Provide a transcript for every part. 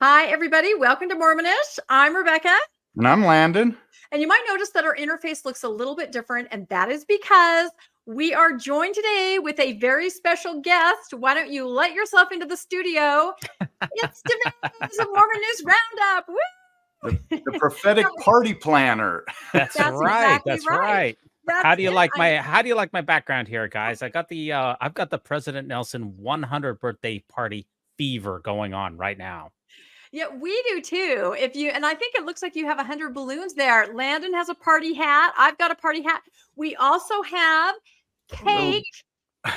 Hi, everybody. Welcome to Mormonish. I'm Rebecca. And I'm Landon. And you might notice that our interface looks a little bit different, and that is because we are joined today with a very special guest. Why don't you let yourself into the studio? It's Devise of Mormon News Roundup. Woo! The prophetic party planner. That's right. Exactly That's right. That's How do you it. like my background here, guys? I've got the President Nelson 100th birthday party fever going on right now. Yeah, we do too. And I think it looks like you have 100 balloons there. Landon has a party hat. I've got a party hat. We also have cake.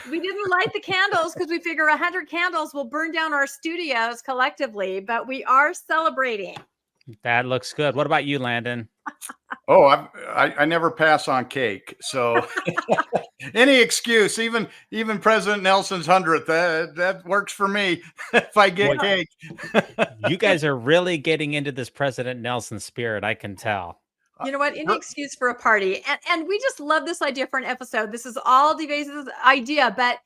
We didn't light the candles because we figure 100 candles will burn down our studios collectively, but we are celebrating. That looks good. What about you, Landon? Oh, I never pass on cake. So any excuse, even President Nelson's 100th, that works for me if I get cake. You guys are really getting into this President Nelson spirit, I can tell. You know what? Any excuse for a party. And we just love this idea for an episode. This is all Devase's idea, but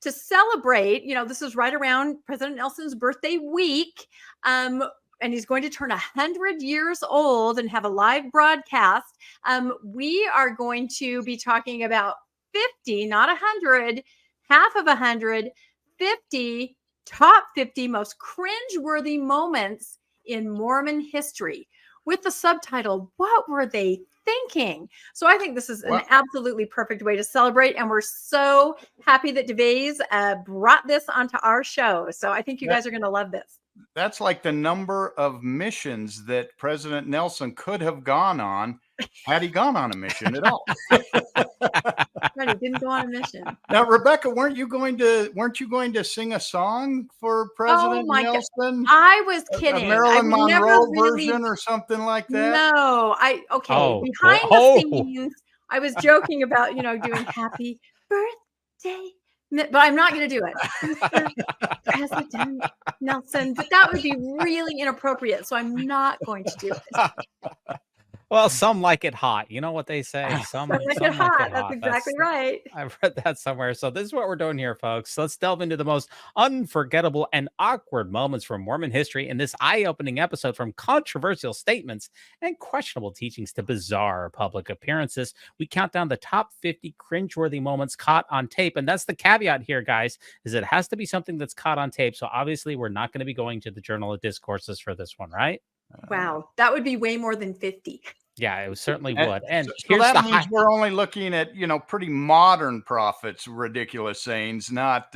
to celebrate, this is right around President Nelson's birthday week. And he's going to turn 100 years old and have a live broadcast. We are going to be talking about 50, not 100, half of 100, 50 top 50 most cringeworthy moments in Mormon history, with the subtitle, What Were They Thinking? So I think this is an absolutely perfect way to celebrate. And we're so happy that Devase brought this onto our show. So I think you guys are going to love this. That's like the number of missions that President Nelson could have gone on had he gone on a mission at all. Right, he didn't go on a mission. Now, Rebecca, weren't you going to sing a song for President Nelson? God. I was kidding. A Marilyn Monroe version or something like that? No, behind the scenes, I was joking about, doing happy birthday. But I'm not going to do it. President Nelson. But that would be really inappropriate. So I'm not going to do it. Well, some like it hot. You know what they say? Some like it hot. That's exactly right. I've read that somewhere. So this is what we're doing here, folks. Let's delve into the most unforgettable and awkward moments from Mormon history in this eye-opening episode, from controversial statements and questionable teachings to bizarre public appearances. We count down the top 50 cringeworthy moments caught on tape. And that's the caveat here, guys, is it has to be something that's caught on tape. So obviously we're not going to be going to the Journal of Discourses for this one, right? Wow, that would be way more than 50. Yeah, it certainly would. And so that means we're only looking at, pretty modern prophets, ridiculous sayings, not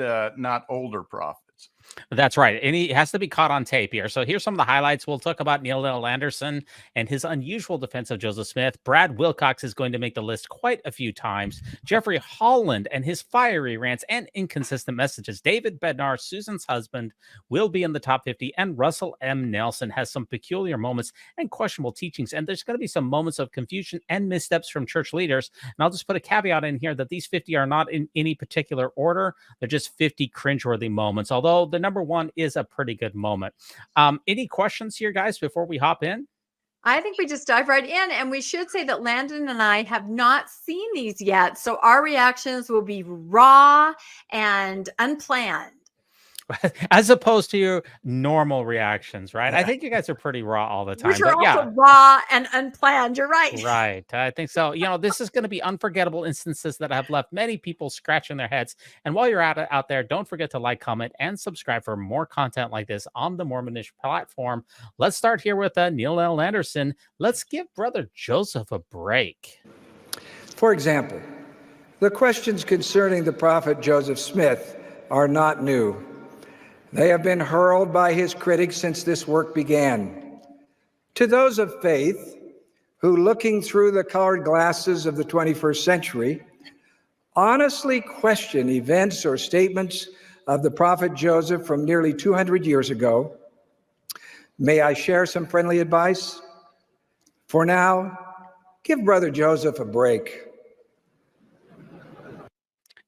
older prophets. That's right. And he has to be caught on tape here. So here's some of the highlights. We'll talk about Neil L. Anderson and his unusual defense of Joseph Smith. Brad Wilcox is going to make the list quite a few times. Jeffrey Holland and his fiery rants and inconsistent messages. David Bednar, Susan's husband, will be in the top 50. And Russell M. Nelson has some peculiar moments and questionable teachings. And there's going to be some moments of confusion and missteps from church leaders. And I'll just put a caveat in here that these 50 are not in any particular order. They're just 50 cringeworthy moments, although the number one is a pretty good moment. Any questions here, guys, before we hop in? I think we just dive right in, and we should say that Landon and I have not seen these yet, so our reactions will be raw and unplanned. As opposed to your normal reactions, right? I think you guys are pretty raw all the time. Which are also raw and unplanned. You're right. Right. I think so. This is going to be unforgettable instances that have left many people scratching their heads. And while you're out there, don't forget to like, comment, and subscribe for more content like this on the Mormonish platform. Let's start here with Neil L. Anderson. Let's give Brother Joseph a break. For example, the questions concerning the prophet Joseph Smith are not new. They have been hurled by his critics since this work began. To those of faith who, looking through the colored glasses of the 21st century, honestly question events or statements of the prophet Joseph from nearly 200 years ago, may I share some friendly advice? For now, give Brother Joseph a break.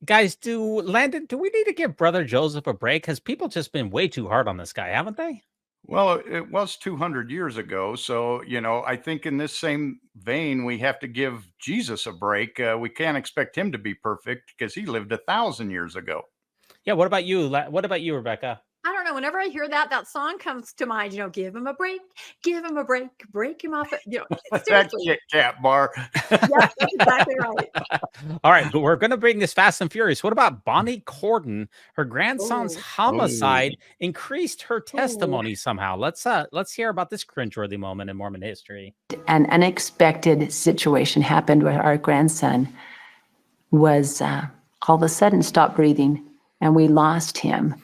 Guys, Landon, do we need to give Brother Joseph a break? Has people just been way too hard on this guy, haven't they? Well, it was 200 years ago. So, I think in this same vein, we have to give Jesus a break. We can't expect him to be perfect because he lived 1,000 years ago. Yeah. What about you? What about you, Rebecca? I don't know. Whenever I hear that song comes to mind, give him a break, break him off. That Seriously. Kit Kat bar. Yep, that's exactly right. All right, but we're going to bring this fast and furious. What about Bonnie Cordon? Her grandson's homicide increased her testimony somehow. Let's hear about this cringeworthy moment in Mormon history. An unexpected situation happened where our grandson was all of a sudden stopped breathing, and we lost him.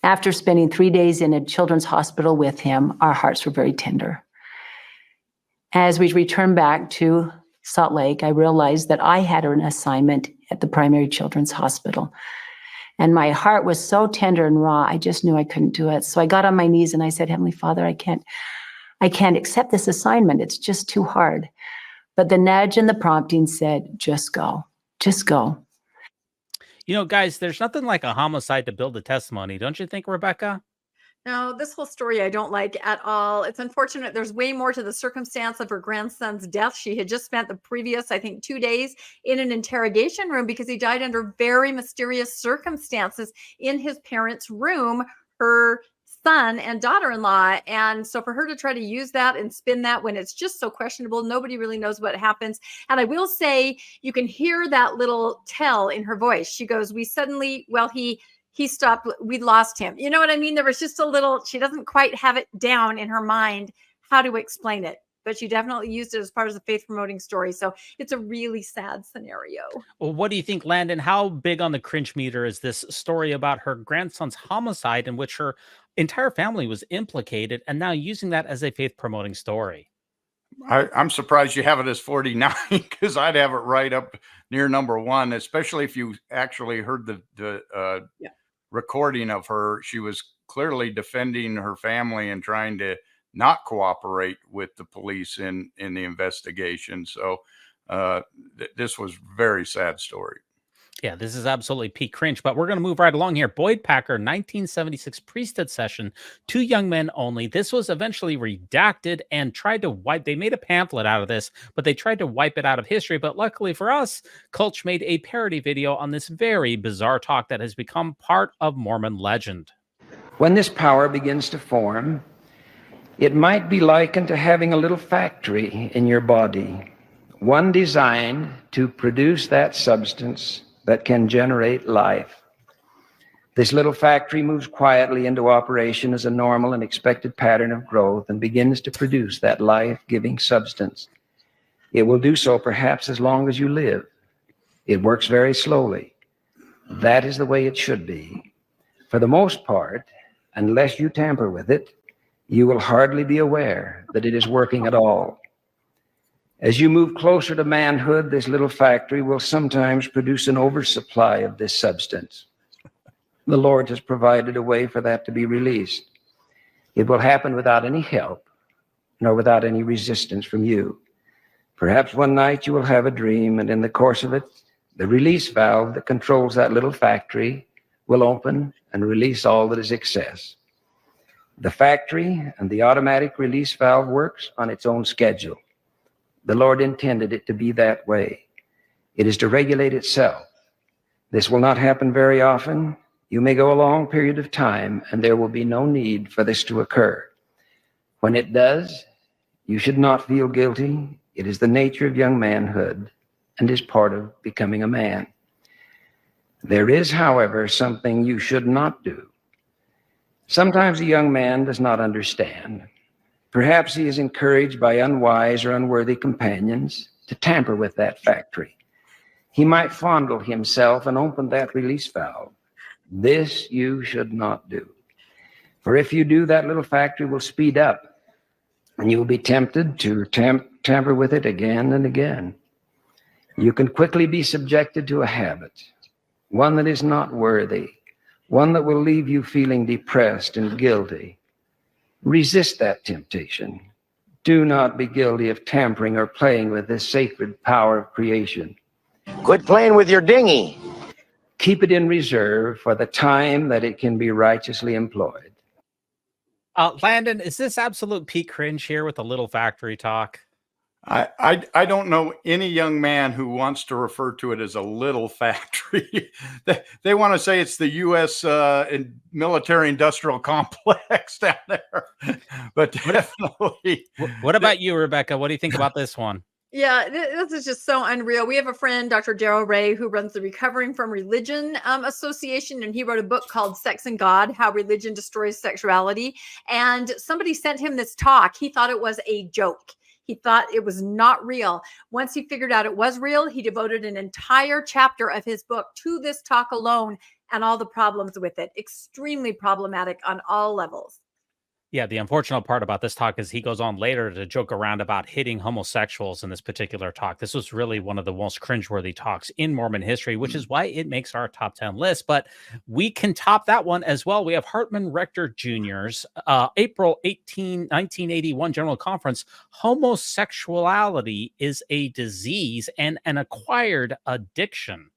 After spending 3 days in a children's hospital with him, our hearts were very tender. As we returned back to Salt Lake, I realized that I had an assignment at the primary children's hospital. And my heart was so tender and raw, I just knew I couldn't do it. So I got on my knees and I said, Heavenly Father, I can't accept this assignment. It's just too hard. But the nudge and the prompting said, just go. Guys, there's nothing like a homicide to build a testimony. Don't you think, Rebecca? No, this whole story I don't like at all. It's unfortunate. There's way more to the circumstance of her grandson's death. She had just spent the previous, I think, 2 days in an interrogation room because he died under very mysterious circumstances in his parents' room, her son and daughter-in-law. And so for her to try to use that and spin that when it's just so questionable, nobody really knows what happens. And I will say, you can hear that little tell in her voice. She goes, he stopped, we lost him. You know what I mean? There was just a little, she doesn't quite have it down in her mind how to explain it, but she definitely used it as part of the faith promoting story. So it's a really sad scenario. Well, what do you think, Landon? How big on the cringe meter is this story about her grandson's homicide in which her entire family was implicated and now using that as a faith promoting story? I'm surprised you have it as 49 because I'd have it right up near number 1, especially if you actually heard the recording of her. She was clearly defending her family and trying to not cooperate with the police in the investigation. So this was a very sad story. Yeah, this is absolutely peak cringe, but we're going to move right along here. Boyd Packer, 1976 priesthood session, 2 young men only. This was eventually redacted and tried to they made a pamphlet out of this, but they tried to wipe it out of history. But luckily for us, Kulch made a parody video on this very bizarre talk that has become part of Mormon legend. When this power begins to form, it might be likened to having a little factory in your body, one designed to produce that substance that can generate life. This little factory moves quietly into operation as a normal and expected pattern of growth and begins to produce that life-giving substance. It will do so perhaps as long as you live. It works very slowly. That is the way it should be. For the most part, unless you tamper with it, you will hardly be aware that it is working at all. As you move closer to manhood, this little factory will sometimes produce an oversupply of this substance. The Lord has provided a way for that to be released. It will happen without any help, nor without any resistance from you. Perhaps one night you will have a dream, and in the course of it, the release valve that controls that little factory will open and release all that is excess. The factory and the automatic release valve works on its own schedule. The Lord intended it to be that way. It is to regulate itself. This will not happen very often. You may go a long period of time, and there will be no need for this to occur. When it does, you should not feel guilty. It is the nature of young manhood and is part of becoming a man. There is, however, something you should not do. Sometimes a young man does not understand. Perhaps he is encouraged by unwise or unworthy companions to tamper with that factory. He might fondle himself and open that release valve. This you should not do. For if you do, that little factory will speed up, and you will be tempted to tamper with it again and again. You can quickly be subjected to a habit, one that is not worthy, one that will leave you feeling depressed and guilty. Resist that temptation. Do not be guilty of tampering or playing with this sacred power of creation. Quit playing with your dinghy. Keep it in reserve for the time that it can be righteously employed. Landon, is this absolute peak cringe here with the little factory talk? I don't know any young man who wants to refer to it as a little factory. They want to say it's the U.S. Military industrial complex down there, but definitely. What about you, Rebecca? What do you think about this one? Yeah, this is just so unreal. We have a friend, Dr. Darrell Ray, who runs the Recovering from Religion Association, and he wrote a book called Sex and God, How Religion Destroys Sexuality. And somebody sent him this talk. He thought it was a joke. He thought it was not real. Once he figured out it was real, he devoted an entire chapter of his book to this talk alone and all the problems with it. Extremely problematic on all levels. Yeah, the unfortunate part about this talk is he goes on later to joke around about hitting homosexuals in this particular talk. This was really one of the most cringeworthy talks in Mormon history, which is why it makes our top 10 list. But we can top that one as well. We have Hartman Rector Jr.'s April 1981 General Conference. Homosexuality is a disease and an acquired addiction.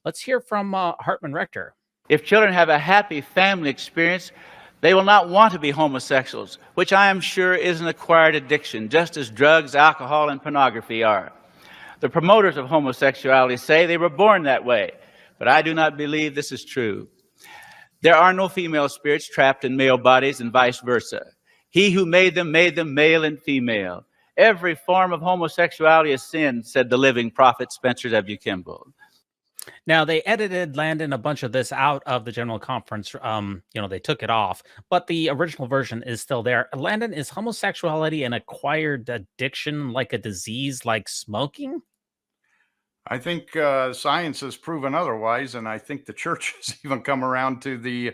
Let's hear from Hartman Rector. If children have a happy family experience, they will not want to be homosexuals, which I am sure is an acquired addiction, just as drugs, alcohol, and pornography are. The promoters of homosexuality say they were born that way, but I do not believe this is true. There are no female spirits trapped in male bodies and vice versa. He who made them male and female. Every form of homosexuality is sin, said the living prophet Spencer W. Kimball. Now, they edited, Landon, a bunch of this out of the General Conference. They took it off, but the original version is still there. Landon, is homosexuality an acquired addiction, like a disease like smoking? I think science has proven otherwise, and I think the church has even come around to the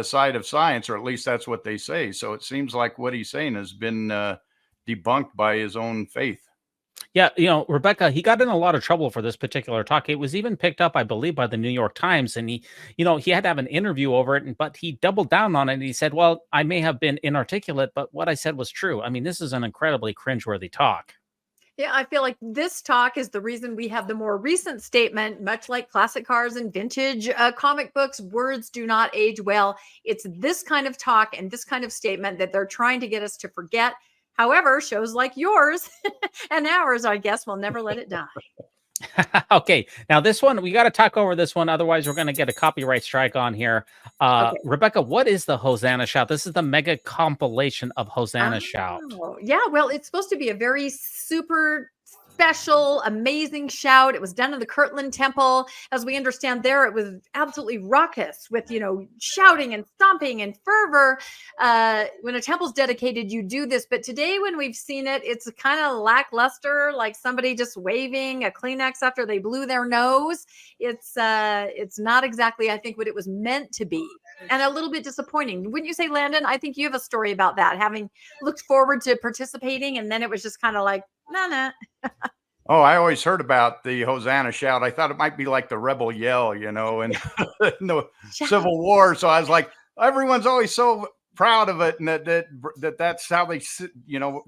side of science, or at least that's what they say. So it seems like what he's saying has been debunked by his own faith. Yeah, Rebecca, he got in a lot of trouble for this particular talk. It was even picked up, I believe, by the New York Times, and he had to have an interview over it, but he doubled down on it, and he said, well, I may have been inarticulate, but what I said was true. I mean, this is an incredibly cringeworthy talk. Yeah, I feel like this talk is the reason we have the more recent statement, much like classic cars and vintage comic books, words do not age well. It's this kind of talk and this kind of statement that they're trying to get us to forget. However, shows like yours and ours, I guess, will never let it die. Okay, now this one, we got to talk over this one. Otherwise, we're going to get a copyright strike on here. Okay. Rebecca, what is the Hosanna Shout? This is the mega compilation of Hosanna Shout. Yeah, well, it's supposed to be a very super special, amazing shout. It was done in the Kirtland Temple. As we understand there, it was absolutely raucous with, shouting and stomping and fervor. When a temple's dedicated, you do this. But today, when we've seen it, it's kind of lackluster, like somebody just waving a Kleenex after they blew their nose. It's not exactly, I think, what it was meant to be. And a little bit disappointing. Wouldn't you say, Landon? I think you have a story about that, having looked forward to participating, and then it was just kind of like, nah. Oh, I always heard about the Hosanna Shout. I thought it might be like the rebel yell, in the Civil War. So I was like, everyone's always so proud of it, and that's how they,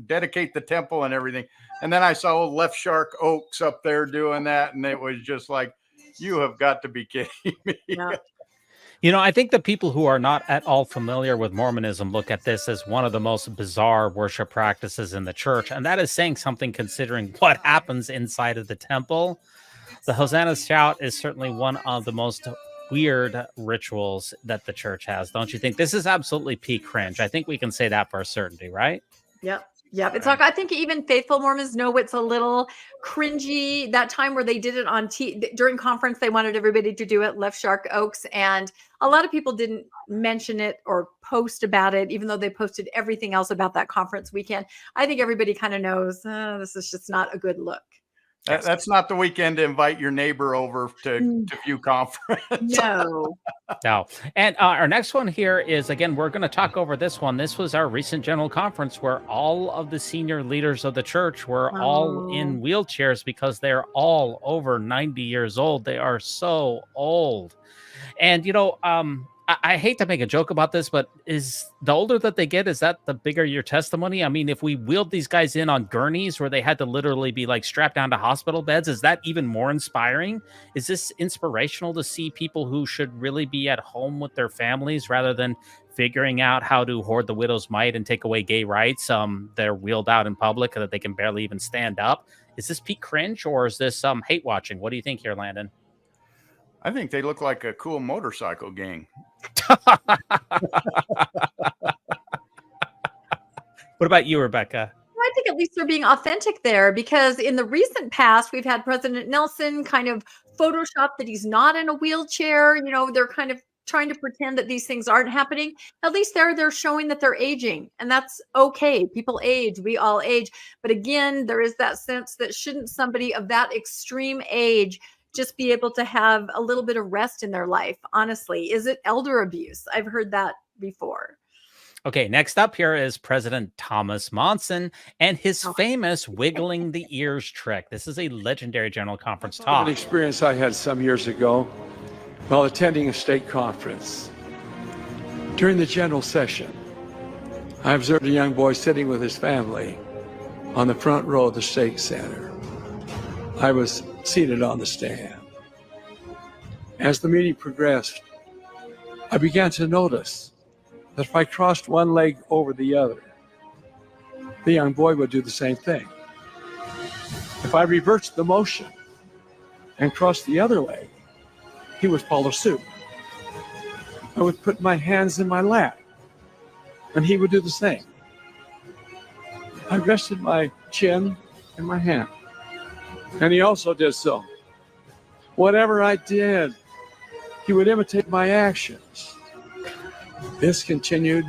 dedicate the temple and everything. And then I saw old Left Shark Oaks up there doing that, and it was just like, you have got to be kidding me. Yeah. I think the people who are not at all familiar with Mormonism look at this as one of the most bizarre worship practices in the church. And that is saying something considering what happens inside of the temple. The Hosanna Shout is certainly one of the most weird rituals that the church has. Don't you think? This is absolutely peak cringe. I think we can say that for a certainty, right? Yep. Yeah, it's like, I think even faithful Mormons know it's a little cringy. That time where they did it during conference, they wanted everybody to do it, Left Shark Oaks. And a lot of people didn't mention it or post about it, even though they posted everything else about that conference weekend. I think everybody kind of knows this is just not a good look. That's not the weekend to invite your neighbor over to view conference. No. And our next one here is, again, we're going to talk over this one. This was our recent general conference where all of the senior leaders of the church were all in wheelchairs because they're all over 90 years old. They are so old. And, I hate to make a joke about this, but is the older that they get, is that the bigger your testimony? I mean, if we wheeled these guys in on gurneys where they had to literally be like strapped down to hospital beds, is that even more inspiring? Is this inspirational to see people who should really be at home with their families rather than figuring out how to hoard the widow's mite and take away gay rights? They're wheeled out in public so that they can barely even stand up. Is this peak cringe or is this hate watching? What do you think here, Landon? I think they look like a cool motorcycle gang. What about you, Rebecca? I think at least they're being authentic there, because in the recent past, we've had President Nelson kind of Photoshop that he's not in a wheelchair. You know, they're kind of trying to pretend that these things aren't happening. At least they're showing that they're aging, and that's okay. People age, we all age. But again, there is that sense that shouldn't somebody of that extreme age just be able to have a little bit of rest in their life? Honestly, is it elder abuse? I've heard that before. Okay, next up here is President Thomas Monson and his famous wiggling the ears trick. This is a legendary General Conference talk. An experience I had some years ago while attending a state conference. During the general session, I observed a young boy sitting with his family on the front row of the stake center. I was seated on the stand. As the meeting progressed, I began to notice that if I crossed one leg over the other, the young boy would do the same thing. If I reversed the motion and crossed the other leg, he would follow suit. I would put my hands in my lap, and he would do the same. I rested my chin in my hand, and he also did so. Whatever I did, he would imitate my actions. This continued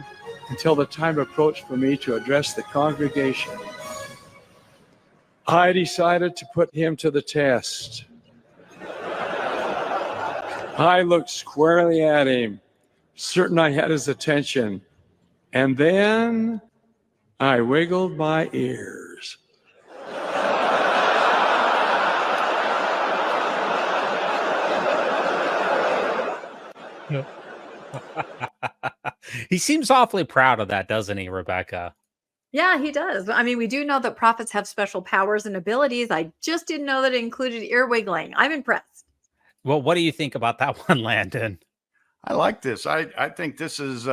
until the time approached for me to address the congregation. I decided to put him to the test. I looked squarely at him, certain I had his attention, and then I wiggled my ears. He seems awfully proud of that, doesn't he, Rebecca? Yeah, he does. I mean, we do know that prophets have special powers and abilities. I just didn't know that it included ear wiggling. I'm impressed. Well, what do you think about that one, Landon? I like this. I think this is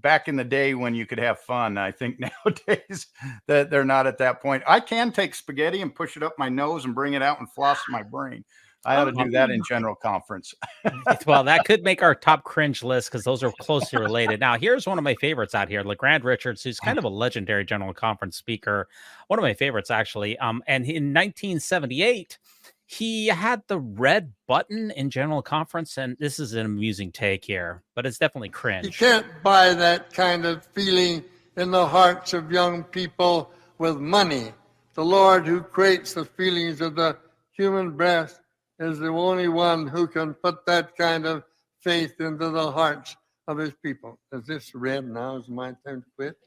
back in the day when you could have fun. I think nowadays that they're not at that point. I can take spaghetti and push it up my nose and bring it out and floss my brain. I ought to do that in general conference. Well, that could make our top cringe list because those are closely related. Now, here's one of my favorites out here, LeGrand Richards, who's kind of a legendary general conference speaker. One of my favorites, actually. And in 1978, he had the red button in general conference, and this is an amusing take here, but it's definitely cringe. You can't buy that kind of feeling in the hearts of young people with money. The Lord who creates the feelings of the human breast is the only one who can put that kind of faith into the hearts of his people. Is this red now? Is it my turn to quit?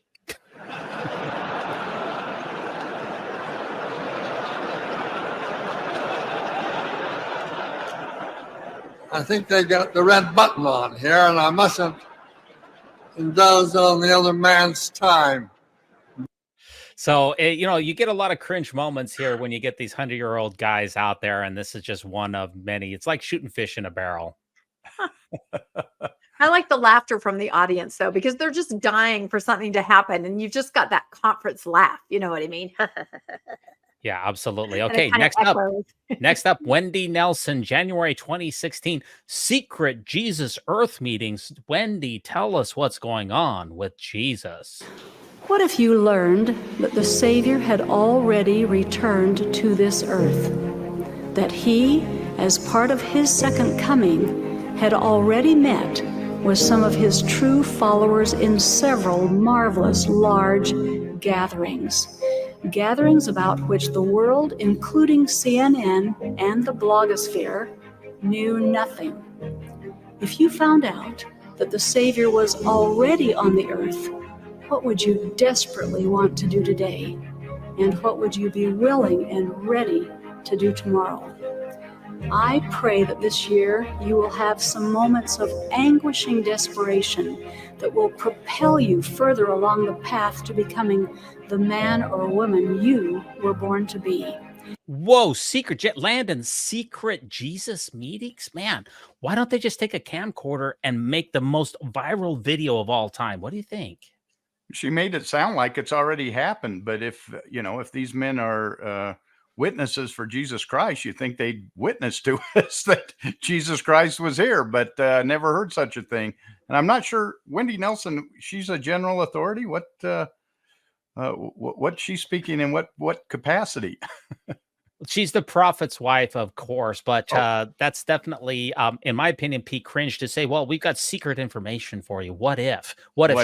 I think they got the red button on here, and I mustn't indulge on the other man's time. So, you get a lot of cringe moments here when you get these 100-year-old guys out there, and this is just one of many. It's like shooting fish in a barrel. I like the laughter from the audience, though, because they're just dying for something to happen, and you've just got that conference laugh. You know what I mean? Yeah, absolutely. Okay, next up, Wendy Nelson, January 2016, Secret Jesus Earth Meetings. Wendy, tell us what's going on with Jesus. What if you learned that the Savior had already returned to this earth? That he, as part of his second coming, had already met with some of his true followers in several marvelous large gatherings. Gatherings about which the world, including CNN and the blogosphere, knew nothing. If you found out that the Savior was already on the earth, what would you desperately want to do today? And what would you be willing and ready to do tomorrow? I pray that this year you will have some moments of anguishing desperation that will propel you further along the path to becoming the man or woman you were born to be. Whoa, Landon, secret Jesus meetings? Man, why don't they just take a camcorder and make the most viral video of all time? What do you think? She made it sound like it's already happened, but if these men are witnesses for Jesus Christ, you think they'd witness to us that Jesus Christ was here, but never heard such a thing. And I'm not sure Wendy Nelson, she's a general authority. What's she speaking in what capacity? She's the prophet's wife, of course, but that's definitely, in my opinion, Pete Cringe to say, well, we've got secret information for you. What if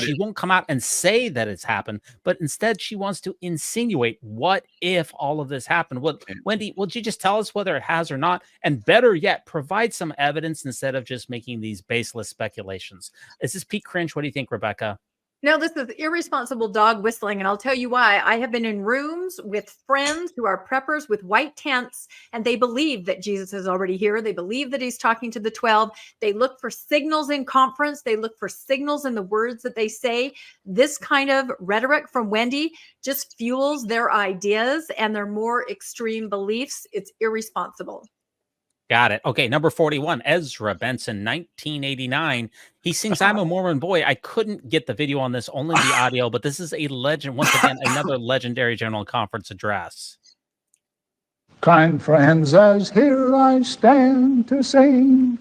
she won't come out and say that it's happened, but instead she wants to insinuate, what if all of this happened? Well, Wendy, would you just tell us whether it has or not? And better yet, provide some evidence instead of just making these baseless speculations. Is this Pete Cringe? What do you think, Rebecca? No, this is irresponsible dog whistling, and I'll tell you why. I have been in rooms with friends who are preppers with white tents, and they believe that Jesus is already here. They believe that he's talking to the 12. They look for signals in conference. They look for signals in the words that they say. This kind of rhetoric from Wendy just fuels their ideas and their more extreme beliefs. It's irresponsible. Got it. Okay, number 41, Ezra Benson, 1989. He sings I'm a Mormon Boy. I couldn't get the video on this, only the audio, but this is a legend. Once again, another legendary General Conference address. Kind friends, as here I stand to sing,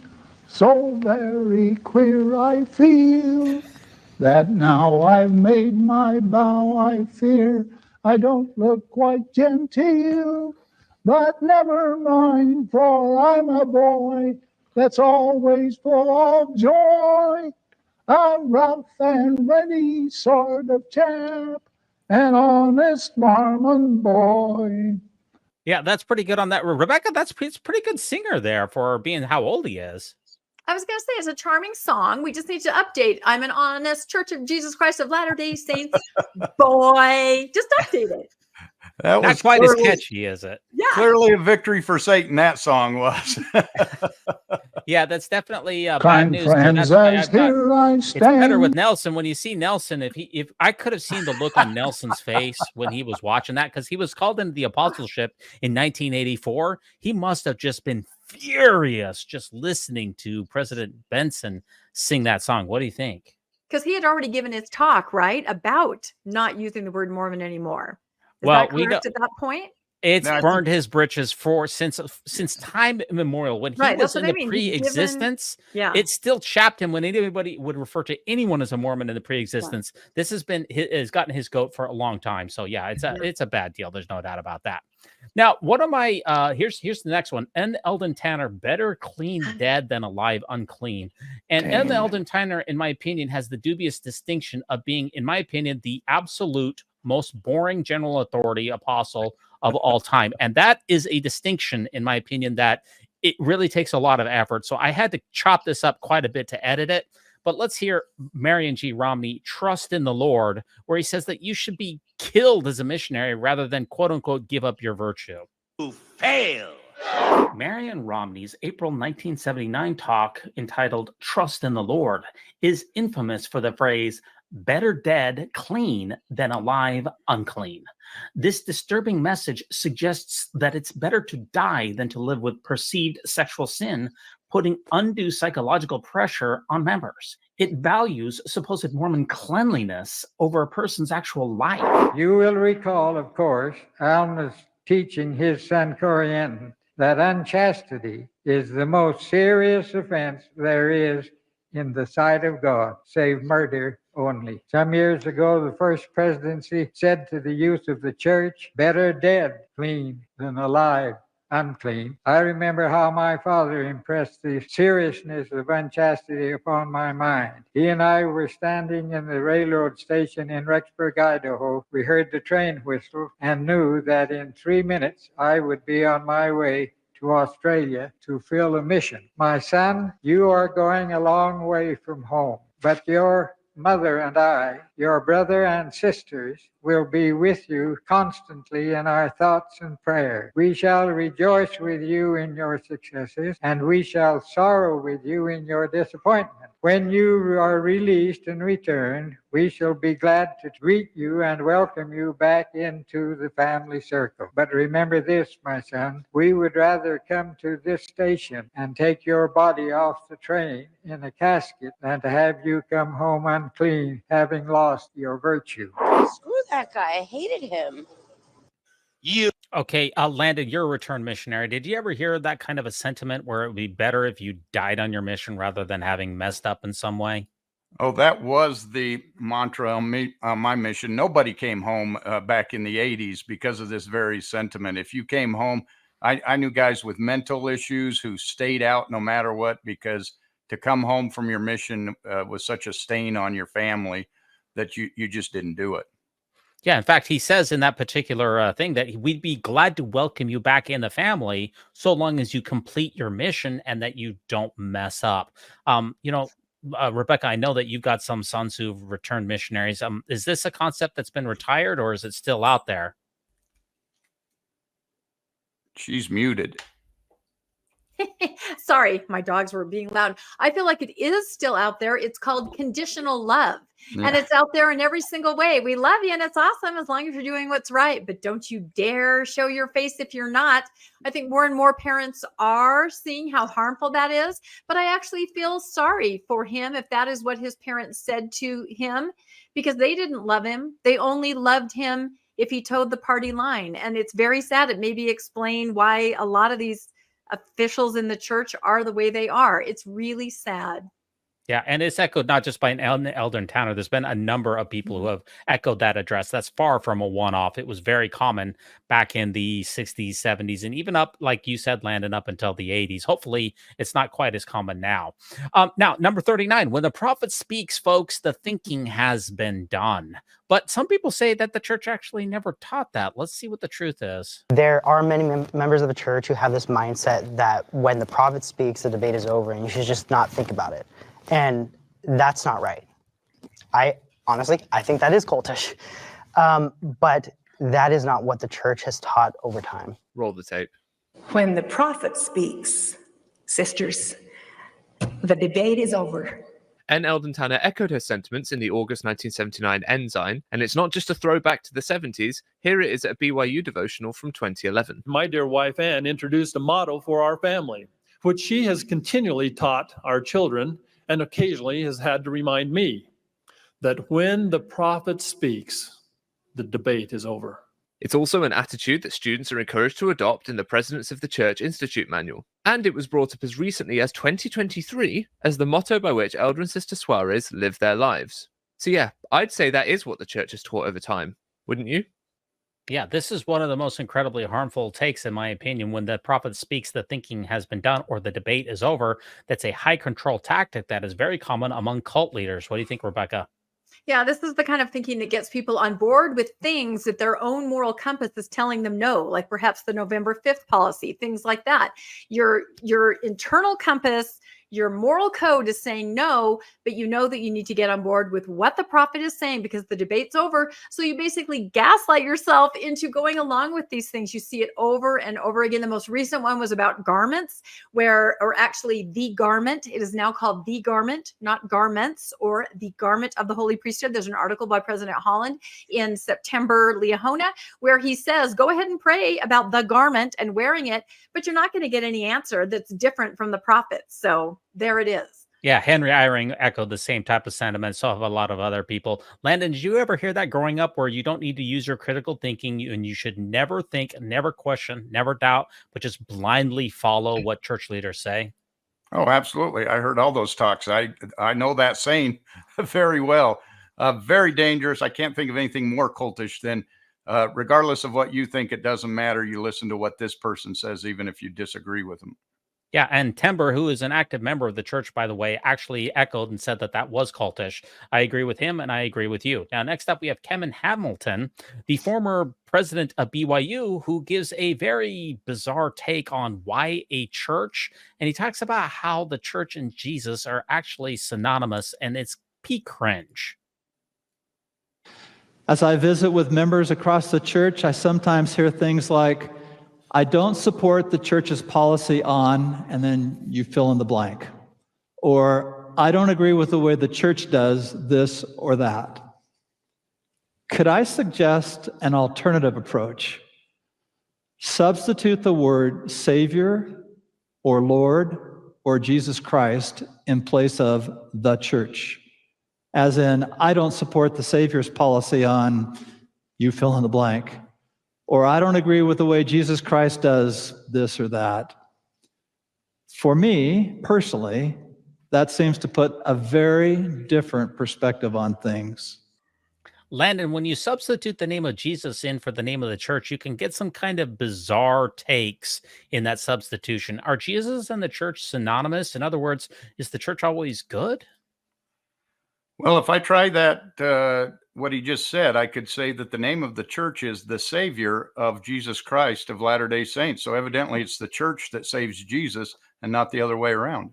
so very queer I feel, that now I've made my bow, I fear I don't look quite genteel. But never mind, for I'm a boy that's always full of joy. A rough and ready sort of chap, an honest Mormon boy. Yeah, that's pretty good on that. Rebecca, he's a pretty good singer there for being how old he is. I was going to say, it's a charming song. We just need to update. I'm an honest Church of Jesus Christ of Latter-day Saints boy. Just update it. That Not was quite as catchy, is it? Yeah. Clearly a victory for Satan, that song was. Yeah, that's definitely bad Kind news. friends, as here I It's better stand. with Nelson. When you see Nelson, if I could have seen the look on Nelson's face when he was watching that, because he was called into the apostleship in 1984, he must have just been furious just listening to President Benson sing that song. What do you think? Because he had already given his talk, right, about not using the word Mormon anymore. Is Well, that correct at that point? It's burned his britches since time immemorial. When he was in the pre-existence, it still chapped him when anybody would refer to anyone as a Mormon in the pre-existence. Yeah. This has gotten his goat for a long time. So yeah, it's a bad deal. There's no doubt about that. Now, one of my here's the next one. N. Eldon Tanner, better clean dead than alive unclean. And N. Eldon Tanner, in my opinion, has the dubious distinction of being, in my opinion, the absolute most boring general authority apostle of all time. And that is a distinction, in my opinion, that it really takes a lot of effort. So I had to chop this up quite a bit to edit it. But let's hear Marion G. Romney, Trust in the Lord, where he says that you should be killed as a missionary rather than, quote unquote, give up your virtue. You fail. Marion Romney's April 1979 talk entitled Trust in the Lord is infamous for the phrase, better dead clean than alive unclean. This disturbing message suggests that it's better to die than to live with perceived sexual sin, putting undue psychological pressure on members. It values supposed Mormon cleanliness over a person's actual life. You will recall, of course, Alma's teaching his Sancorian that unchastity is the most serious offense there is in the sight of God, save murder only. Some years ago, the first presidency said to the youth of the church, better dead clean than alive unclean. I remember how my father impressed the seriousness of unchastity upon my mind. He and I were standing in the railroad station in Rexburg, Idaho. We heard the train whistle and knew that in 3 minutes I would be on my way to Australia to fill a mission. My son, you are going a long way from home, but your mother and I, your brother and sisters, will be with you constantly in our thoughts and prayer. We shall rejoice with you in your successes, and we shall sorrow with you in your disappointment. When you are released and return, we shall be glad to greet you and welcome you back into the family circle. But remember this, my son, we would rather come to this station and take your body off the train in a casket than to have you come home unclean, having lost your virtue. Screw that guy. I hated him. Okay, Landon, you're a returned missionary. Did you ever hear that kind of a sentiment where it would be better if you died on your mission rather than having messed up in some way? Oh, that was the mantra on my mission. Nobody came home back in the 80s because of this very sentiment. If you came home, I knew guys with mental issues who stayed out no matter what, because to come home from your mission was such a stain on your family that you just didn't do it. Yeah, in fact, he says in that particular thing that we'd be glad to welcome you back in the family so long as you complete your mission and that you don't mess up. Rebecca, I know that you've got some sons who've returned missionaries. Is this a concept that's been retired, or is it still out there? She's muted. Sorry, my dogs were being loud. I feel like it is still out there. It's called conditional love. And it's out there in every single way. We love you and it's awesome as long as you're doing what's right. But don't you dare show your face if you're not. I think more and more parents are seeing how harmful that is. But I actually feel sorry for him if that is what his parents said to him, because they didn't love him. They only loved him if he towed the party line. And it's very sad. It maybe explain why a lot of these officials in the church are the way they are. It's really sad. Yeah, and it's echoed not just by an elder in town. There's been a number of people who have echoed that address. That's far from a one-off. It was very common back in the 60s, 70s, and even up, like you said, Landon, up until the 80s. Hopefully, it's not quite as common now. Now, number 39, when the prophet speaks, folks, the thinking has been done. But some people say that the church actually never taught that. Let's see what the truth is. There are many members of the church who have this mindset that when the prophet speaks, the debate is over and you should just not think about it. And that's not right. I think that is cultish. But that is not what the church has taught over time. Roll the tape. When the prophet speaks, sisters, the debate is over. N. Eldon Tanner echoed her sentiments in the August 1979 Ensign, and it's not just a throwback to the 70s. Here it is at a BYU devotional from 2011. My dear wife, Ann, introduced a motto for our family, which she has continually taught our children and occasionally has had to remind me, that when the prophet speaks, the debate is over. It's also an attitude that students are encouraged to adopt in the Presidents of the Church Institute manual. And it was brought up as recently as 2023 as the motto by which Elder and Sister Suarez live their lives. So yeah, I'd say that is what the church has taught over time. Wouldn't you? Yeah, this is one of the most incredibly harmful takes, in my opinion. When the prophet speaks, the thinking has been done or the debate is over. That's a high control tactic that is very common among cult leaders. What do you think, Rebecca? Yeah, this is the kind of thinking that gets people on board with things that their own moral compass is telling them no, like perhaps the November 5th policy, things like that. Your internal compass, your moral code is saying no, but you know that you need to get on board with what the prophet is saying because the debate's over. So you basically gaslight yourself into going along with these things. You see it over and over again. The most recent one was about garments, or actually the garment. It is now called the garment, not garments, or the garment of the holy priesthood. There's an article by President Holland in September, Liahona, where he says, go ahead and pray about the garment and wearing it, but you're not going to get any answer that's different from the prophets. So there it is. Yeah, Henry Eyring echoed the same type of sentiment. So have a lot of other people. Landon, did you ever hear that growing up where you don't need to use your critical thinking and you should never think, never question, never doubt, but just blindly follow what church leaders say? Oh, absolutely. I heard all those talks. I know that saying very well. Very dangerous. I can't think of anything more cultish than regardless of what you think, it doesn't matter. You listen to what this person says, even if you disagree with them. Yeah, and Timber, who is an active member of the church, by the way, actually echoed and said that that was cultish. I agree with him, and I agree with you. Now, next up, we have Kevin Hamilton, the former president of BYU, who gives a very bizarre take on why a church, and he talks about how the church and Jesus are actually synonymous, and it's Cringe. As I visit with members across the church, I sometimes hear things like, I don't support the church's policy on, and then you fill in the blank. Or, I don't agree with the way the church does this or that. Could I suggest an alternative approach? Substitute the word Savior or Lord or Jesus Christ in place of the church. As in, I don't support the Savior's policy on, you fill in the blank. Or I don't agree with the way Jesus Christ does this or that. For me, personally, that seems to put a very different perspective on things. Landon, when you substitute the name of Jesus in for the name of the church, you can get some kind of bizarre takes in that substitution. Are Jesus and the church synonymous? In other words, is the church always good? Well, if I try that, what he just said, I could say that the name of the church is the Savior of Jesus Christ of Latter-day Saints. So evidently it's the church that saves Jesus and not the other way around.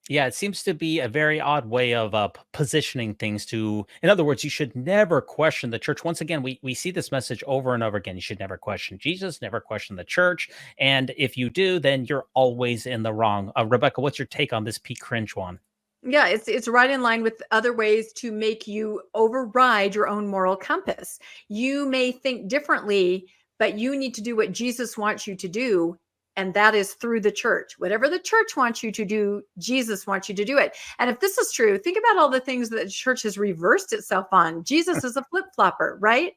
Yeah, it seems to be a very odd way of positioning things to, in other words, you should never question the church. Once again, we see this message over and over again. You should never question Jesus, never question the church. And if you do, then you're always in the wrong. Rebecca, what's your take on this Cringe one? Yeah, it's right in line with other ways to make you override your own moral compass. You may think differently, but you need to do what Jesus wants you to do. And that is through the church. Whatever the church wants you to do, Jesus wants you to do it. And if this is true, think about all the things that the church has reversed itself on. Jesus is a flip-flopper, right?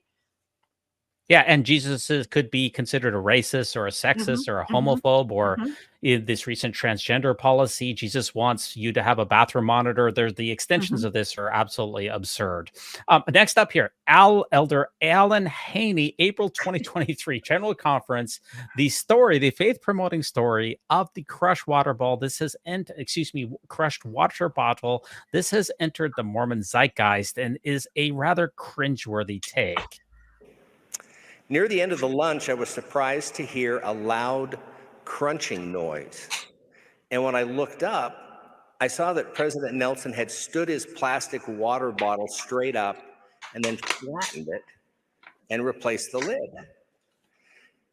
Yeah, and Jesus could be considered a racist or a sexist or a homophobe or in this recent transgender policy. Jesus wants you to have a bathroom monitor. The extensions of this are absolutely absurd. Next up here, Elder Alan Haney, April 2023 General Conference. The faith-promoting story of the crushed water bottle. Crushed water bottle. This has entered the Mormon zeitgeist and is a rather cringeworthy take. Near the end of the lunch, I was surprised to hear a loud crunching noise. And when I looked up, I saw that President Nelson had stood his plastic water bottle straight up and then flattened it and replaced the lid.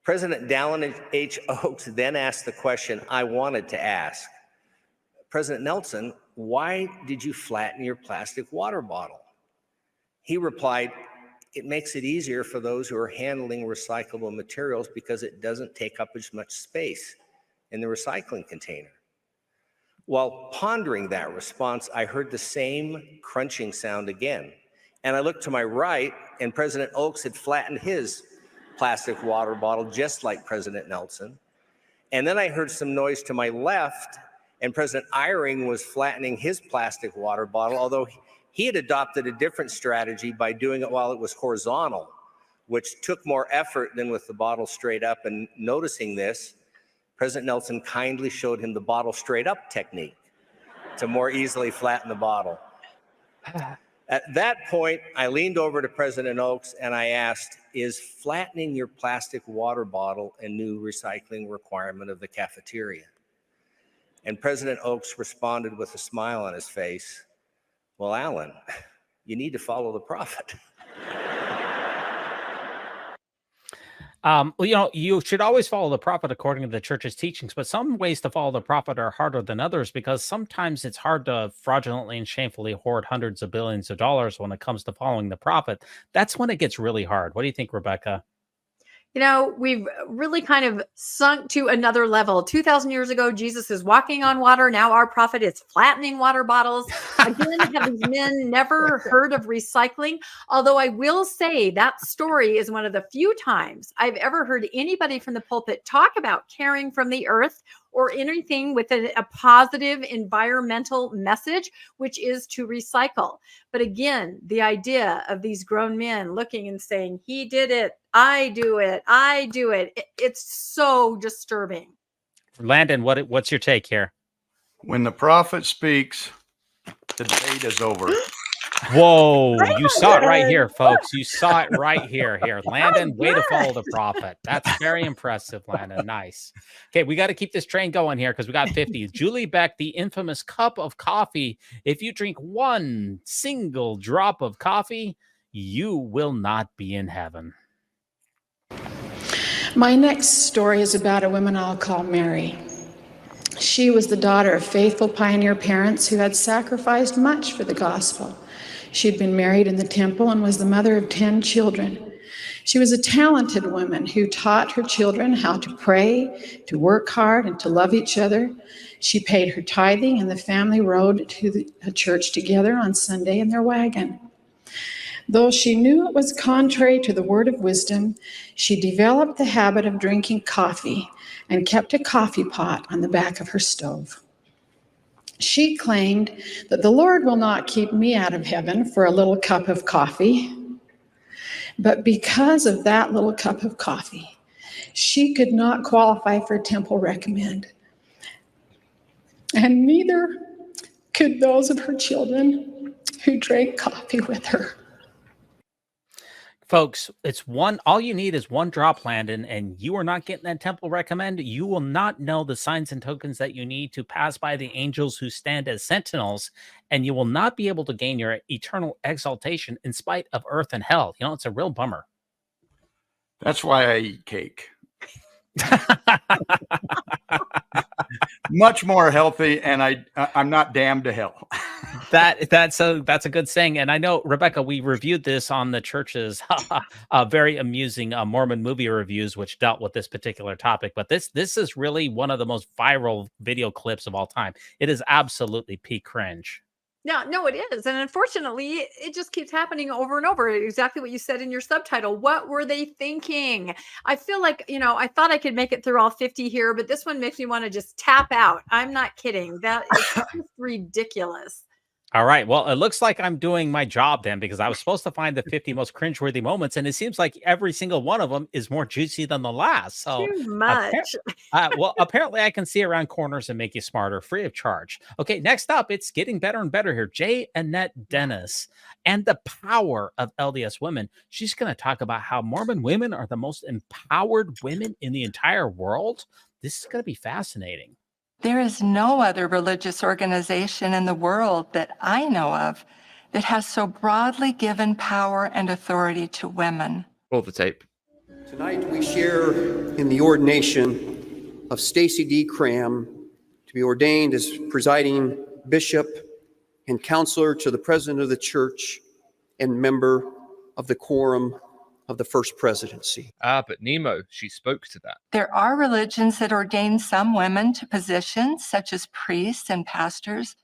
President Dallin H. Oaks then asked the question I wanted to ask. President Nelson, why did you flatten your plastic water bottle? He replied, it makes it easier for those who are handling recyclable materials because it doesn't take up as much space in the recycling container. While pondering that response, I heard the same crunching sound again. And I looked to my right, and President Oaks had flattened his plastic water bottle just like President Nelson. And then I heard some noise to my left, and President Eyring was flattening his plastic water bottle, although he had adopted a different strategy by doing it while it was horizontal, which took more effort than with the bottle straight up. And noticing this, President Nelson kindly showed him the bottle straight up technique to more easily flatten the bottle. At that point, I leaned over to President Oaks and I asked, is flattening your plastic water bottle a new recycling requirement of the cafeteria? And President Oaks responded with a smile on his face, well, Alan, you need to follow the prophet. You should always follow the prophet according to the church's teachings, but some ways to follow the prophet are harder than others because sometimes it's hard to fraudulently and shamefully hoard hundreds of billions of dollars when it comes to following the prophet. That's when it gets really hard. What do you think, Rebecca? You know, we've really kind of sunk to another level. 2,000 years ago, Jesus is walking on water. Now our prophet is flattening water bottles. Again, have these men never heard of recycling? Although I will say that story is one of the few times I've ever heard anybody from the pulpit talk about caring from the earth or anything with a positive environmental message, which is to recycle. But again, the idea of these grown men looking and saying, he did it, I do it, it's so disturbing. Landon, what's your take here? When the prophet speaks, the debate is over. Whoa, you saw it right here, folks. You saw it right here. Landon, way to follow the prophet. That's very impressive, Landon. Nice. Okay, we got to keep this train going here because we got 50. Julie Beck, the infamous cup of coffee. If you drink one single drop of coffee, you will not be in heaven. My next story is about a woman I'll call Mary. She was the daughter of faithful pioneer parents who had sacrificed much for the gospel. She'd been married in the temple and was the mother of 10 children. She was a talented woman who taught her children how to pray, to work hard, and to love each other. She paid her tithing, and the family rode to the church together on Sunday in their wagon. Though she knew it was contrary to the word of wisdom, she developed the habit of drinking coffee and kept a coffee pot on the back of her stove. She claimed that the Lord will not keep me out of heaven for a little cup of coffee. But because of that little cup of coffee, she could not qualify for temple recommend. And neither could those of her children who drank coffee with her. Folks, all you need is one drop, Landon, and you are not getting that temple recommend. You will not know the signs and tokens that you need to pass by the angels who stand as sentinels, and you will not be able to gain your eternal exaltation in spite of earth and hell. You know, it's a real bummer. That's why I eat cake. Much more healthy, and I'm not damned to hell. That's a good saying. And I know, Rebecca, we reviewed this on the church's very amusing Mormon movie reviews, which dealt with this particular topic. But this is really one of the most viral video clips of all time. It is absolutely peak cringe. Yeah, no, it is. And unfortunately, it just keeps happening over and over. Exactly what you said in your subtitle. What were they thinking? I feel like, I thought I could make it through all 50 here, but this one makes me want to just tap out. I'm not kidding. That is just ridiculous. All right. Well, it looks like I'm doing my job then, because I was supposed to find the 50 most cringeworthy moments, and it seems like every single one of them is more juicy than the last. So too much. Apparently I can see around corners and make you smarter, free of charge. Okay, next up, it's getting better and better here. J. Annette Dennis and the power of LDS women. She's going to talk about how Mormon women are the most empowered women in the entire world. This is going to be fascinating. There is no other religious organization in the world that I know of that has so broadly given power and authority to women. Roll the tape. Tonight we share in the ordination of Stacy D. Cram to be ordained as presiding bishop and counselor to the president of the church and member of the quorum of the first presidency. But Nemo, she spoke to that. There are religions that ordain some women to positions such as priests and pastors,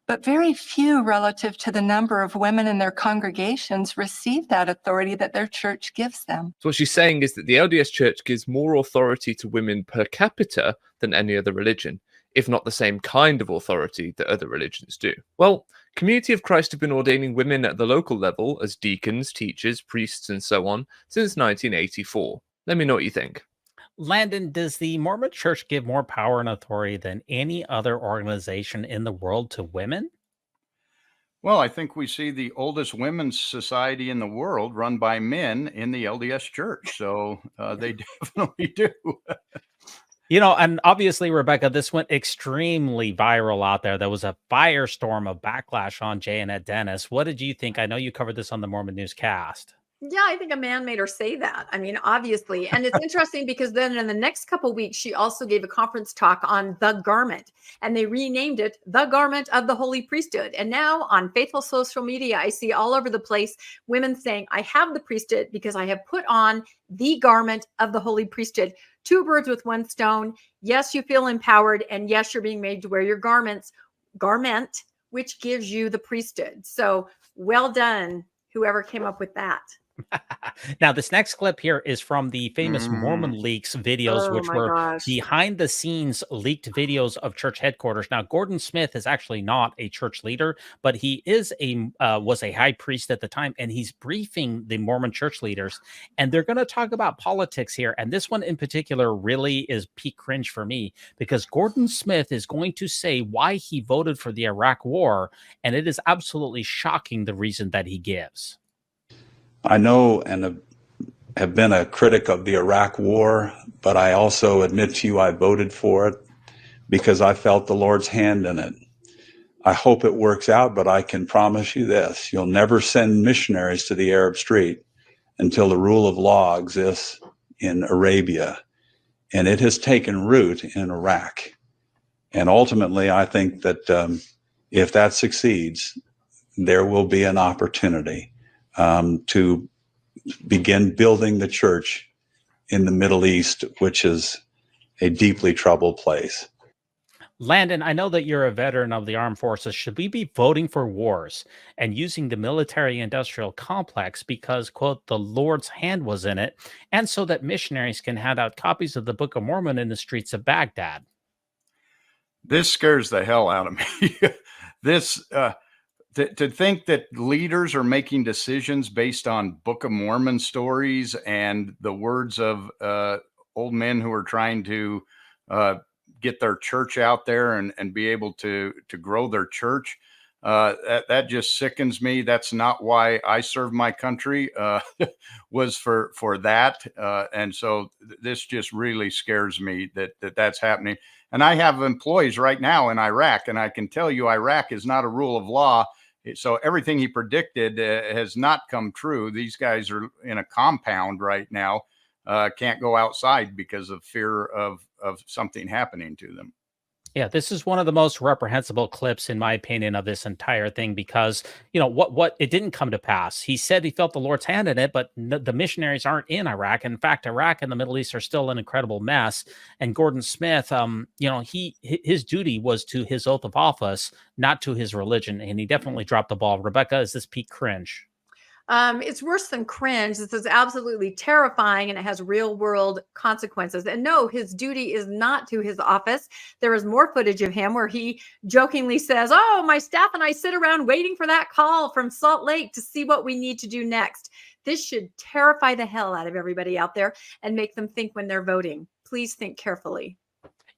but very few relative to the number of women in their congregations receive that authority that their church gives them. So what she's saying is that the LDS Church gives more authority to women per capita than any other religion, if not the same kind of authority that other religions do. Well, Community of Christ have been ordaining women at the local level as deacons, teachers, priests, and so on since 1984. Let me know what you think. Landon, does the Mormon Church give more power and authority than any other organization in the world to women? Well, I think we see the oldest women's society in the world run by men in the LDS Church. So they definitely do. And obviously, Rebecca, this went extremely viral out there. There was a firestorm of backlash on J. Annette Dennis. What did you think? I know you covered this on the Mormon Newscast. Yeah, I think a man made her say that. I mean, obviously. And it's interesting because then in the next couple of weeks, she also gave a conference talk on the garment, and they renamed it the Garment of the Holy Priesthood. And now on faithful social media, I see all over the place women saying, I have the priesthood because I have put on the garment of the Holy Priesthood. Two birds with one stone. Yes, you feel empowered. And yes, you're being made to wear your garment, which gives you the priesthood. So well done, whoever came up with that. Now, this next clip here is from the famous Mormon Leaks videos, Oh which my were gosh. behind the scenes leaked videos of church headquarters. Now, Gordon Smith is actually not a church leader, but he is was a high priest at the time, and he's briefing the Mormon church leaders, and they're going to talk about politics here. And this one in particular really is peak cringe for me, because Gordon Smith is going to say why he voted for the Iraq War, and it is absolutely shocking the reason that he gives. I know and have been a critic of the Iraq War, but I also admit to you I voted for it because I felt the Lord's hand in it. I hope it works out, but I can promise you this: you'll never send missionaries to the Arab Street until the rule of law exists in Arabia, and it has taken root in Iraq. And ultimately, I think that if that succeeds, there will be an opportunity to begin building the church in the Middle East, which is a deeply troubled place. Landon, I know that you're a veteran of the armed forces. Should we be voting for wars and using the military-industrial complex because, quote, the Lord's hand was in it, and so that missionaries can hand out copies of the Book of Mormon in the streets of Baghdad? This scares the hell out of me. This to think that leaders are making decisions based on Book of Mormon stories and the words of old men who are trying to get their church out there and be able to grow their church, that just sickens me. That's not why I serve my country, was for that. And so this just really scares me that's happening. And I have employees right now in Iraq, and I can tell you Iraq is not a rule of law. So everything he predicted has not come true. These guys are in a compound right now, can't go outside because of fear of something happening to them. Yeah, this is one of the most reprehensible clips, in my opinion, of this entire thing, because, you know, what it didn't come to pass. He said he felt the Lord's hand in it, but the missionaries aren't in Iraq. In fact, Iraq and the Middle East are still an incredible mess. And Gordon Smith, you know, his duty was to his oath of office, not to his religion. And he definitely dropped the ball. Rebecca, is this peak cringe? It's worse than cringe. This is absolutely terrifying, and it has real world consequences. And no, his duty is not to his office. There is more footage of him where he jokingly says, "Oh, my staff and I sit around waiting for that call from Salt Lake to see what we need to do next." This should terrify the hell out of everybody out there and make them think when they're voting. Please think carefully.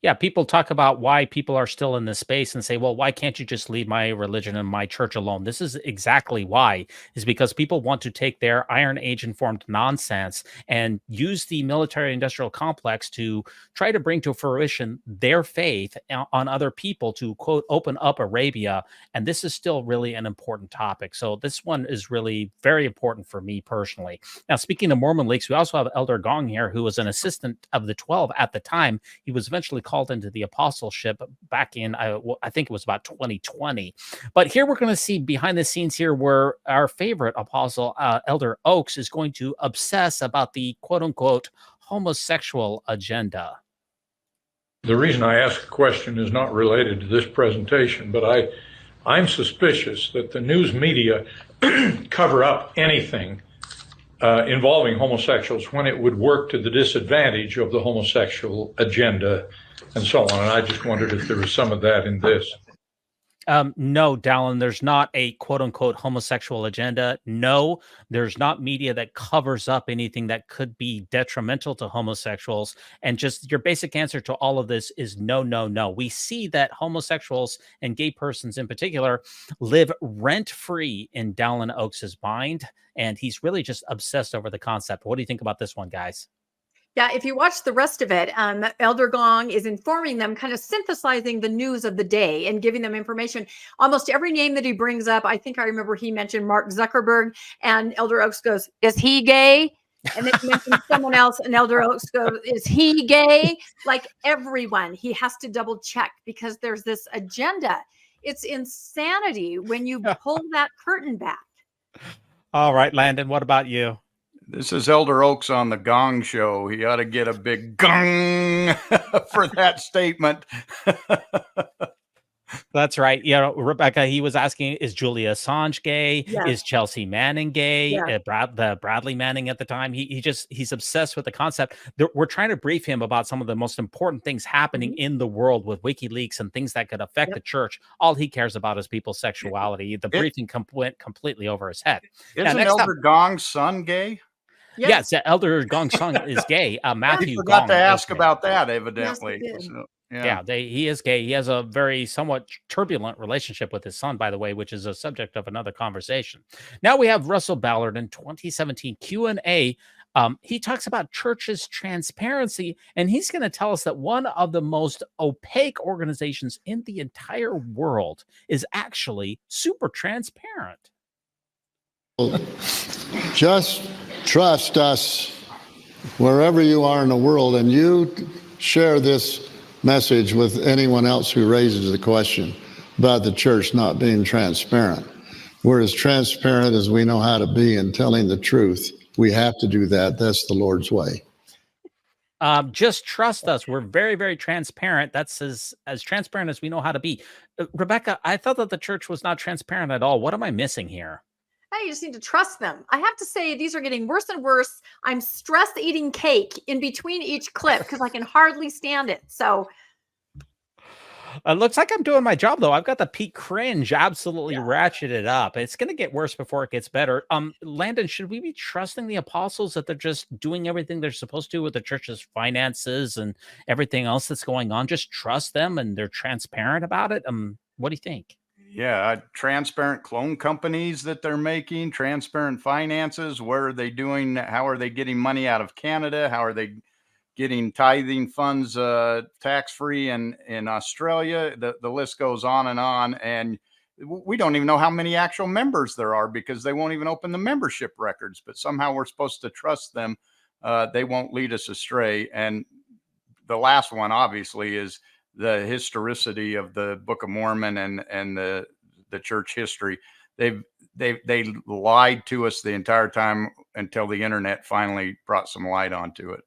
Yeah, people talk about why people are still in this space and say, well, why can't you just leave my religion and my church alone? This is exactly why, is because people want to take their Iron Age informed nonsense and use the military industrial complex to try to bring to fruition their faith on other people to, quote, open up Arabia. And this is still really an important topic. So this one is really very important for me personally. Now, speaking of Mormon leaks, we also have Elder Gong here, who was an assistant of the 12 at the time. He was eventually called into the apostleship back in, I think it was about 2020. But here we're going to see behind the scenes here where our favorite apostle, Elder Oaks, is going to obsess about the quote unquote homosexual agenda. The reason I ask the question is not related to this presentation, but I'm suspicious that the news media cover up anything involving homosexuals when it would work to the disadvantage of the homosexual agenda and so on. And I just wondered if there was some of that in this. No, Dallin, there's not a quote unquote homosexual agenda. No, there's not media that covers up anything that could be detrimental to homosexuals. And just your basic answer to all of this is no, no, no. We see that homosexuals and gay persons in particular live rent free in Dallin Oaks' mind. And he's really just obsessed over the concept. What do you think about this one, guys? Yeah, if you watch the rest of it, Elder Gong is informing them, kind of synthesizing the news of the day and giving them information. Almost every name that he brings up, I think I remember he mentioned Mark Zuckerberg, and Elder Oaks goes, "Is he gay?" And then he mentions someone else, and Elder Oaks goes, "Is he gay?" Like everyone, he has to double check because there's this agenda. It's insanity when you pull that curtain back. All right, Landon, what about you? This is Elder Oaks on the Gong Show. He ought to get a big gong for that statement. That's right. You know, Rebecca, he was asking, is Julia Assange gay? Yes. Is Chelsea Manning gay? Yes. The Bradley Manning at the time. He's obsessed with the concept. We're trying to brief him about some of the most important things happening in the world with WikiLeaks and things that could affect the church. All he cares about is people's sexuality. The briefing went completely over his head. Isn't Elder Gong's son gay? Yes, Elder Gong's son is gay. Matthew I forgot Gong to ask is gay. about that, evidently. Yes, So, He is gay. He has a very somewhat turbulent relationship with his son, by the way, which is a subject of another conversation. Now we have Russell Ballard in 2017 Q&A. He talks about church's transparency, and he's going to tell us that one of the most opaque organizations in the entire world is actually super transparent. Just trust us wherever you are in the world, and you share this message with anyone else who raises the question about the church not being transparent. We're as transparent as we know how to be in telling the truth. We have to do that. That's the Lord's way. Just trust us. We're very, very transparent. That's as transparent as we know how to be. Rebecca, I thought that the church was not transparent at all. What am I missing here? You just need to trust them. I have to say, these are getting worse and worse. I'm stress eating cake in between each clip because I can hardly stand it. So it looks like I'm doing my job, though. I've got the peak cringe absolutely ratcheted up. It's going to get worse before it gets better. Landon, should we be trusting the apostles that they're just doing everything they're supposed to with the church's finances and everything else that's going on? Just trust them and they're transparent about it. What do you think? Yeah, transparent clone companies that they're making, transparent finances. Where are they doing? How are they getting money out of Canada? How are they getting tithing funds tax-free in Australia? The list goes on. And we don't even know how many actual members there are because they won't even open the membership records. But somehow we're supposed to trust them. They won't lead us astray. And the last one, obviously, is the historicity of the Book of Mormon and the church history. They lied to us the entire time until the internet finally brought some light onto it.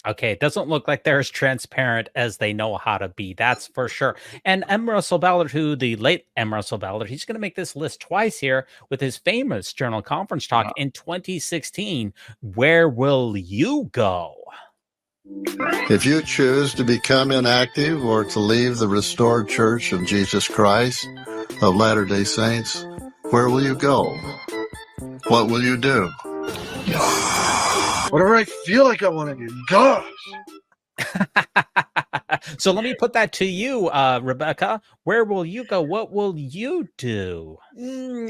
Okay, it doesn't look like they're as transparent as they know how to be. That's for sure. And M. Russell Ballard, the late M. Russell Ballard, he's going to make this list twice here with his famous Journal Conference talk in 2016. Where will you go? If you choose to become inactive or to leave the restored Church of Jesus Christ of Latter-day Saints, where will you go? What will you do? Whatever I feel like I want to do. Gosh. So let me put that to you, Rebecca. Where will you go? What will you do?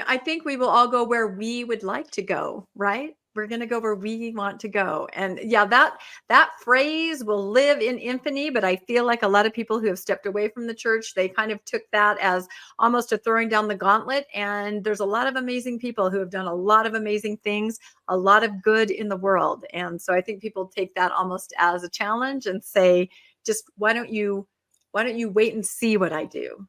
I think we will all go where we would like to go, right? We're going to go where we want to go. And yeah, that phrase will live in infamy, but I feel like a lot of people who have stepped away from the church, they kind of took that as almost a throwing down the gauntlet. And there's a lot of amazing people who have done a lot of amazing things, a lot of good in the world. And so I think people take that almost as a challenge and say, just why don't you wait and see what I do?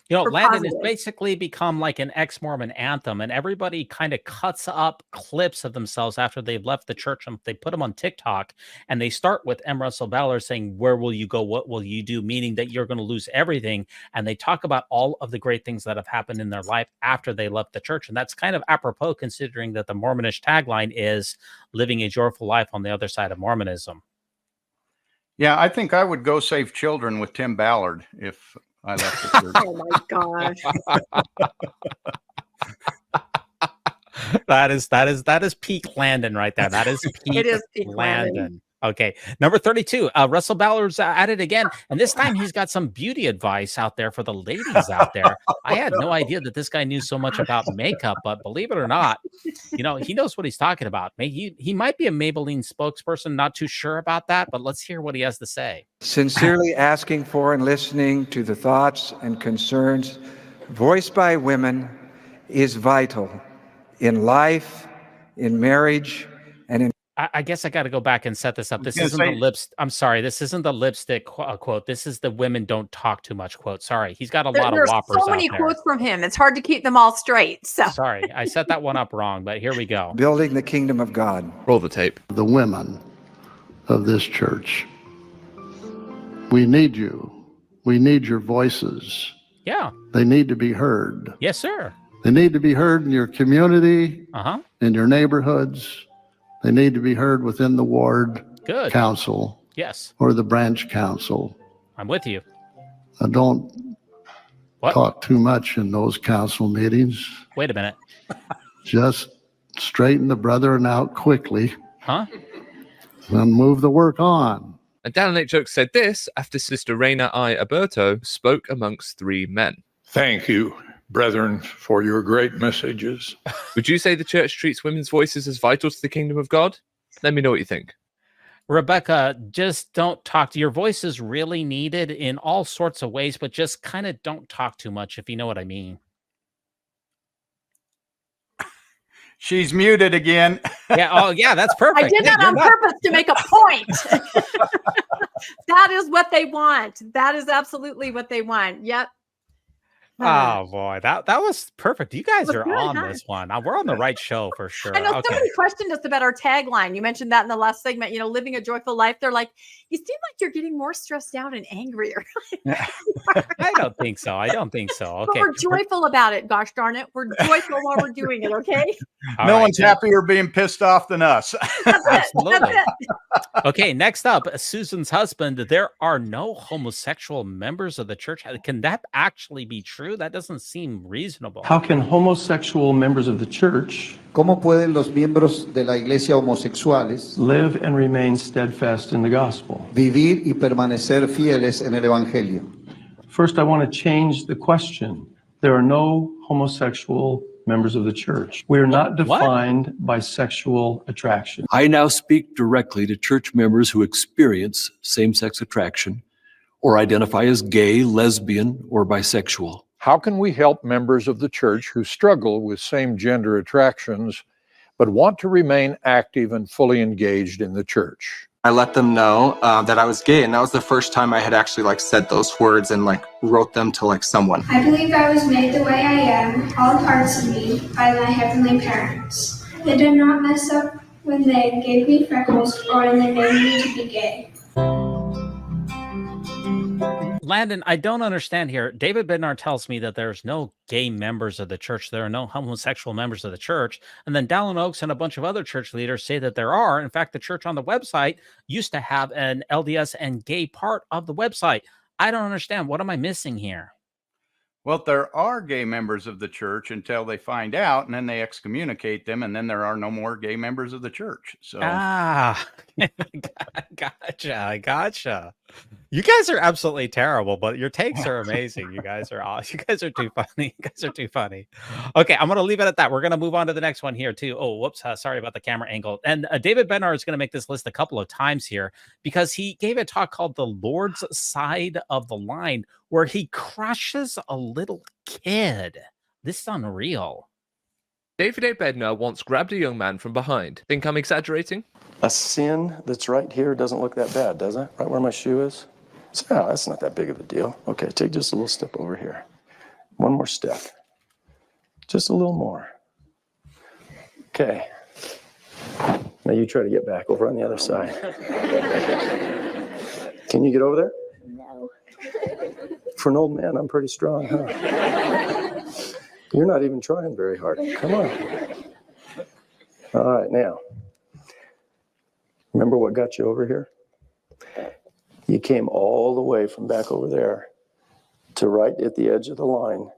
You know, Landon has basically become like an ex-Mormon anthem, and everybody kind of cuts up clips of themselves after they've left the church, and they put them on TikTok, and they start with M. Russell Ballard saying, where will you go? What will you do? Meaning that you're going to lose everything. And they talk about all of the great things that have happened in their life after they left the church. And that's kind of apropos considering that the Mormonish tagline is living a joyful life on the other side of Mormonism. Yeah, I think I would go save children with Tim Ballard if I left the church. Oh my gosh. That is peak Landon right there. That is peak, it is peak Landon. Okay, number 32. Russell Ballard's at it again, and this time he's got some beauty advice out there for the ladies out there. I had no idea that this guy knew so much about makeup, but believe it or not, you know, he knows what he's talking about. He might be a Maybelline spokesperson, not too sure about that, but let's hear what he has to say. Sincerely asking for and listening to the thoughts and concerns voiced by women is vital in life, in marriage, and in I guess I got to go back and set this up. This isn't the lipstick. I'm sorry. This isn't the lipstick quote. This is the women don't talk too much quote. Sorry. He's got a lot of whoppers. There's so many quotes from him. It's hard to keep them all straight. So sorry. I set that one up wrong, but here we go. Building the kingdom of God. Roll the tape. The women of this church. We need you. We need your voices Yeah. They need to be heard. Yes, sir. They need to be heard in your community, Uh-huh. in your neighborhoods. They need to be heard within the ward Good. council. Yes. Or the branch council. I'm with you. I don't talk too much in those council meetings. Wait a minute. Just straighten the brethren out quickly. Huh? And move the work on. And Dan H. Oaks said this after Sister Reina I. Alberto spoke amongst 3 men. Thank you, brethren, for your great messages. Would you say the church treats women's voices as vital to the kingdom of God? Let me know what you think. Rebecca, just don't talk. Your voice is really needed in all sorts of ways, but just kind of don't talk too much, if you know what I mean. She's muted again. Yeah. Oh, yeah. That's perfect. I did that on purpose to make a point. That is what they want. That is absolutely what they want. Yep. Oh boy, that was perfect. You guys was are good, on huh? this one. We're on the right show for sure. I know Okay. somebody questioned us about our tagline. You mentioned that in the last segment, living a joyful life. They're like, you seem like you're getting more stressed out and angrier. I don't think so. I don't think so. But Okay. we're joyful about it. Gosh darn it. We're joyful while we're doing it. Okay. All No right. one's happier being pissed off than us. Absolutely. Okay, next up, Susan's husband. There are no homosexual members of the church. Can that actually be true? That doesn't seem reasonable. How can homosexual members of the church ¿Cómo pueden los miembros de la iglesia homosexuales live and remain steadfast in the gospel? vivir y permanecer fieles en el evangelio? First, I want to change the question. There are no homosexual members of the church. We are not defined by sexual attraction. I now speak directly to church members who experience same-sex attraction or identify as gay, lesbian, or bisexual. How can we help members of the church who struggle with same-gender attractions but want to remain active and fully engaged in the church? I let them know that I was gay, and that was the first time I had actually said those words and wrote them to someone. I believe I was made the way I am, all parts of me, by my heavenly parents. They did not mess up when they gave me freckles or when they made me to be gay. Landon, I don't understand here. David Bednar tells me that there's no gay members of the church. There are no homosexual members of the church. And then Dallin Oaks and a bunch of other church leaders say that there are. In fact, the church on the website used to have an LDS and gay part of the website. I don't understand. What am I missing here? Well, there are gay members of the church until they find out, and then they excommunicate them, and then there are no more gay members of the church. So Gotcha. You guys are absolutely terrible, but your takes are amazing. You guys are too funny. You guys are too funny. Okay, I'm going to leave it at that. We're going to move on to the next one here too. Oh, whoops. Sorry about the camera angle. And David Bednar is going to make this list a couple of times here because he gave a talk called The Lord's Side of the Line, where he crushes a little kid. This is unreal. David A. Bednar once grabbed a young man from behind. Think I'm exaggerating? A sin that's right here doesn't look that bad, does it? Right where my shoe is? So, oh, that's not that big of a deal. Okay, take just a little step over here. One more step. Just a little more. Okay. Now you try to get back over on the other side. Can you get over there? No. For an old man, I'm pretty strong, huh? You're not even trying very hard. Come on. All right, now. Remember what got you over here? You came all the way from back over there to right at the edge of the line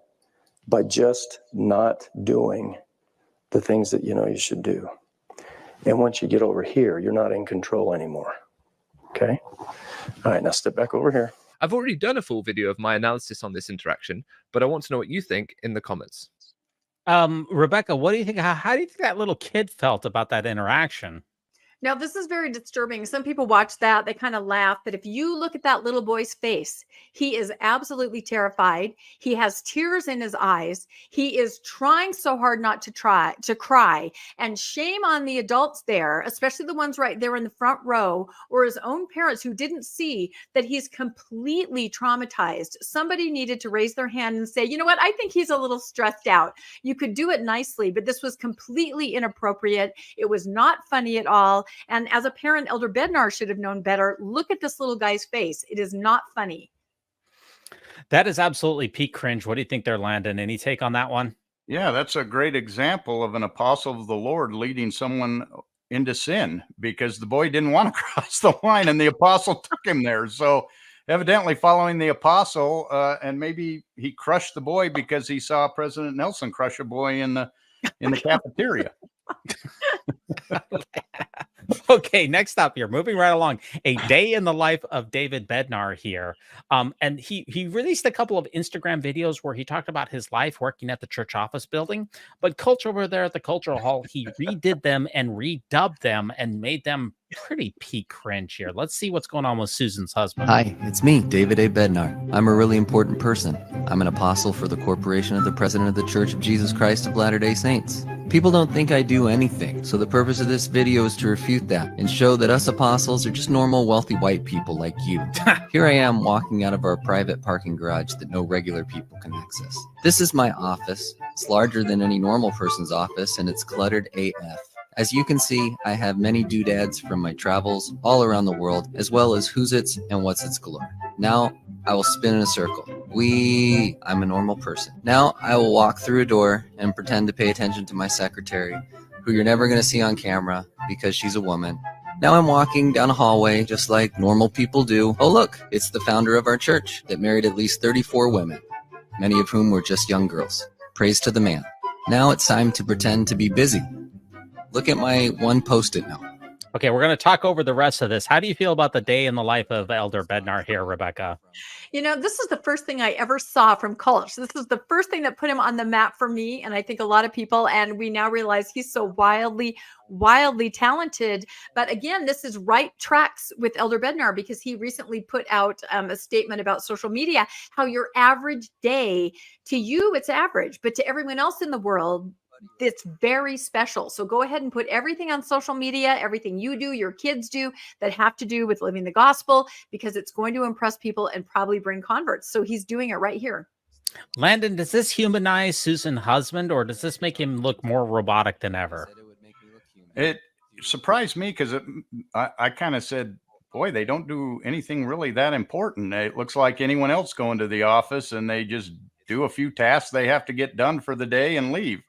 by just not doing the things that you know you should do. And once you get over here, you're not in control anymore. Okay? All right, now step back over here. I've already done a full video of my analysis on this interaction, but I want to know what you think in the comments. Rebecca, what do you think? How do you think that little kid felt about that interaction? Now, this is very disturbing. Some people watch that, they kind of laugh. But if you look at that little boy's face, he is absolutely terrified. He has tears in his eyes. He is trying so hard not to cry. And shame on the adults there, especially the ones right there in the front row, or his own parents who didn't see that he's completely traumatized. Somebody needed to raise their hand and say, you know what? I think he's a little stressed out. You could do it nicely, but this was completely inappropriate. It was not funny at all. And as a parent, Elder Bednar should have known better. Look at this little guy's face. It is not funny. That is absolutely peak cringe. What do you think there, Landon? Any take on that one? Yeah, that's a great example of an apostle of the Lord leading someone into sin, because the boy didn't want to cross the line and the apostle took him there. So evidently following the apostle, and maybe he crushed the boy because he saw President Nelson crush a boy in the cafeteria. Okay, next up here, moving right along, a day in the life of David Bednar here. And he released a couple of Instagram videos where he talked about his life working at the church office building, but culture over there at the cultural hall, he redid them and redubbed them and made them pretty peak cringe here. Let's see what's going on with Susan's husband. Hi, it's me, David A. Bednar. I'm a really important person. I'm an apostle for the Corporation of the President of the Church of Jesus Christ of Latter-day Saints. People don't think I do anything, so the purpose of this video is to refute that and show that us apostles are just normal, wealthy white people like you. Here I am walking out of our private parking garage that no regular people can access. This is my office. It's larger than any normal person's office, and it's cluttered AF. As you can see, I have many doodads from my travels all around the world, as well as who's its and what's its galore. Now, I will spin in a circle. I'm a normal person. Now, I will walk through a door and pretend to pay attention to my secretary, who you're never going to see on camera because she's a woman. Now I'm walking down a hallway just like normal people do. Oh look, it's the founder of our church that married at least 34 women, many of whom were just young girls. Praise to the man. Now it's time to pretend to be busy. Look at my one Post-it note. Okay, we're going to talk over the rest of this. How do you feel about the day in the life of Elder Bednar here, Rebecca? You know, this is the first thing I ever saw from college. This is the first thing that put him on the map for me, and I think a lot of people, and we now realize he's so wildly talented. But again, this is right tracks with Elder Bednar, because he recently put out a statement about social media, how your average day, to you, it's average, but to everyone else in the world, it's very special. So go ahead and put everything on social media, everything you do, your kids do, that have to do with living the gospel, because it's going to impress people and probably bring converts. So he's doing it right here. Landon, does this humanize Susan's husband, or does this make him look more robotic than ever? It surprised me because I kind of said, boy, they don't do anything really that important. It looks like anyone else going to the office and they just do a few tasks they have to get done for the day and leave.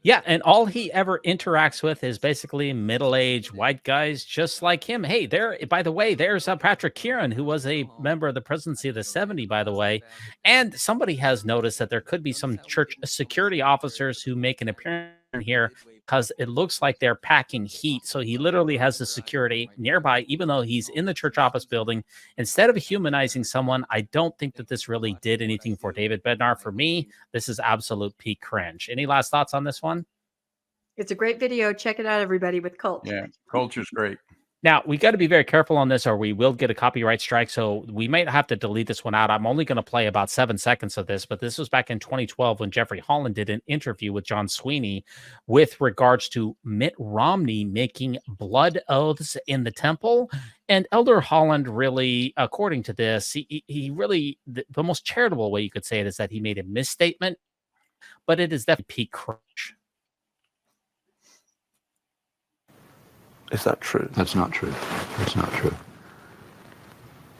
Yeah, and all he ever interacts with is basically middle-aged white guys just like him. Hey, by the way, there's Patrick Kieran, who was a member of the presidency of the 70, by the way. And somebody has noticed that there could be some church security officers who make an appearance here, because it looks like they're packing heat. So he literally has the security nearby, even though he's in the church office building. Instead of humanizing someone, I don't think that this really did anything for David Bednar. For me, this is absolute peak cringe. Any last thoughts on this one? It's a great video. Check it out, everybody, with Cult. Yeah, culture's great. Now, we got to be very careful on this, or we will get a copyright strike. So we might have to delete this one out. I'm only going to play about 7 seconds of this, but this was back in 2012 when Jeffrey Holland did an interview with John Sweeney with regards to Mitt Romney making blood oaths in the temple. And Elder Holland really, according to this, he really, the most charitable way you could say it is that he made a misstatement, but it is definitely peak cringe. Is that true? That's not true. That's not true.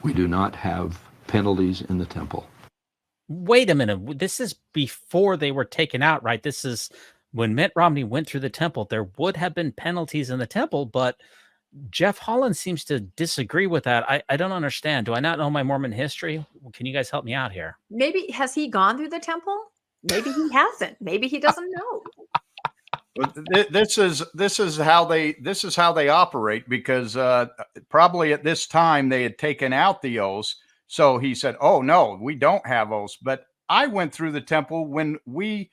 We do not have penalties in the temple. Wait a minute. This is before they were taken out, right? This is when Mitt Romney went through the temple. There would have been penalties in the temple, but Jeff Holland seems to disagree with that. I don't understand. Do I not know my Mormon history? Can you guys help me out here? Maybe, has he gone through the temple? Maybe he hasn't. Maybe he doesn't know. This is how they operate, because probably at this time they had taken out the oaths. So he said, "Oh no, we don't have oaths." But I went through the temple when we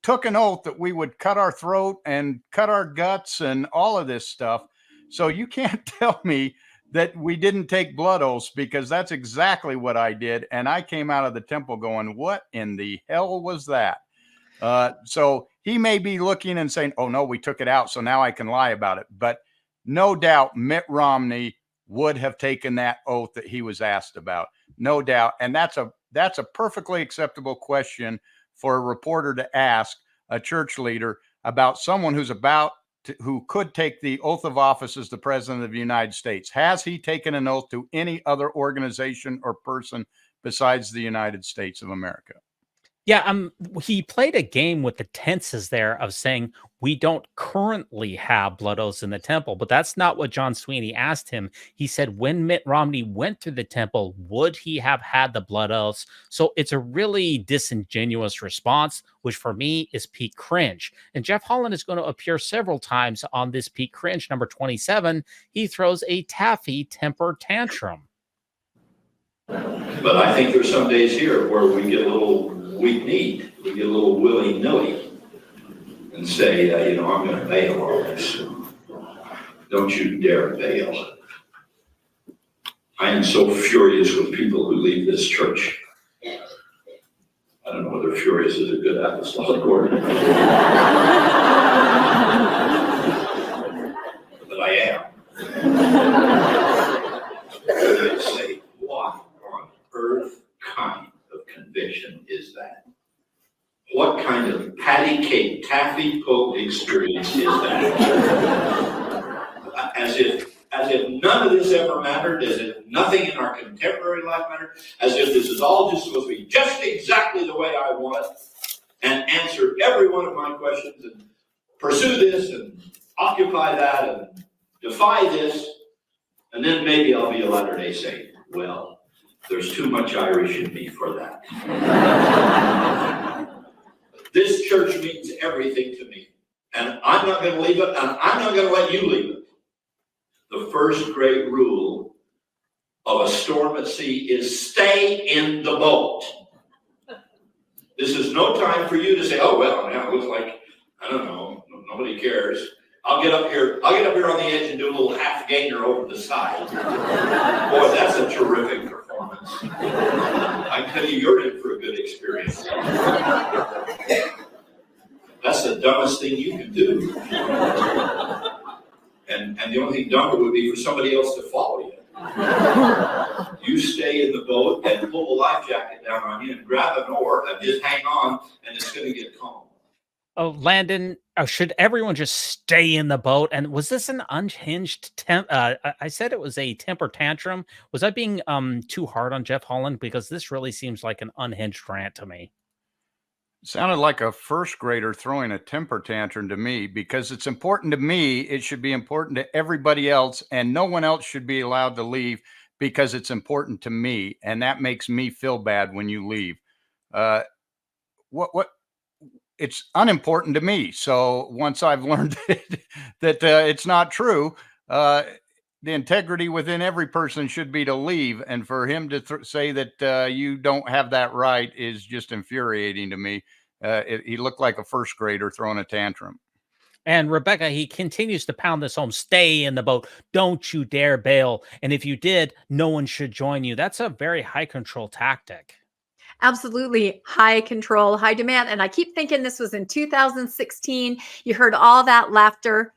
took an oath that we would cut our throat and cut our guts and all of this stuff. So you can't tell me that we didn't take blood oaths, because that's exactly what I did. And I came out of the temple going, "What in the hell was that?" So he may be looking and saying, "Oh no, we took it out, so now I can lie about it." But no doubt Mitt Romney would have taken that oath that he was asked about. No doubt. And that's a perfectly acceptable question for a reporter to ask a church leader about someone who could take the oath of office as the president of the United States. Has he taken an oath to any other organization or person besides the United States of America. Yeah, he played a game with the tenses there of saying we don't currently have blood oaths in the temple, but that's not what John Sweeney asked him. He said when Mitt Romney went through the temple, would he have had the blood oaths? So it's a really disingenuous response, which for me is peak cringe. And Jeff Holland is going to appear several times on this peak cringe number 27. He throws a taffy temper tantrum. But I think there's some days here where we get a little weak-kneed, we get a little willy-nilly and say, you know, I'm going to bail on this. Don't you dare bail. I am so furious with people who leave this church. I don't know whether furious is a good apostolic word. But I am. And I say, what on earth kind of conviction is that? What kind of patty cake taffy pull experience is that? As if none of this ever mattered, as if nothing in our contemporary life mattered, as if this is all just supposed to be just exactly the way I want it, and answer every one of my questions, and pursue this, and occupy that, and defy this, and then maybe I'll be a Latter-day Saint. Well, there's too much Irish in me for that. This church means everything to me, and I'm not going to leave it, and I'm not going to let you leave it. The first great rule of a storm at sea is stay in the boat. This is no time for you to say, oh, well, now it looks like, I don't know, nobody cares. I'll get up here on the edge and do a little half gainer over the side. Boy, that's a terrific performance. I tell you, you're in for a good experience. That's the dumbest thing you can do. And the only thing dumber would be for somebody else to follow you. You stay in the boat and pull the life jacket down on you and grab an oar and just hang on, and it's going to get calm. Oh, Landon, should everyone just stay in the boat? And was this an unhinged I said it was a temper tantrum. Was I being too hard on Jeff Holland? Because this really seems like an unhinged rant to me. Sounded like a first grader throwing a temper tantrum to me, because it's important to me. It should be important to everybody else, and no one else should be allowed to leave because it's important to me. And that makes me feel bad when you leave. It's unimportant to me. So once I've learned that it's not true, the integrity within every person should be to leave. And for him to say that you don't have that right is just infuriating to me. He looked like a first grader throwing a tantrum. And Rebecca, he continues to pound this home. Stay in the boat. Don't you dare bail. And if you did, no one should join you. That's a very high control tactic. Absolutely. High control, high demand. And I keep thinking this was in 2016. You heard all that laughter.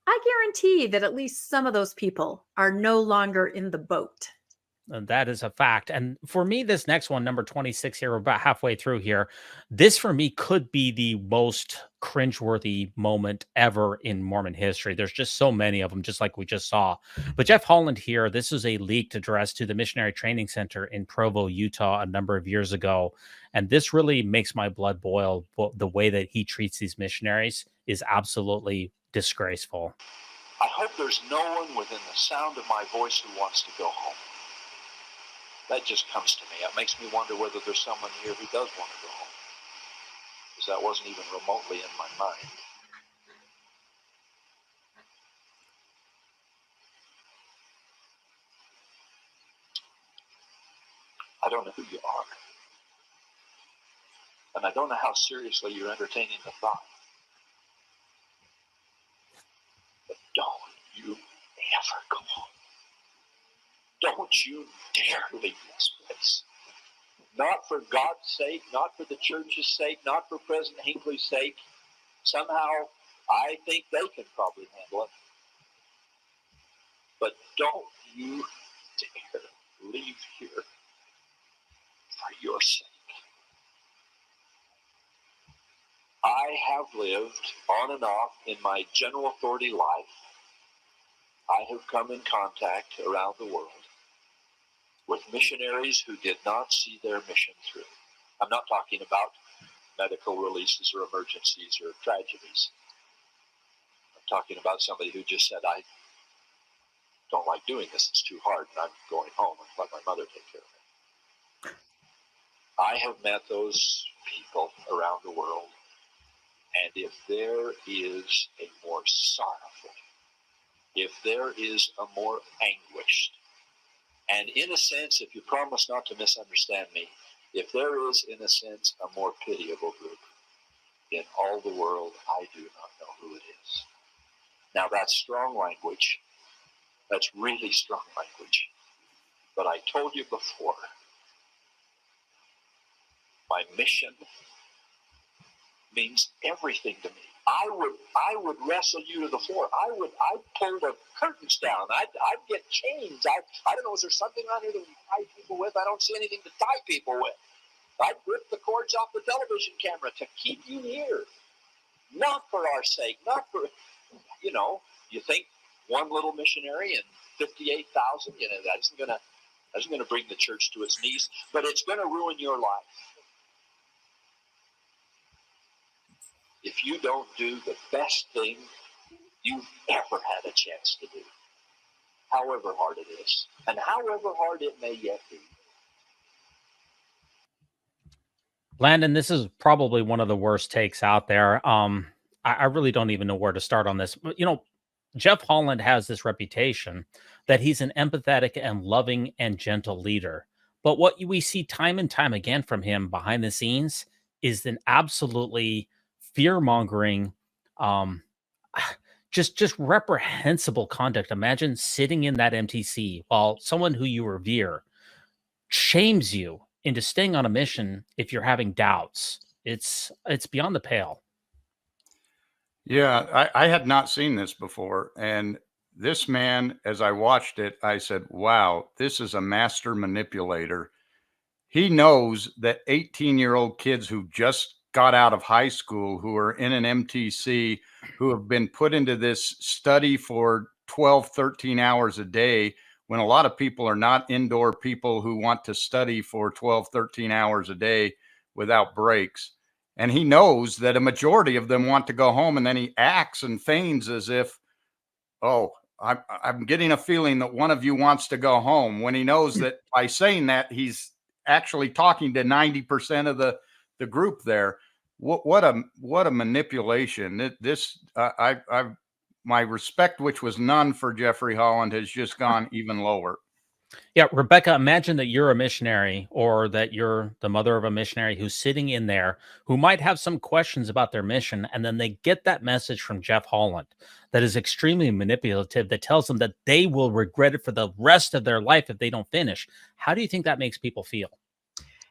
I guarantee that at least some of those people are no longer in the boat. And that is a fact. And for me, this next one, number 26 here, we're about halfway through here. This for me could be the most cringeworthy moment ever in Mormon history. There's just so many of them, just like we just saw. But Jeff Holland here, this is a leaked address to the Missionary Training Center in Provo, Utah, a number of years ago. And this really makes my blood boil. The way that he treats these missionaries is absolutely disgraceful. I hope there's no one within the sound of my voice who wants to go home. That just comes to me. It makes me wonder whether there's someone here who does want to go home, because that wasn't even remotely in my mind. I don't know who you are, and I don't know how seriously you're entertaining the thought, but don't you ever go home. Don't you dare leave this place. Not for God's sake, not for the church's sake, not for President Hinckley's sake. Somehow, I think they can probably handle it. But don't you dare leave here for your sake. I have lived on and off in my general authority life. I have come in contact around the world with missionaries who did not see their mission through. I'm not talking about medical releases or emergencies or tragedies. I'm talking about somebody who just said, I don't like doing this, it's too hard, and I'm going home and let my mother take care of it. I have met those people around the world, and if there is a more sorrowful, if there is a more anguished, and in a sense, if you promise not to misunderstand me, if there is, in a sense, a more pitiable group in all the world, I do not know who it is. Now, that's strong language. That's really strong language. But I told you before, my mission means everything to me. I would wrestle you to the floor. I'd pull the curtains down. I'd get chains. I don't know, is there something on here that we tie people with? I don't see anything to tie people with. I'd rip the cords off the television camera to keep you here. Not for our sake, not for, you think one little missionary and 58,000, that isn't gonna bring the church to its knees, but it's gonna ruin your life. If you don't do the best thing you've ever had a chance to do, however hard it is, and however hard it may yet be. Landon, this is probably one of the worst takes out there. I really don't even know where to start on this. But, Jeff Holland has this reputation that he's an empathetic and loving and gentle leader. But what we see time and time again from him behind the scenes is an absolutely fear-mongering, just reprehensible conduct. Imagine sitting in that MTC while someone who you revere shames you into staying on a mission if you're having doubts. It's beyond the pale. Yeah, I had not seen this before. And this man, as I watched it, I said, wow, this is a master manipulator. He knows that 18-year-old kids who just got out of high school, who are in an MTC, who have been put into this study for 12, 13 hours a day, when a lot of people are not indoor people who want to study for 12, 13 hours a day without breaks. And he knows that a majority of them want to go home, and then he acts and feigns as if, oh, I'm getting a feeling that one of you wants to go home, when he knows that by saying that, he's actually talking to 90% of the group there. What a manipulation. My respect, which was none for Jeffrey Holland, has just gone even lower. Yeah, Rebecca, imagine that you're a missionary, or that you're the mother of a missionary who's sitting in there, who might have some questions about their mission, and then they get that message from Jeff Holland that is extremely manipulative, that tells them that they will regret it for the rest of their life if they don't finish. How do you think that makes people feel?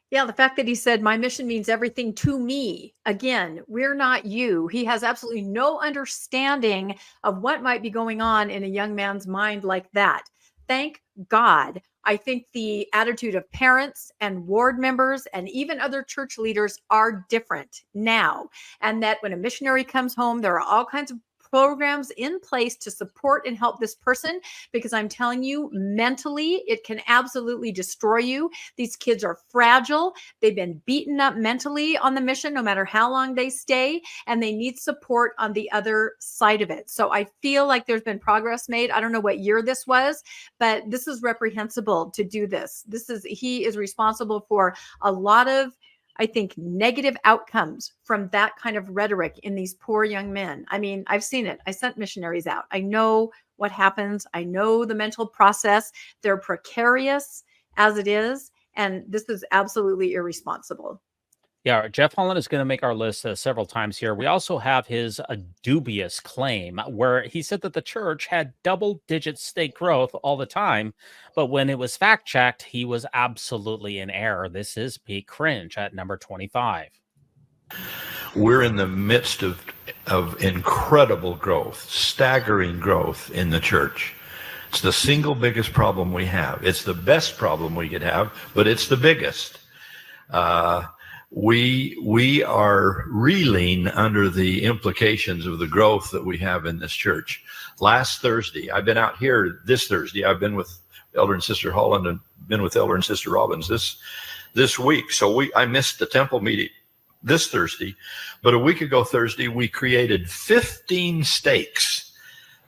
Yeah, the fact that he said, my mission means everything to me. Again, we're not you. He has absolutely no understanding of what might be going on in a young man's mind like that. Thank God. I think the attitude of parents and ward members and even other church leaders are different now. And that when a missionary comes home, there are all kinds of programs in place to support and help this person, because I'm telling you, mentally, it can absolutely destroy you. These kids are fragile. They've been beaten up mentally on the mission, no matter how long they stay, and they need support on the other side of it. So I feel like there's been progress made. I don't know what year this was, but this is reprehensible to do this. He is responsible for a lot of, I think, negative outcomes from that kind of rhetoric in these poor young men. I mean, I've seen it. I sent missionaries out. I know what happens. I know the mental process. They're precarious as it is. And this is absolutely irresponsible. Yeah, Jeff Holland is going to make our list several times here. We also have his dubious claim where he said that the church had double-digit state growth all the time, but when it was fact-checked, he was absolutely in error. This is peak cringe at number 25. We're in the midst of incredible growth, staggering growth in the church. It's the single biggest problem we have. It's the best problem we could have, but it's the biggest. We are reeling under the implications of the growth that we have in this church. Last Thursday, I've been out here this Thursday. I've been with Elder and Sister Holland and been with Elder and Sister Robbins this week. So I missed the temple meeting this Thursday, but a week ago Thursday we created 15 steaks,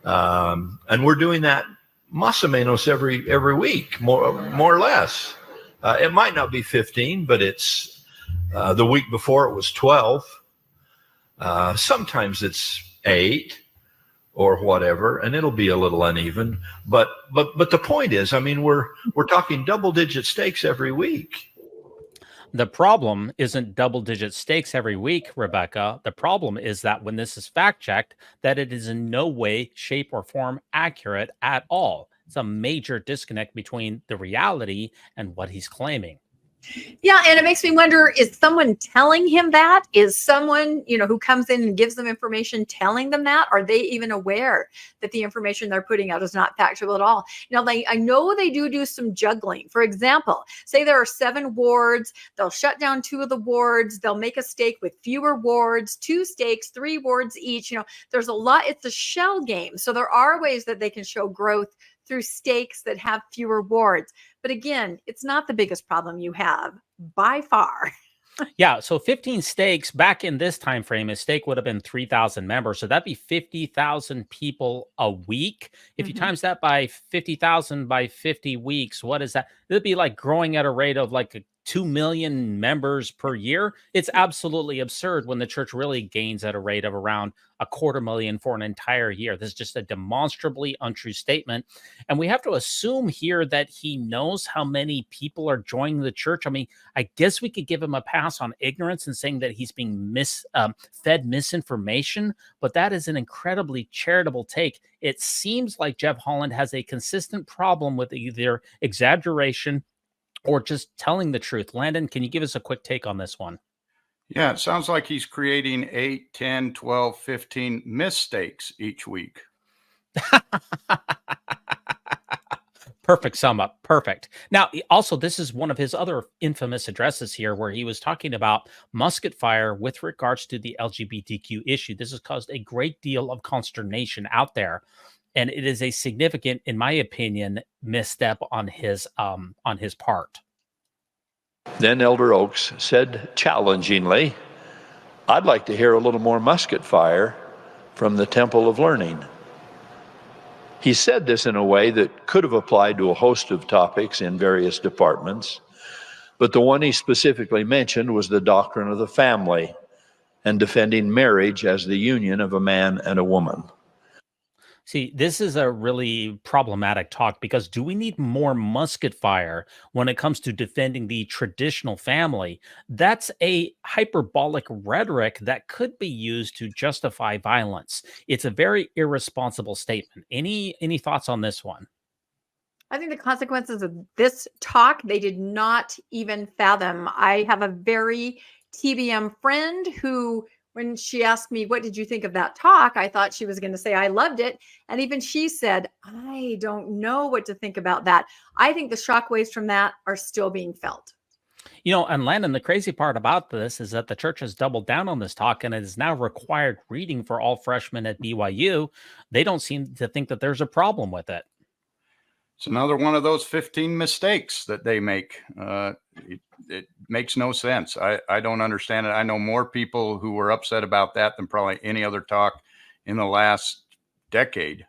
and we're doing that más o menos every week, more or less. It might not be 15, but it's the week before it was 12. Sometimes it's 8 or whatever, and it'll be a little uneven. But the point is, I mean, we're talking double-digit steaks every week. The problem isn't double-digit steaks every week, Rebecca. The problem is that when this is fact-checked, that it is in no way, shape, or form accurate at all. It's a major disconnect between the reality and what he's claiming. Yeah, and it makes me wonder, is someone telling him that? Is someone, who comes in and gives them information telling them that? Are they even aware that the information they're putting out is not factual at all? I know they do some juggling. For example, say there are 7 wards, they'll shut down 2 of the wards, they'll make a steak with fewer wards, 2 steaks, 3 wards each. There's a lot, it's a shell game. So there are ways that they can show growth through steaks that have fewer wards. But again, it's not the biggest problem you have by far. Yeah, so 15 steaks back in this time frame, a steak would have been 3,000 members. So that'd be 50,000 people a week. If you times that by 50,000 by 50 weeks, what is that? It'd be like growing at a rate of like 2 million members per year. It's absolutely absurd when the church really gains at a rate of around 250,000 for an entire year. This is just a demonstrably untrue statement. And we have to assume here that he knows how many people are joining the church. I mean, I guess we could give him a pass on ignorance and saying that he's being fed misinformation, but that is an incredibly charitable take. It seems like Jeff Holland has a consistent problem with either exaggeration or just telling the truth. Landon, can you give us a quick take on this one? Yeah, it sounds like he's creating 8, 10, 12, 15 mistakes each week. Perfect sum up. Perfect. Now, also, this is one of his other infamous addresses here where he was talking about musket fire with regards to the LGBTQ issue. This has caused a great deal of consternation out there. And it is a significant, in my opinion, misstep on his part. Then Elder Oaks said challengingly, I'd like to hear a little more musket fire from the Temple of Learning. He said this in a way that could have applied to a host of topics in various departments, but the one he specifically mentioned was the doctrine of the family and defending marriage as the union of a man and a woman. See, this is a really problematic talk because do we need more musket fire when it comes to defending the traditional family? That's a hyperbolic rhetoric that could be used to justify violence. It's a very irresponsible statement. Any thoughts on this one? I think the consequences of this talk, they did not even fathom. I have a very TBM friend who, when she asked me, what did you think of that talk? I thought she was going to say, I loved it. And even she said, I don't know what to think about that. I think the shockwaves from that are still being felt. And Landon, the crazy part about this is that the church has doubled down on this talk and it is now required reading for all freshmen at BYU. They don't seem to think that there's a problem with it. It's another one of those 15 mistakes that they make. It makes no sense. I don't understand it. I know more people who were upset about that than probably any other talk in the last decade.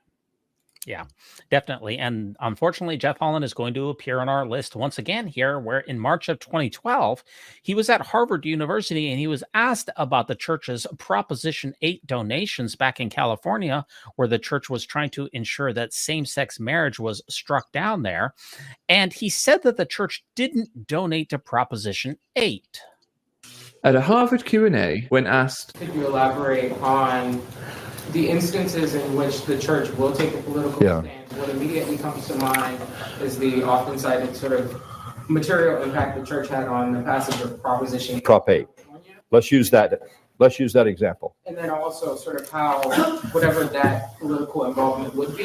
Yeah, definitely. And unfortunately, Jeff Holland is going to appear on our list once again here, where in March of 2012, he was at Harvard University and he was asked about the church's Proposition 8 donations back in California, where the church was trying to ensure that same-sex marriage was struck down there. And he said that the church didn't donate to Proposition 8. At a Harvard Q&A, when asked, could you elaborate on the instances in which the church will take a political stand? What immediately comes to mind is the often cited sort of material impact the church had on the passage of Proposition Prop 8. Let's use that example. And then also sort of how whatever that political involvement would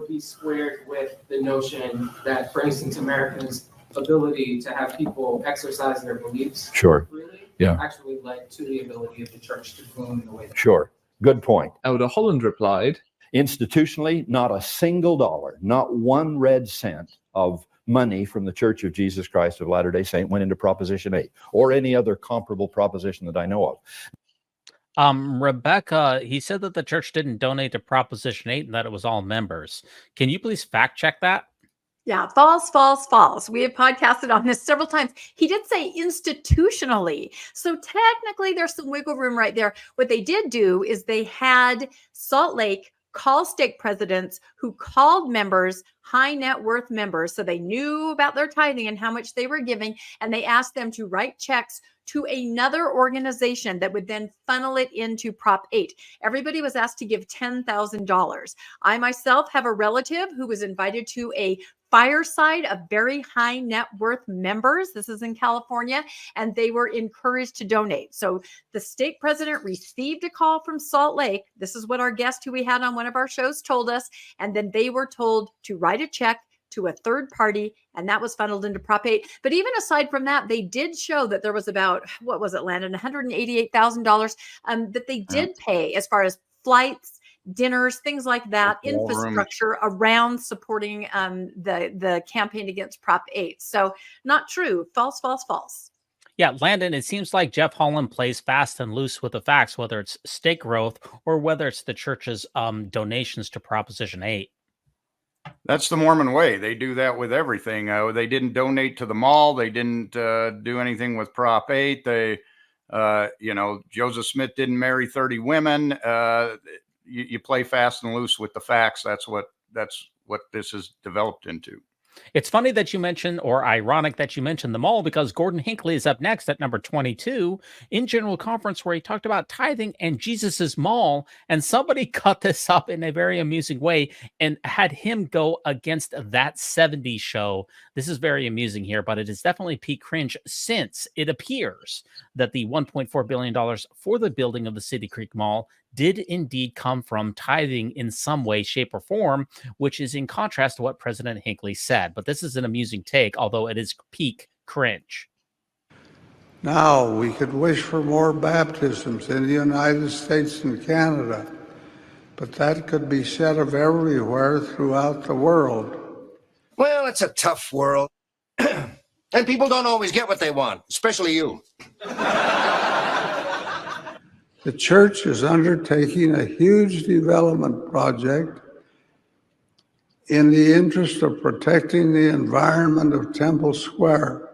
be squared with the notion that, for instance, America's ability to have people exercise their beliefs freely actually led to the ability of the church to grow in the way that Sure. Good point. Elder Holland replied, Institutionally, not a single dollar, not one red cent of money from the Church of Jesus Christ of Latter-day Saint went into Proposition 8 or any other comparable proposition that I know of. Rebecca, he said that the church didn't donate to Proposition 8 and that it was all members. Can you please fact check that? Yeah, false, false, false. We have podcasted on this several times. He did say institutionally. So technically there's some wiggle room right there. What they did do is they had Salt Lake call stake presidents who called members, high net worth members, so they knew about their tithing and how much they were giving, and they asked them to write checks to another organization that would then funnel it into Prop 8. Everybody was asked to give $10,000. I myself have a relative who was invited to a fireside of very high net worth members. This is in California, and they were encouraged to donate. So the stake president received a call from Salt Lake. This is what our guest who we had on one of our shows told us. And then they were told to write a check to a third party, and that was funneled into Prop 8. But even aside from that, they did show that there was about, what was it, Landon, $188,000 that they did pay as far as flights, dinners, things like that, infrastructure around supporting the campaign against Prop 8. So not true. False, false, false. Yeah, Landon, it seems like Jeff Holland plays fast and loose with the facts, whether it's stake growth or whether it's the church's donations to Proposition 8. That's the Mormon way. They do that with everything. They didn't donate to the mall. They didn't do anything with Prop 8. They, Joseph Smith didn't marry 30 women. You play fast and loose with the facts. That's what this has developed into. It's funny that you mentioned, or ironic that you mentioned the mall, because Gordon Hinckley is up next at number 22 in General Conference, where he talked about tithing and Jesus's mall. And somebody cut this up in a very amusing way and had him go against that 70s show. This is very amusing here, but it is definitely peak cringe, since it appears that the $1.4 billion for the building of the City Creek Mall did indeed come from tithing in some way, shape, or form, which is in contrast to what President Hinckley said. But this is an amusing take, although it is peak cringe. Now, we could wish for more baptisms in the United States and Canada, but that could be said of everywhere throughout the world. Well, it's a tough world. And people don't always get what they want, especially you. The church is undertaking a huge development project in the interest of protecting the environment of Temple Square.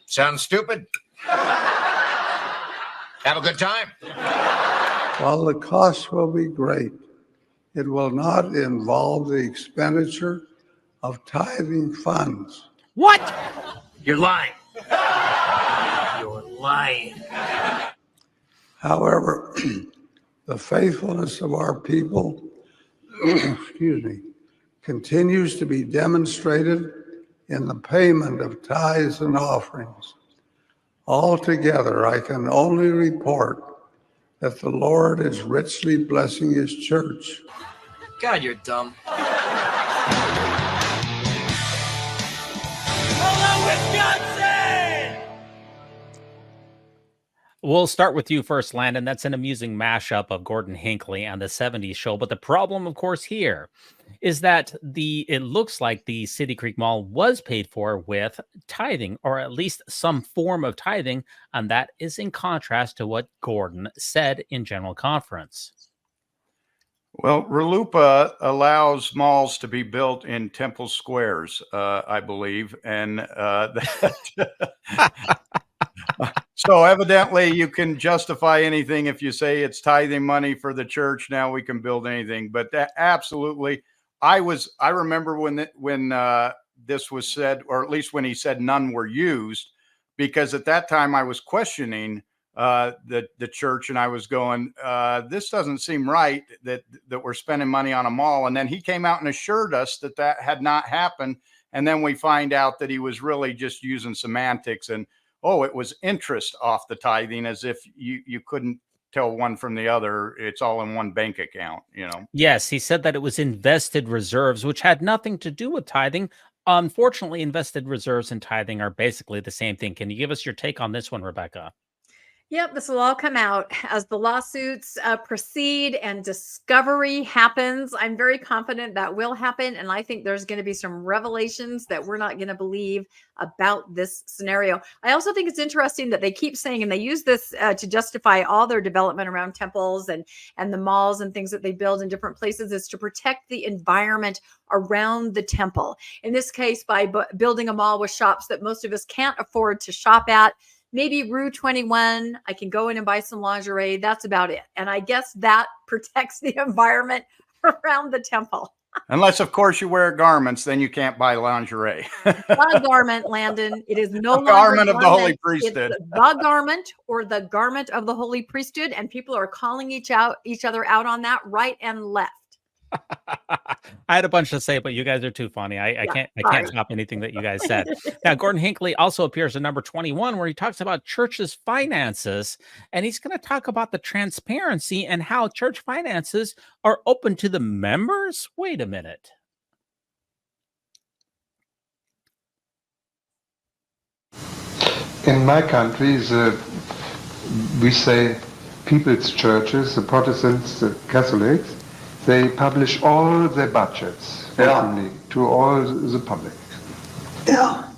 Sounds stupid? Have a good time. While the cost will be great, it will not involve the expenditure of tithing funds. What? You're lying. You're lying. However, the faithfulness of our people, continues to be demonstrated in the payment of tithes and offerings. Altogether, I can only report that the Lord is richly blessing his church. God, you're dumb. We'll start with you first, Landon. That's an amusing mashup of Gordon Hinckley and the 70s show. But the problem, of course, here is that it looks like the City Creek Mall was paid for with tithing, or at least some form of tithing. And that is in contrast to what Gordon said in General Conference. Well, RLUIPA allows malls to be built in temple squares, I believe. And so evidently you can justify anything if you say it's tithing money for the church. Now we can build anything. But that absolutely, I remember when this was said, or at least when he said none were used, because at that time I was questioning the church, and I was going, this doesn't seem right that we're spending money on a mall. And then he came out and assured us that had not happened. And then we find out that he was really just using semantics, and it was interest off the tithing, as if you couldn't tell one from the other. It's all in one bank account, Yes, he said that it was invested reserves, which had nothing to do with tithing. Unfortunately, invested reserves and tithing are basically the same thing. Can you give us your take on this one, Rebecca? Yep, this will all come out as the lawsuits proceed and discovery happens. I'm very confident that will happen. And I think there's going to be some revelations that we're not going to believe about this scenario. I also think it's interesting that they keep saying, and they use this to justify all their development around temples and the malls and things that they build in different places, is to protect the environment around the temple. In this case, by building a mall with shops that most of us can't afford to shop at. Maybe Rue 21, I can go in and buy some lingerie. That's about it. And I guess that protects the environment around the temple. Unless, of course, you wear garments, then you can't buy lingerie. The garment, Landon. It is no longer garment of the Holy It's Priesthood. the garment or the garment of the Holy Priesthood. And people are calling each other out on that right and left. I had a bunch to say, but you guys are too funny. I can't top anything that you guys said. Now, Gordon Hinckley also appears in number 21, where he talks about church's finances, and he's going to talk about the transparency and how church finances are open to the members. Wait a minute. In my countries, we say people's churches, the Protestants, the Catholics, they publish all their budgets openly to all the public. Yeah.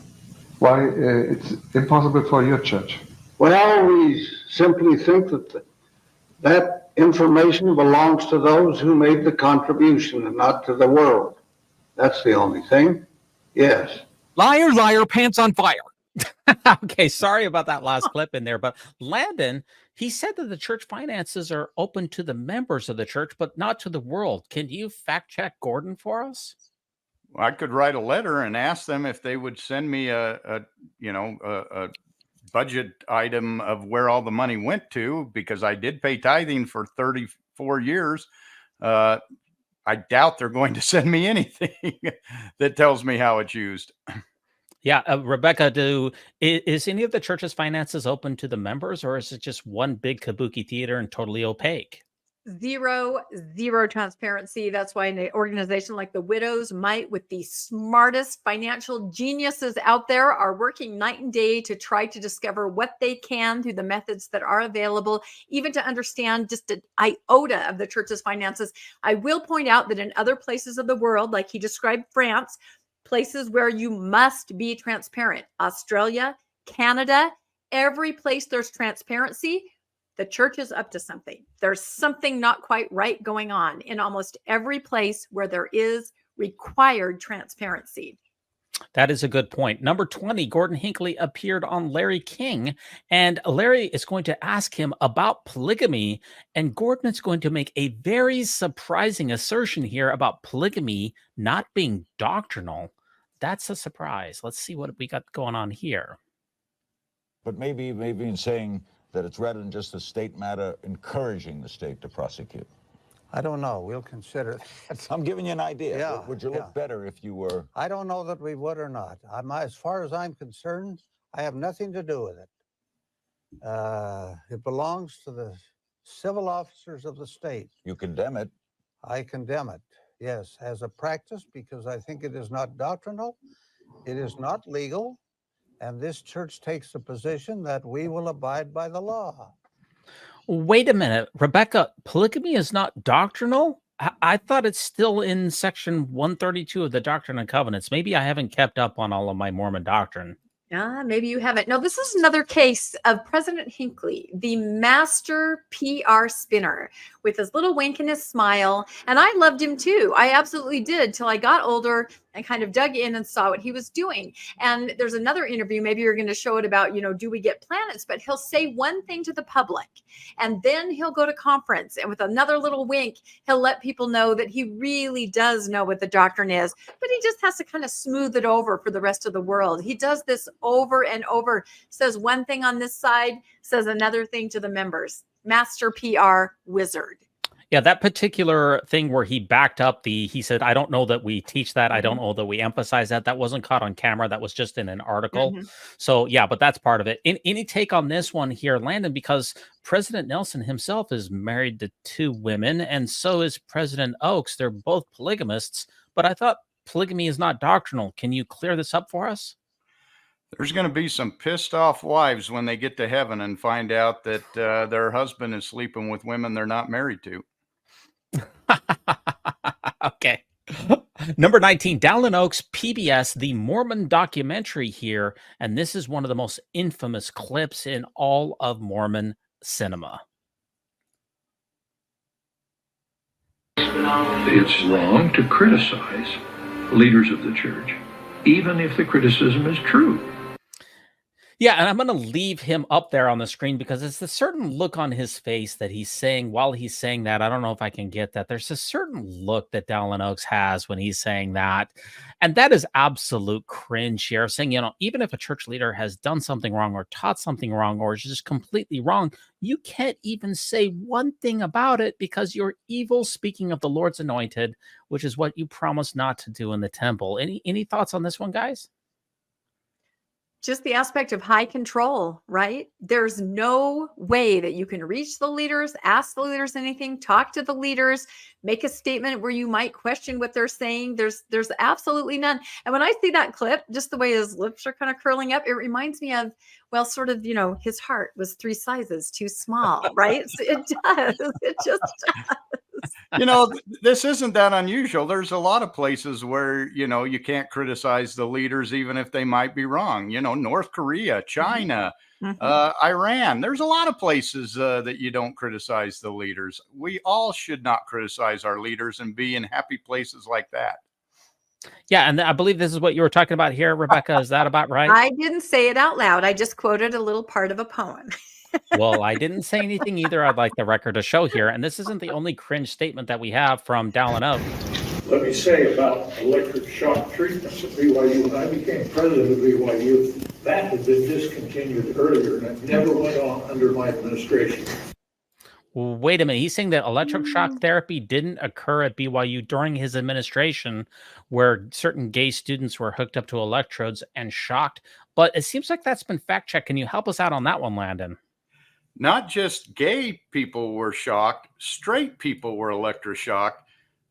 Why it's impossible for your church? Well, we simply think that that information belongs to those who made the contribution and not to the world. That's the only thing. Yes. Liar, liar, pants on fire. Okay, sorry about that last clip in there, but Landon, he said that the church finances are open to the members of the church, but not to the world. Can you fact check Gordon for us? I could write a letter and ask them if they would send me a budget item of where all the money went to, because I did pay tithing for 34 years. I doubt they're going to send me anything that tells me how it's used. Yeah, Rebecca, is any of the church's finances open to the members, or is it just one big kabuki theater and totally opaque? Zero transparency. That's why an organization like the Widows Might, with the smartest financial geniuses out there, are working night and day to try to discover what they can through the methods that are available, even to understand just an iota of the church's finances. I will point out that in other places of the world, like he described France, places where you must be transparent, Australia, Canada, every place there's transparency, the church is up to something. There's something not quite right going on in almost every place where there is required transparency. That is a good point. Number 20, Gordon Hinckley appeared on Larry King, and Larry is going to ask him about polygamy, and Gordon is going to make a very surprising assertion here about polygamy not being doctrinal. That's a surprise. Let's see what we got going on here. But maybe in saying that it's rather than just a state matter, encouraging the state to prosecute. I don't know. We'll consider that. I'm giving you an idea. Yeah, Would you look better if you were? I don't know that we would or not. As far as I'm concerned, I have nothing to do with it. It belongs to the civil officers of the state. You condemn it. I condemn it, yes, as a practice, because I think it is not doctrinal, it is not legal, and this church takes the position that we will abide by the law. Wait a minute, Rebecca, polygamy is not doctrinal? I thought it's still in section 132 of the Doctrine and Covenants. Maybe I haven't kept up on all of my Mormon doctrine. Maybe you haven't. No, this is another case of President Hinckley, the master PR spinner, with his little wink and his smile. And I loved him too. I absolutely did, till I got older and kind of dug in and saw what he was doing. And there's another interview, maybe you're going to show it, about, do we get planets? But he'll say one thing to the public, and then he'll go to conference, and with another little wink, he'll let people know that he really does know what the doctrine is, but he just has to kind of smooth it over for the rest of the world. He does this over and over, says one thing on this side, says another thing to the members. Master PR wizard. Yeah, that particular thing where he backed up he said, I don't know that we teach that. I don't know that we emphasize that. That wasn't caught on camera. That was just in an article. So yeah, but that's part of it. Any take on this one here, Landon, because President Nelson himself is married to 2 women, and so is President Oaks. They're both polygamists, but I thought polygamy is not doctrinal. Can you clear this up for us? There's going to be some pissed off wives when they get to heaven and find out that their husband is sleeping with women they're not married to. Okay. Number 19, Dallin Oaks, PBS, the Mormon documentary here. And this is one of the most infamous clips in all of Mormon cinema. It's wrong to criticize leaders of the church, even if the criticism is true. Yeah, and I'm going to leave him up there on the screen because it's a certain look on his face that he's saying while he's saying that. I don't know if I can get that. There's a certain look that Dallin Oaks has when he's saying that. And that is absolute cringe here, saying, you know, even if a church leader has done something wrong or taught something wrong or is just completely wrong, you can't even say one thing about it because you're evil, speaking of the Lord's anointed, which is what you promised not to do in the temple. Any thoughts on this one, guys? Just the aspect of high control, right? There's no way that you can reach the leaders, ask the leaders anything, talk to the leaders, make a statement where you might question what they're saying. There's absolutely none. And when I see that clip, just the way his lips are kind of curling up, it reminds me of, well, sort of, you know, his heart was 3 sizes too small, right? So it does. It just does. You know, this isn't that unusual. There's a lot of places where, you know, you can't criticize the leaders, even if they might be wrong. You know, North Korea, China, Iran. There's a lot of places that you don't criticize the leaders. We all should not criticize our leaders and be in happy places like that. Yeah, and I believe this is what you were talking about here, Rebecca. Is that about right? I didn't say it out loud. I just quoted a little part of a poem. Well, I didn't say anything either. I'd like the record to show here. And this isn't the only cringe statement that we have from Dallin Oaks. Let me say about electric shock treatments at BYU. When I became president of BYU, that had been discontinued earlier, and it never went on under my administration. Well, wait a minute. He's saying that electric shock therapy didn't occur at BYU during his administration, where certain gay students were hooked up to electrodes and shocked. But it seems like that's been fact-checked. Can you help us out on that one, Landon? Not just gay people were shocked, straight people were electroshocked.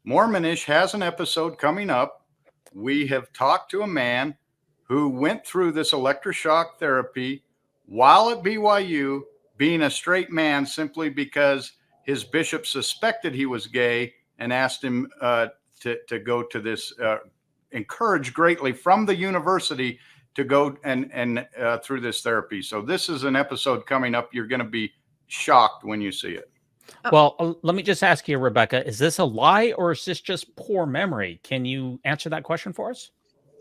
Mormonish has an episode coming up. We have talked to a man who went through this electroshock therapy while at BYU, being a straight man simply because his bishop suspected he was gay and asked him to go to this, encouraged greatly from the university to go and through this therapy. So this is an episode coming up. You're going to be shocked when you see it. Well, let me just ask you, Rebecca, is this a lie or is this just poor memory? Can you answer that question for us?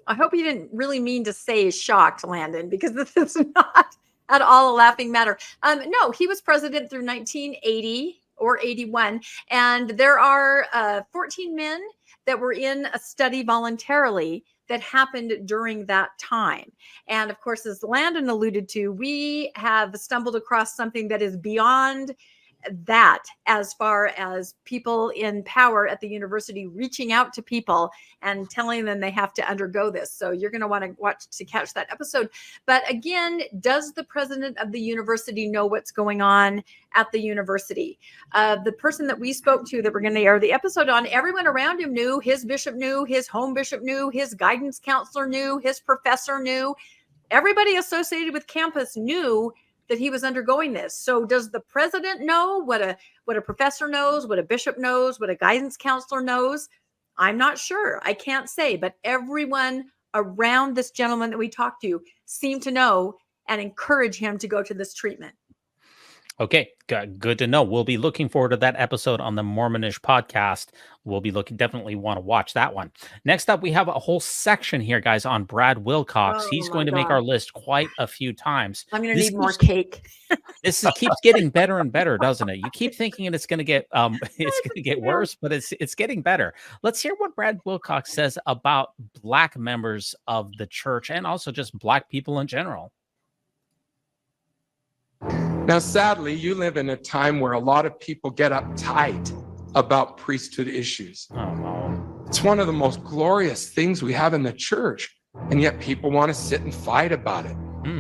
I hope you didn't really mean to say shocked, Landon, because this is not at all a laughing matter. No, he was president through 1980 or 81. And there are 14 men that were in a study voluntarily that happened during that time. And of course, as Landon alluded to, we have stumbled across something that is beyond that, as far as people in power at the university reaching out to people and telling them they have to undergo this. So you're going to want to watch to catch that episode. But again, does the president of the university know what's going on at the university? The person that we spoke to that we're going to air the episode on, everyone around him knew, his bishop knew, his home bishop knew, his guidance counselor knew, his professor knew. Everybody associated with campus knew that he was undergoing this. So does the president know what a professor knows, what a bishop knows, what a guidance counselor knows? I'm not sure. I can't say, but everyone around this gentleman that we talked to seemed to know and encourage him to go to this treatment. Okay, good to know. We'll be looking forward to that episode on the Mormonish podcast. We'll be definitely want to watch that one. Next up, we have a whole section here, guys, on Brad Wilcox. He's going to make our list quite a few times. I'm going to need more cake. This keeps getting better and better, doesn't it? You keep thinking it's going to get worse, but it's getting better. Let's hear what Brad Wilcox says about Black members of the church and also just Black people in general. Now, sadly, you live in a time where a lot of people get uptight about priesthood issues. Oh, no. It's one of the most glorious things we have in the church, and yet people want to sit and fight about it,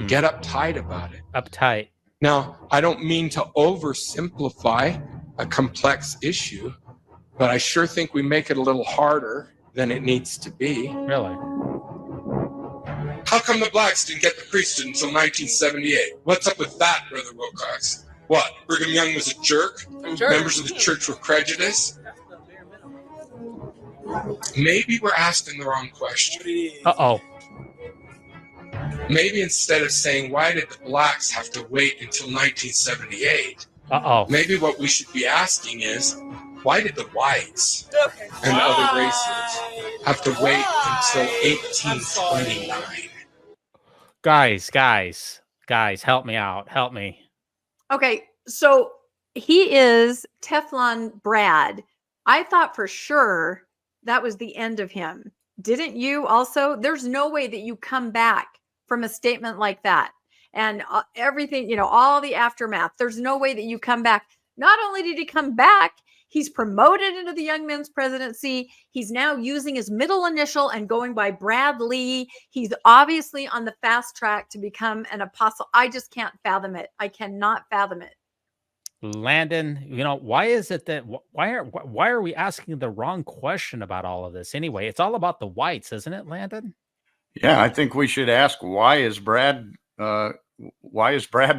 get uptight about it. Uptight. Now, I don't mean to oversimplify a complex issue, but I sure think we make it a little harder than it needs to be. Really? How come the blacks didn't get the priesthood until 1978? What's up with that, Brother Wilcox? What, Brigham Young was a jerk? Members of the church were prejudiced? Maybe we're asking the wrong question. Uh-oh. Maybe instead of saying, why did the blacks have to wait until 1978? Uh-oh. Maybe what we should be asking is, why did the whites and other races have to wait until 1829? Guys, help me out. Help me. Okay, so he is Teflon Brad. I thought for sure that was the end of him. Didn't you also? There's no way that you come back from a statement like that. And everything, all the aftermath. There's no way that you come back. Not only did he come back, he's promoted into the Young Men's presidency. He's now using his middle initial and going by Brad Lee. He's obviously on the fast track to become an apostle. I just can't fathom it. I cannot fathom it. Landon, why is it that why are we asking the wrong question about all of this anyway? It's all about the whites, isn't it, Landon? Yeah, I think we should ask why is Brad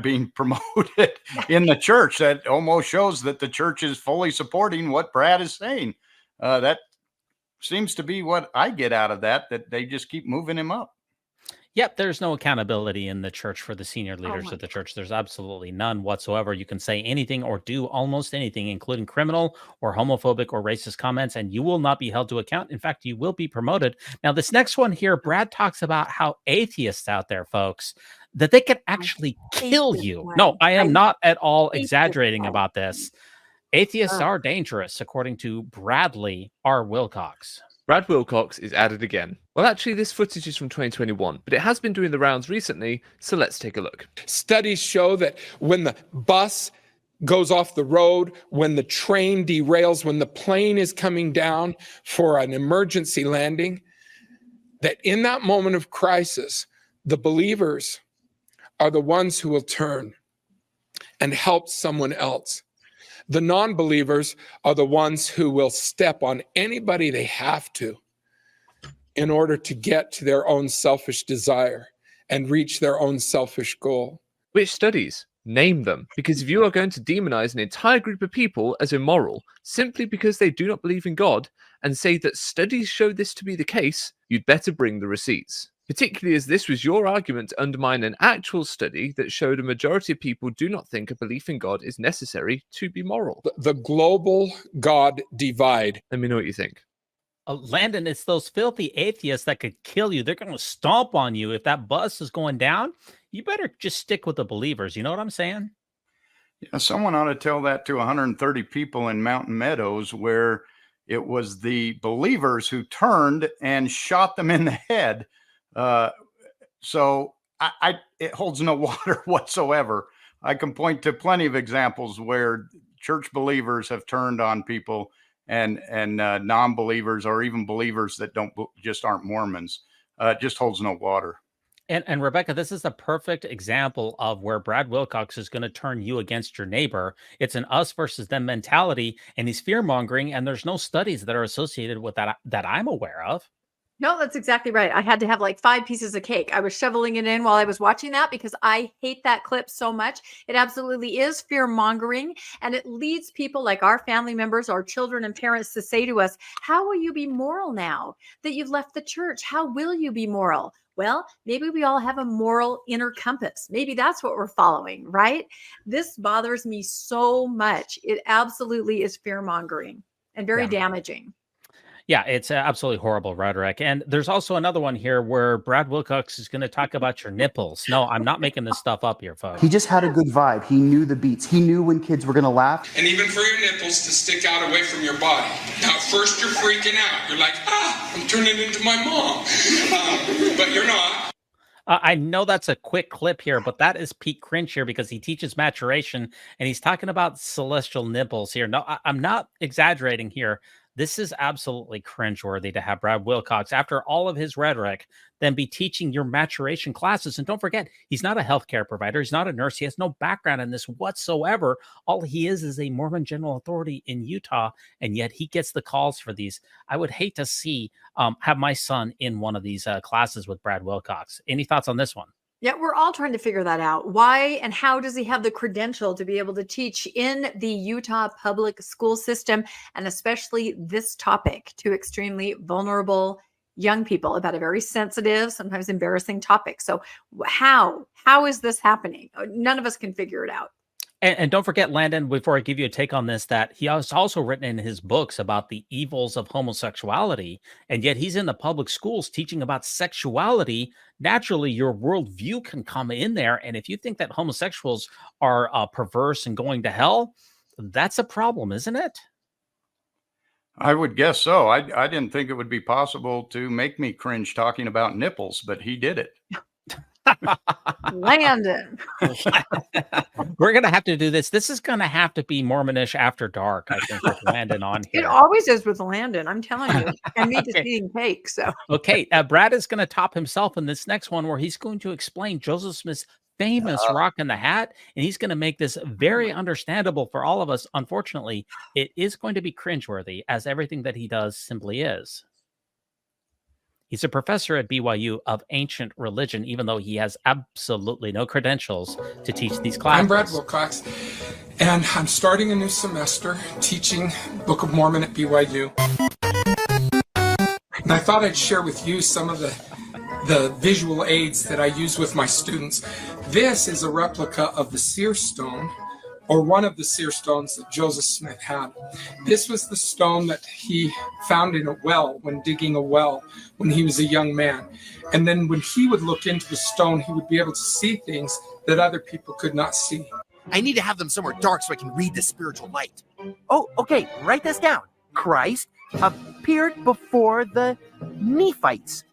being promoted in the church? That almost shows that the church is fully supporting what Brad is saying. That seems to be what I get out of that they just keep moving him up. Yep, there's no accountability in the church for the senior leaders of the church. There's absolutely none whatsoever. You can say anything or do almost anything, including criminal or homophobic or racist comments, and you will not be held to account. In fact, you will be promoted. Now, this next one here, Brad talks about how atheists out there, folks, that they can actually kill you. No, I am not at all exaggerating about this. Atheists are dangerous, according to Bradley R. Wilcox. Brad Wilcox is added again. Well, actually, this footage is from 2021, but it has been doing the rounds recently, so let's take a look. Studies show that when the bus goes off the road, when the train derails, when the plane is coming down for an emergency landing, that in that moment of crisis, the believers are the ones who will turn and help someone else. The non-believers are the ones who will step on anybody they have to in order to get to their own selfish desire and reach their own selfish goal. Which studies? Name them. Because if you are going to demonize an entire group of people as immoral simply because they do not believe in God and say that studies show this to be the case, you'd better bring the receipts. Particularly as this was your argument to undermine an actual study that showed a majority of people do not think a belief in God is necessary to be moral. The global God divide. Let me know what you think. Landon, it's those filthy atheists that could kill you. They're going to stomp on you. If that bus is going down, you better just stick with the believers. You know what I'm saying? Yeah, someone ought to tell that to 130 people in Mountain Meadows, where it was the believers who turned and shot them in the head. So it holds no water whatsoever. I can point to plenty of examples where church believers have turned on people and non-believers or even believers that just aren't Mormons. It just holds no water. And Rebecca, this is a perfect example of where Brad Wilcox is going to turn you against your neighbor. It's an us versus them mentality, and he's fear-mongering, and there's no studies that are associated with that I'm aware of. No, that's exactly right. I had to have like 5 pieces of cake. I was shoveling it in while I was watching that because I hate that clip so much. It absolutely is fear mongering, and it leads people like our family members, our children and parents to say to us, how will you be moral now that you've left the church? How will you be moral? Well, maybe we all have a moral inner compass. Maybe that's what we're following, right? This bothers me so much. It absolutely is fear mongering and very damaging. Yeah, it's absolutely horrible rhetoric. And there's also another one here where Brad Wilcox is going to talk about your nipples. No, I'm not making this stuff up here, folks. He just had a good vibe. He knew the beats. He knew when kids were going to laugh. And even for your nipples to stick out away from your body. Now, at first you're freaking out. You're like, I'm turning into my mom. But you're not. I know that's a quick clip here, but that is Pete Cringe here because he teaches maturation and he's talking about celestial nipples here. No, I'm not exaggerating here. This is absolutely cringeworthy to have Brad Wilcox, after all of his rhetoric, then be teaching your maturation classes. And don't forget, he's not a healthcare provider. He's not a nurse. He has no background in this whatsoever. All he is a Mormon general authority in Utah, and yet he gets the calls for these. I would hate to see have my son in one of these classes with Brad Wilcox. Any thoughts on this one? Yeah, we're all trying to figure that out. Why and how does he have the credential to be able to teach in the Utah public school system, and especially this topic to extremely vulnerable young people about a very sensitive, sometimes embarrassing topic? So how is this happening? None of us can figure it out. And don't forget, Landon, before I give you a take on this, that he has also written in his books about the evils of homosexuality, and yet he's in the public schools teaching about sexuality. Naturally, your worldview can come in there, and if you think that homosexuals are perverse and going to hell, that's a problem, isn't it? I would guess so. I didn't think it would be possible to make me cringe talking about nipples, but he did it. Landon. We're going to have to do this. This is going to have to be Mormonish After Dark, I think, with Landon on here. It always is with Landon, I'm telling you. And me just eating cake, so. Okay, Brad is going to top himself in this next one, where he's going to explain Joseph Smith's famous rock in the hat, and he's going to make this very understandable for all of us. Unfortunately, it is going to be cringeworthy, as everything that he does simply is. He's a professor at BYU of ancient religion, even though he has absolutely no credentials to teach these classes. I'm Brad Wilcox, and I'm starting a new semester teaching Book of Mormon at BYU. And I thought I'd share with you some of the visual aids that I use with my students. This is a replica of the seer stone, or one of the seer stones that Joseph Smith had. This was the stone that he found in a well when digging a well when he was a young man. And then when he would look into the stone, he would be able to see things that other people could not see. I need to have them somewhere dark so I can read the spiritual light. Oh, okay, write this down. Christ appeared before the Nephites.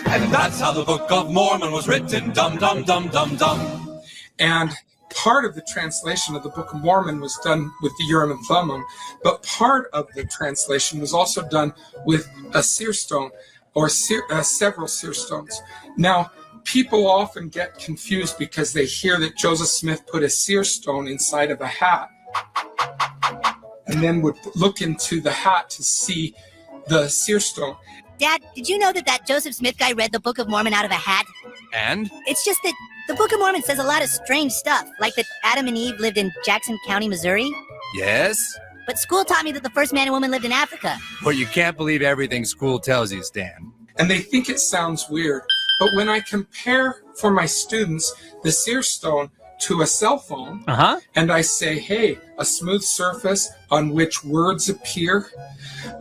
And that's how the Book of Mormon was written. Dum, dum, dum, dum, dum. And part of the translation of the Book of Mormon was done with the Urim and Thummim, but part of the translation was also done with a seer stone, or several seer stones. Now, people often get confused because they hear that Joseph Smith put a seer stone inside of a hat and then would look into the hat to see the seer stone. Dad, did you know that Joseph Smith guy read the Book of Mormon out of a hat? And? It's just that the Book of Mormon says a lot of strange stuff, like that Adam and Eve lived in Jackson County, Missouri. Yes? But school taught me that the first man and woman lived in Africa. But you can't believe everything school tells you, Stan. And they think it sounds weird, but when I compare for my students the seer stone to a cell phone, and I say, hey, a smooth surface on which words appear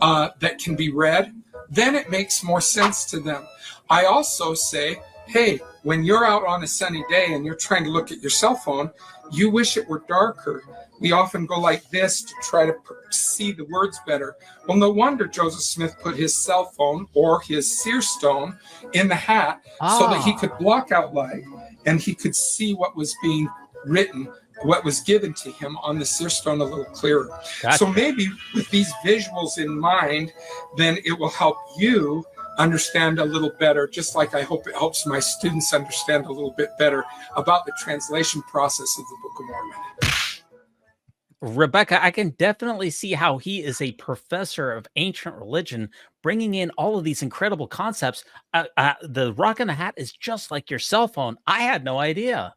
that can be read, then it makes more sense to them. I also say, hey, when you're out on a sunny day and you're trying to look at your cell phone, you wish it were darker. We often go like this to try to see the words better. Well, no wonder Joseph Smith put his cell phone or his seer stone in the hat so that he could block out light and he could see what was being written, what was given to him on the seer stone a little clearer. Gotcha. So maybe with these visuals in mind, then it will help you understand a little better, just like I hope it helps my students understand a little bit better about the translation process of the Book of Mormon. Rebecca, I can definitely see how he is a professor of ancient religion, bringing in all of these incredible concepts. The rock in the hat is just like your cell phone. I had no idea.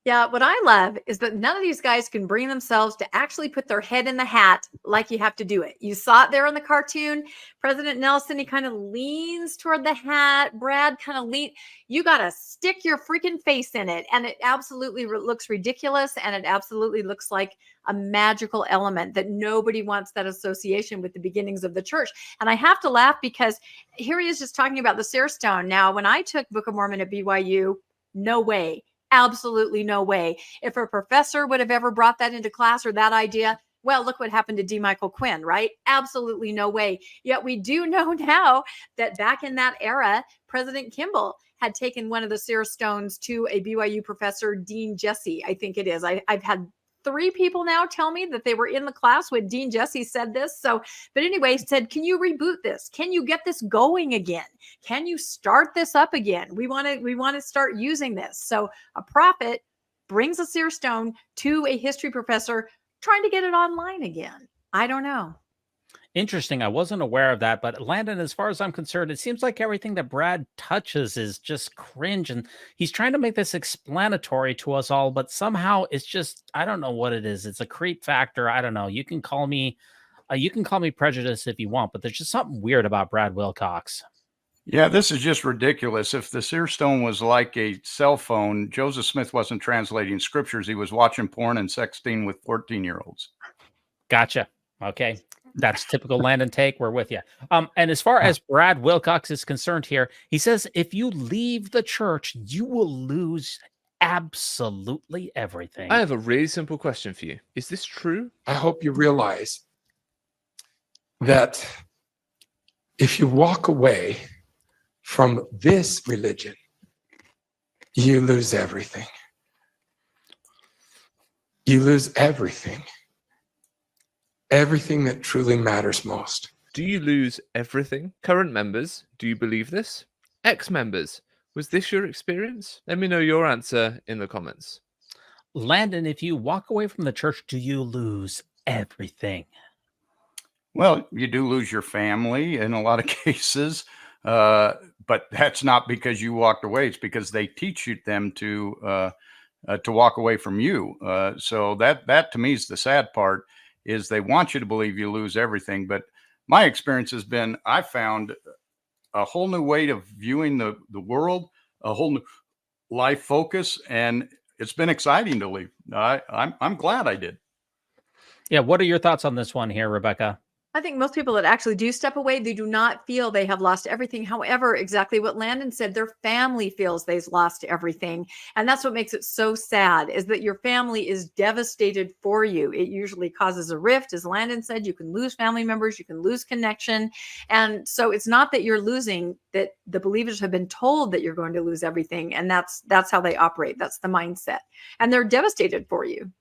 Yeah, what I love is that none of these guys can bring themselves to actually put their head in the hat like you have to do it. You saw it there in the cartoon. President Nelson, he kind of leans toward the hat. Brad kind of lean. You got to stick your freaking face in it. And it absolutely looks ridiculous. And it absolutely looks like a magical element that nobody wants that association with the beginnings of the church. And I have to laugh because here he is just talking about the seer stone. Now, when I took Book of Mormon at BYU, no way. Absolutely no way. If a professor would have ever brought that into class or that idea, well, look what happened to D. Michael Quinn, right? Absolutely no way. Yet we do know now that back in that era, President Kimball had taken one of the seer stones to a BYU professor, Dean Jesse, I think it is. I've had 3 people now tell me that they were in the class when Dean Jesse said this. So, but anyway, said, can you reboot this? Can you get this going again? Can you start this up again? We want to start using this. So a prophet brings a seer stone to a history professor trying to get it online again. I don't know. Interesting. I wasn't aware of that, but Landon, as far as I'm concerned, it seems like everything that Brad touches is just cringe, and he's trying to make this explanatory to us all, but somehow it's just, I don't know what it is. It's a creep factor. I don't know. You can call me prejudiced if you want, but there's just something weird about Brad Wilcox. Yeah, this is just ridiculous. If the seer stone was like a cell phone, Joseph Smith wasn't translating scriptures. He was watching porn and sexting with 14-year-olds. Gotcha. Okay. That's typical Landon take. We're with you. And as far as Brad Wilcox is concerned here, he says, if you leave the church, you will lose absolutely everything. I have a really simple question for you. Is this true? I hope you realize that if you walk away from this religion, you lose everything. You lose everything. Everything that truly matters most. Do you lose everything? Current members, do you believe this? Ex-members, was this your experience? Let me know your answer in the comments. Landon, if you walk away from the church, do you lose everything? Well, you do lose your family in a lot of cases, but that's not because you walked away. It's because they teach them to walk away from you. So that to me is the sad part. Is they want you to believe you lose everything. But my experience has been, I found a whole new way of viewing the world, a whole new life focus, and it's been exciting to leave. I'm glad I did. Yeah, what are your thoughts on this one here, Rebecca? I think most people that actually do step away, they do not feel they have lost everything. However, exactly what Landon said, their family feels they've lost everything. And that's what makes it so sad, is that your family is devastated for you. It usually causes a rift. As Landon said, you can lose family members, you can lose connection. And so it's not that you're losing, that the believers have been told that you're going to lose everything. And that's how they operate. That's the mindset. And they're devastated for you.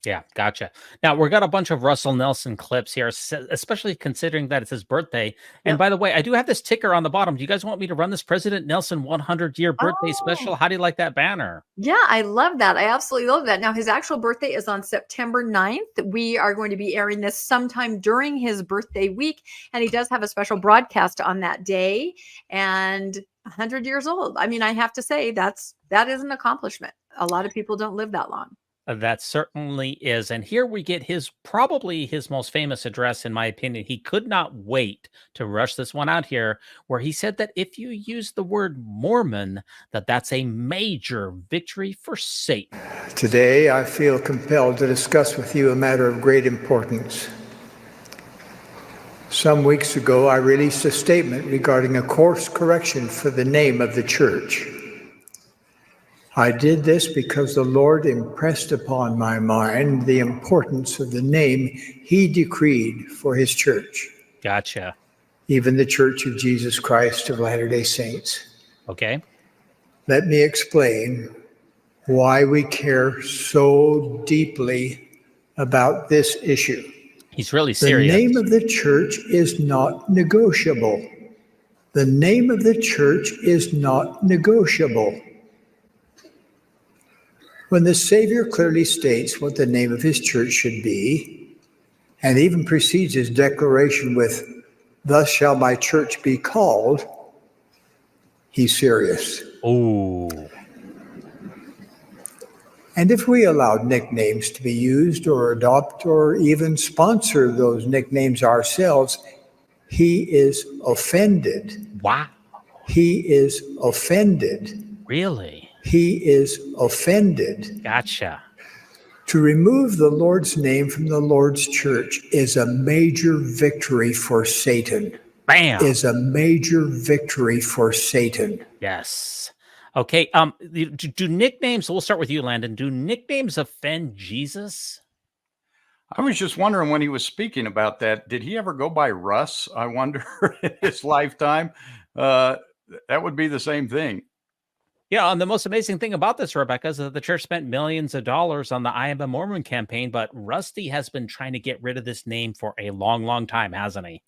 Yeah, gotcha. Now, we've got a bunch of Russell Nelson clips here, especially considering that it's his birthday. And by the way, I do have this ticker on the bottom. Do you guys want me to run this President Nelson 100-year birthday special? How do you like that banner? Yeah, I love that. I absolutely love that. Now, his actual birthday is on September 9th. We are going to be airing this sometime during his birthday week. And he does have a special broadcast on that day. And 100 years old. I mean, I have to say that is an accomplishment. A lot of people don't live that long. That certainly is. And here we get probably his most famous address, in my opinion. He could not wait to rush this one out here, where he said that if you use the word Mormon, that's a major victory for Satan. Today, I feel compelled to discuss with you a matter of great importance. Some weeks ago, I released a statement regarding a course correction for the name of the church. I did this because the Lord impressed upon my mind the importance of the name he decreed for his church. Gotcha. Even the Church of Jesus Christ of Latter-day Saints. Okay. Let me explain why we care so deeply about this issue. He's really serious. The name of the church is not negotiable. The name of the church is not negotiable. When the Savior clearly states what the name of his church should be, and even precedes his declaration with, "Thus shall my church be called," he's serious. Oh. And if we allowed nicknames to be used or adopt or even sponsor those nicknames ourselves, he is offended. Wow. He is offended. Really? He is offended. Gotcha. To remove the Lord's name from the Lord's church is a major victory for Satan. Bam. Is a major victory for Satan. Yes. Okay. Do nicknames, we'll start with you, Landon. Do nicknames offend Jesus? I was just wondering when he was speaking about that, did he ever go by Russ? I wonder in his lifetime. That would be the same thing. Yeah, and the most amazing thing about this, Rebecca, is that the church spent millions of dollars on the I Am a Mormon campaign, but Rusty has been trying to get rid of this name for a long, long time, hasn't he?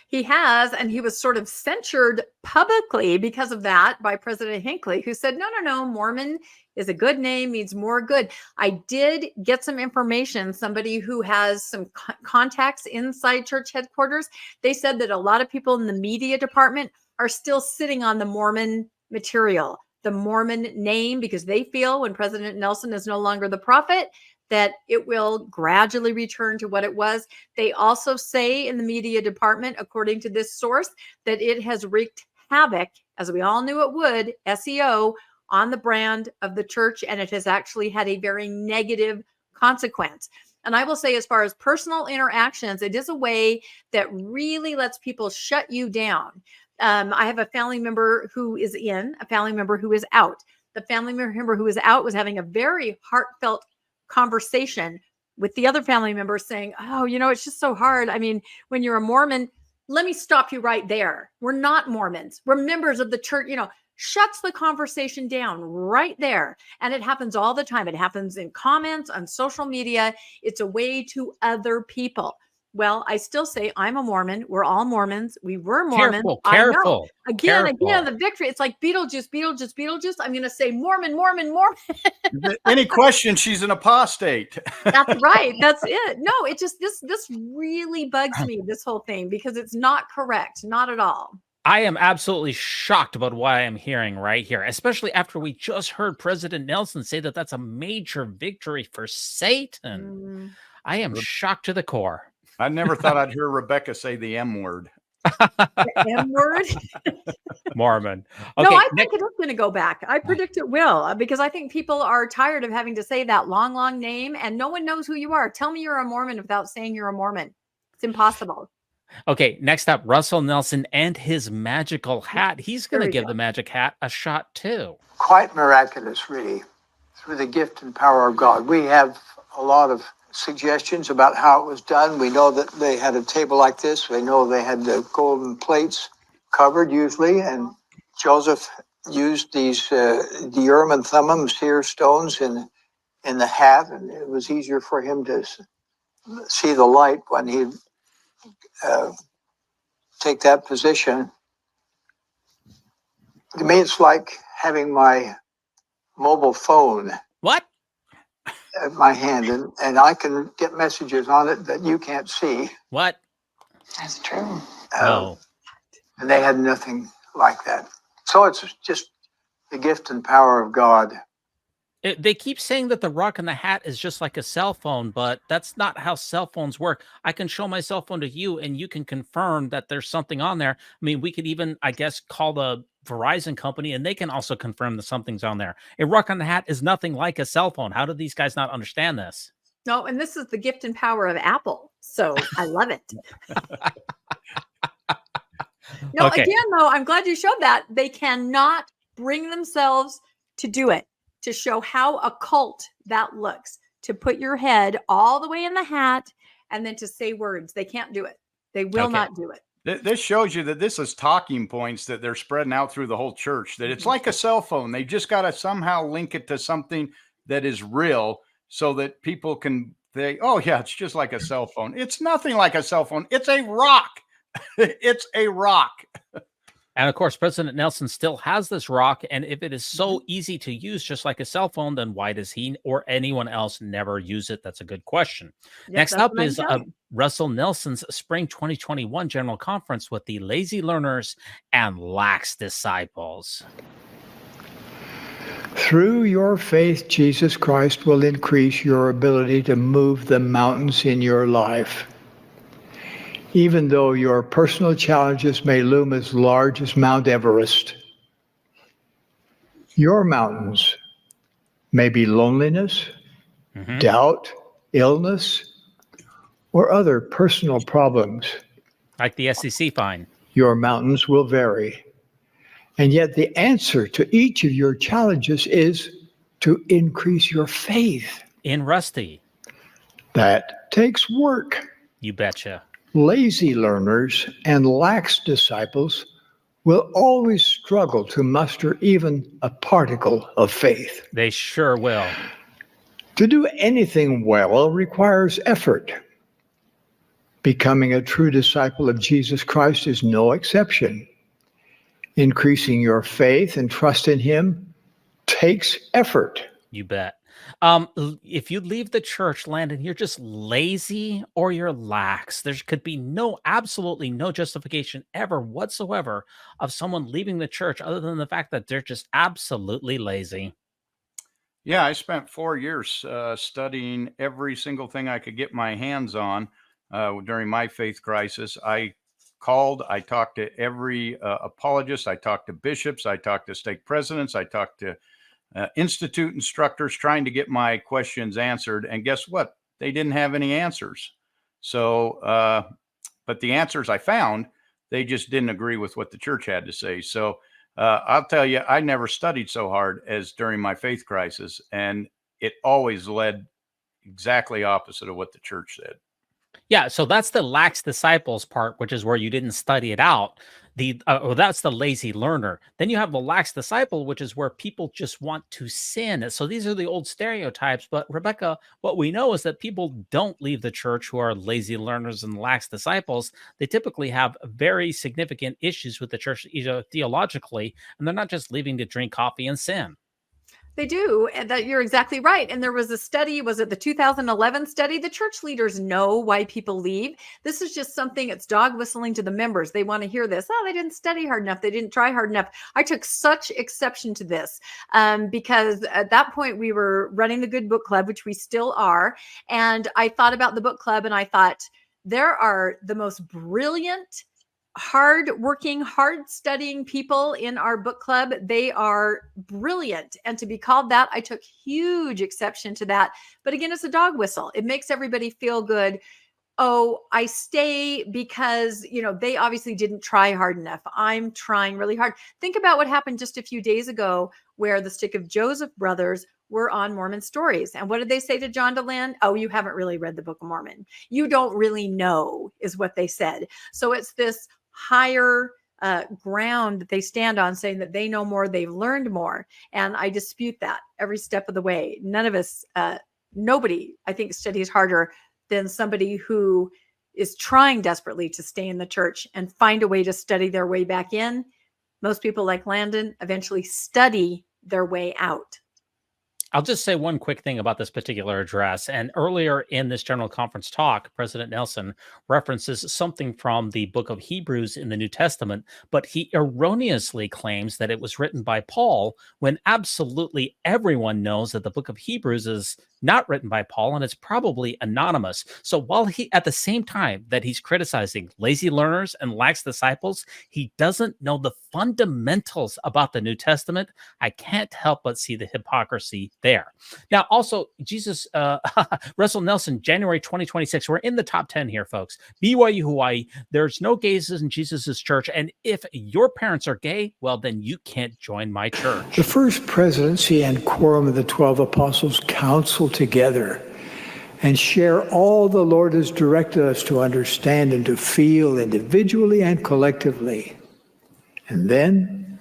He has, and he was sort of censured publicly because of that by President Hinckley, who said, no, Mormon is a good name, means more good. I did get some information, somebody who has some contacts inside church headquarters. They said that a lot of people in the media department are still sitting on the Mormon material, the Mormon name, because they feel when President Nelson is no longer the prophet, that it will gradually return to what it was. They also say in the media department, according to this source, that it has wreaked havoc, as we all knew it would, SEO, on the brand of the church, and it has actually had a very negative consequence. And I will say, as far as personal interactions, it is a way that really lets people shut you down. I have a family member who is in, a family member who is out. The family member who is out was having a very heartfelt conversation with the other family member saying, oh, it's just so hard. I mean, when you're a Mormon, let me stop you right there. We're not Mormons. We're members of the church, shuts the conversation down right there. And it happens all the time. It happens in comments on social media. It's a way to other people. Well, I still say I'm a Mormon. We're all Mormons. We were Mormons. Careful. Again, the victory. It's like Beetlejuice. I'm going to say Mormon. Any question, she's an apostate. That's right. That's it. No, it just, this really bugs me, this whole thing, because it's not correct. Not at all. I am absolutely shocked about what I am hearing right here, especially after we just heard President Nelson say that that's a major victory for Satan. I am shocked to the core. I never thought I'd hear Rebecca say the M word. The M word? Mormon. Okay, no, I think it is going to go back. I predict it will, because I think people are tired of having to say that long name, and no one knows who you are. Tell me you're a Mormon without saying you're a Mormon. It's impossible. Okay, next up, Russell Nelson and his magical hat. He's going to give the magic hat a shot too. Quite miraculous, really, through the gift and power of God. We have a lot of suggestions about how it was done. We know that they had a table like this. We know they had the golden plates covered usually, and Joseph used these the Urim and Thummim, seer stones in the hat, and it was easier for him to see the light when he take that position. To me, it's like having my mobile phone. What? At my hand, and I can get messages on it that you can't see. What? That's true. Oh. And they had nothing like that. So it's just the gift and power of God. They keep saying that the rock in the hat is just like a cell phone, but that's not how cell phones work. I can show my cell phone to you, and you can confirm that there's something on there. I mean, we could even, I guess, call the Verizon company, and they can also confirm that something's on there. A rock on the hat is nothing like a cell phone. How do these guys not understand this? No, and this is the gift and power of Apple. So I love it. No, Okay. Again, though, I'm glad you showed that. They cannot bring themselves to do it, to show how occult that looks, to put your head all the way in the hat and then to say words. They can't do it. They will not do it. This shows you that this is talking points that they're spreading out through the whole church, that it's like a cell phone. They just got to somehow link it to something that is real so that people can say, oh, yeah, it's just like a cell phone. It's nothing like a cell phone. It's a rock. It's a rock. And of course, President Nelson still has this rock. And if it is so easy to use, just like a cell phone, then why does he or anyone else never use it? That's a good question. Next up is Russell Nelson's Spring 2021 General Conference with the Lazy Learners and Lax Disciples. Through your faith, Jesus Christ will increase your ability to move the mountains in your life. Even though your personal challenges may loom as large as Mount Everest, your mountains may be loneliness, doubt, illness, or other personal problems. Like the SEC fine. Your mountains will vary. And yet the answer to each of your challenges is to increase your faith. In Rusty. That takes work. You betcha. Lazy learners and lax disciples will always struggle to muster even a particle of faith. They sure will. To do anything well requires effort. Becoming a true disciple of Jesus Christ is no exception. Increasing your faith and trust in him takes effort. You bet. If you leave the church, Landon, you're just lazy or you're lax. There could be absolutely no justification ever whatsoever of someone leaving the church other than the fact that they're just absolutely lazy. Yeah, I spent 4 years studying every single thing I could get my hands on during my faith crisis. I talked to every apologist, I talked to bishops, I talked to stake presidents, I talked to institute instructors trying to get my questions answered. And guess what? They didn't have any answers. So, but the answers I found, they just didn't agree with what the church had to say. So I'll tell you, I never studied so hard as during my faith crisis. And it always led exactly opposite of what the church said. Yeah, so that's the lax disciples part, which is where you didn't study it out. That's the lazy learner. Then you have the lax disciple, which is where people just want to sin. So these are the old stereotypes. But Rebecca, what we know is that people don't leave the church who are lazy learners and lax disciples. They typically have very significant issues with the church theologically, and they're not just leaving to drink coffee and sin. They do, and that you're exactly right. And there was a study, was it the 2011 study? The church leaders know why people leave. This is just something, it's dog whistling to the members. They want to hear this. Oh, they didn't study hard enough. They didn't try hard enough. I took such exception to this because at that point we were running the Good Book Club, which we still are. And I thought about the book club and I thought, there are the most brilliant, hard-working, hard-studying people in our book club. They are brilliant. And to be called that, I took huge exception to that. But again, it's a dog whistle. It makes everybody feel good. Oh, I stay because, they obviously didn't try hard enough. I'm trying really hard. Think about what happened just a few days ago where the Stick of Joseph brothers were on Mormon Stories. And what did they say to John DeLand? Oh, you haven't really read the Book of Mormon. You don't really know, is what they said. So it's this higher ground that they stand on, saying that they know more, they've learned more. And I dispute that every step of the way. None of us, nobody, I think, studies harder than somebody who is trying desperately to stay in the church and find a way to study their way back in. Most people, like Landon, eventually study their way out. I'll just say one quick thing about this particular address. And earlier in this general conference talk, President Nelson references something from the book of Hebrews in the New Testament, but he erroneously claims that it was written by Paul when absolutely everyone knows that the book of Hebrews is not written by Paul and it's probably anonymous. So while he, at the same time that he's criticizing lazy learners and lax disciples, he doesn't know the fundamentals about the New Testament. I can't help but see the hypocrisy there. Now, also, Jesus, Russell Nelson, January 2026. We're in the top 10 here, folks. BYU Hawaii. There's no gays in Jesus's church. And if your parents are gay, well, then you can't join my church. The first presidency and quorum of the 12 apostles counsel together and share all the Lord has directed us to understand and to feel individually and collectively. And then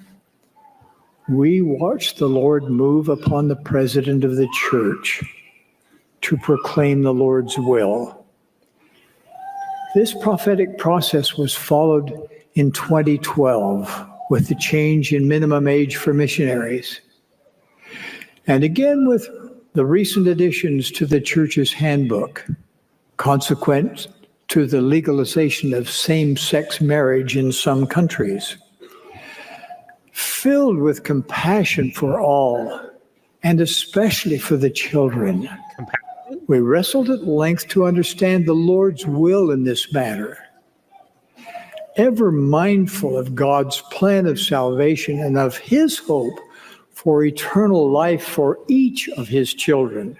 we watch the Lord move upon the president of the church to proclaim the Lord's will. This prophetic process was followed in 2012 with the change in minimum age for missionaries. And again with the recent additions to the church's handbook, consequent to the legalization of same-sex marriage in some countries. Filled with compassion for all, and especially for the children, we wrestled at length to understand the Lord's will in this matter. Ever mindful of God's plan of salvation and of his hope for eternal life for each of his children,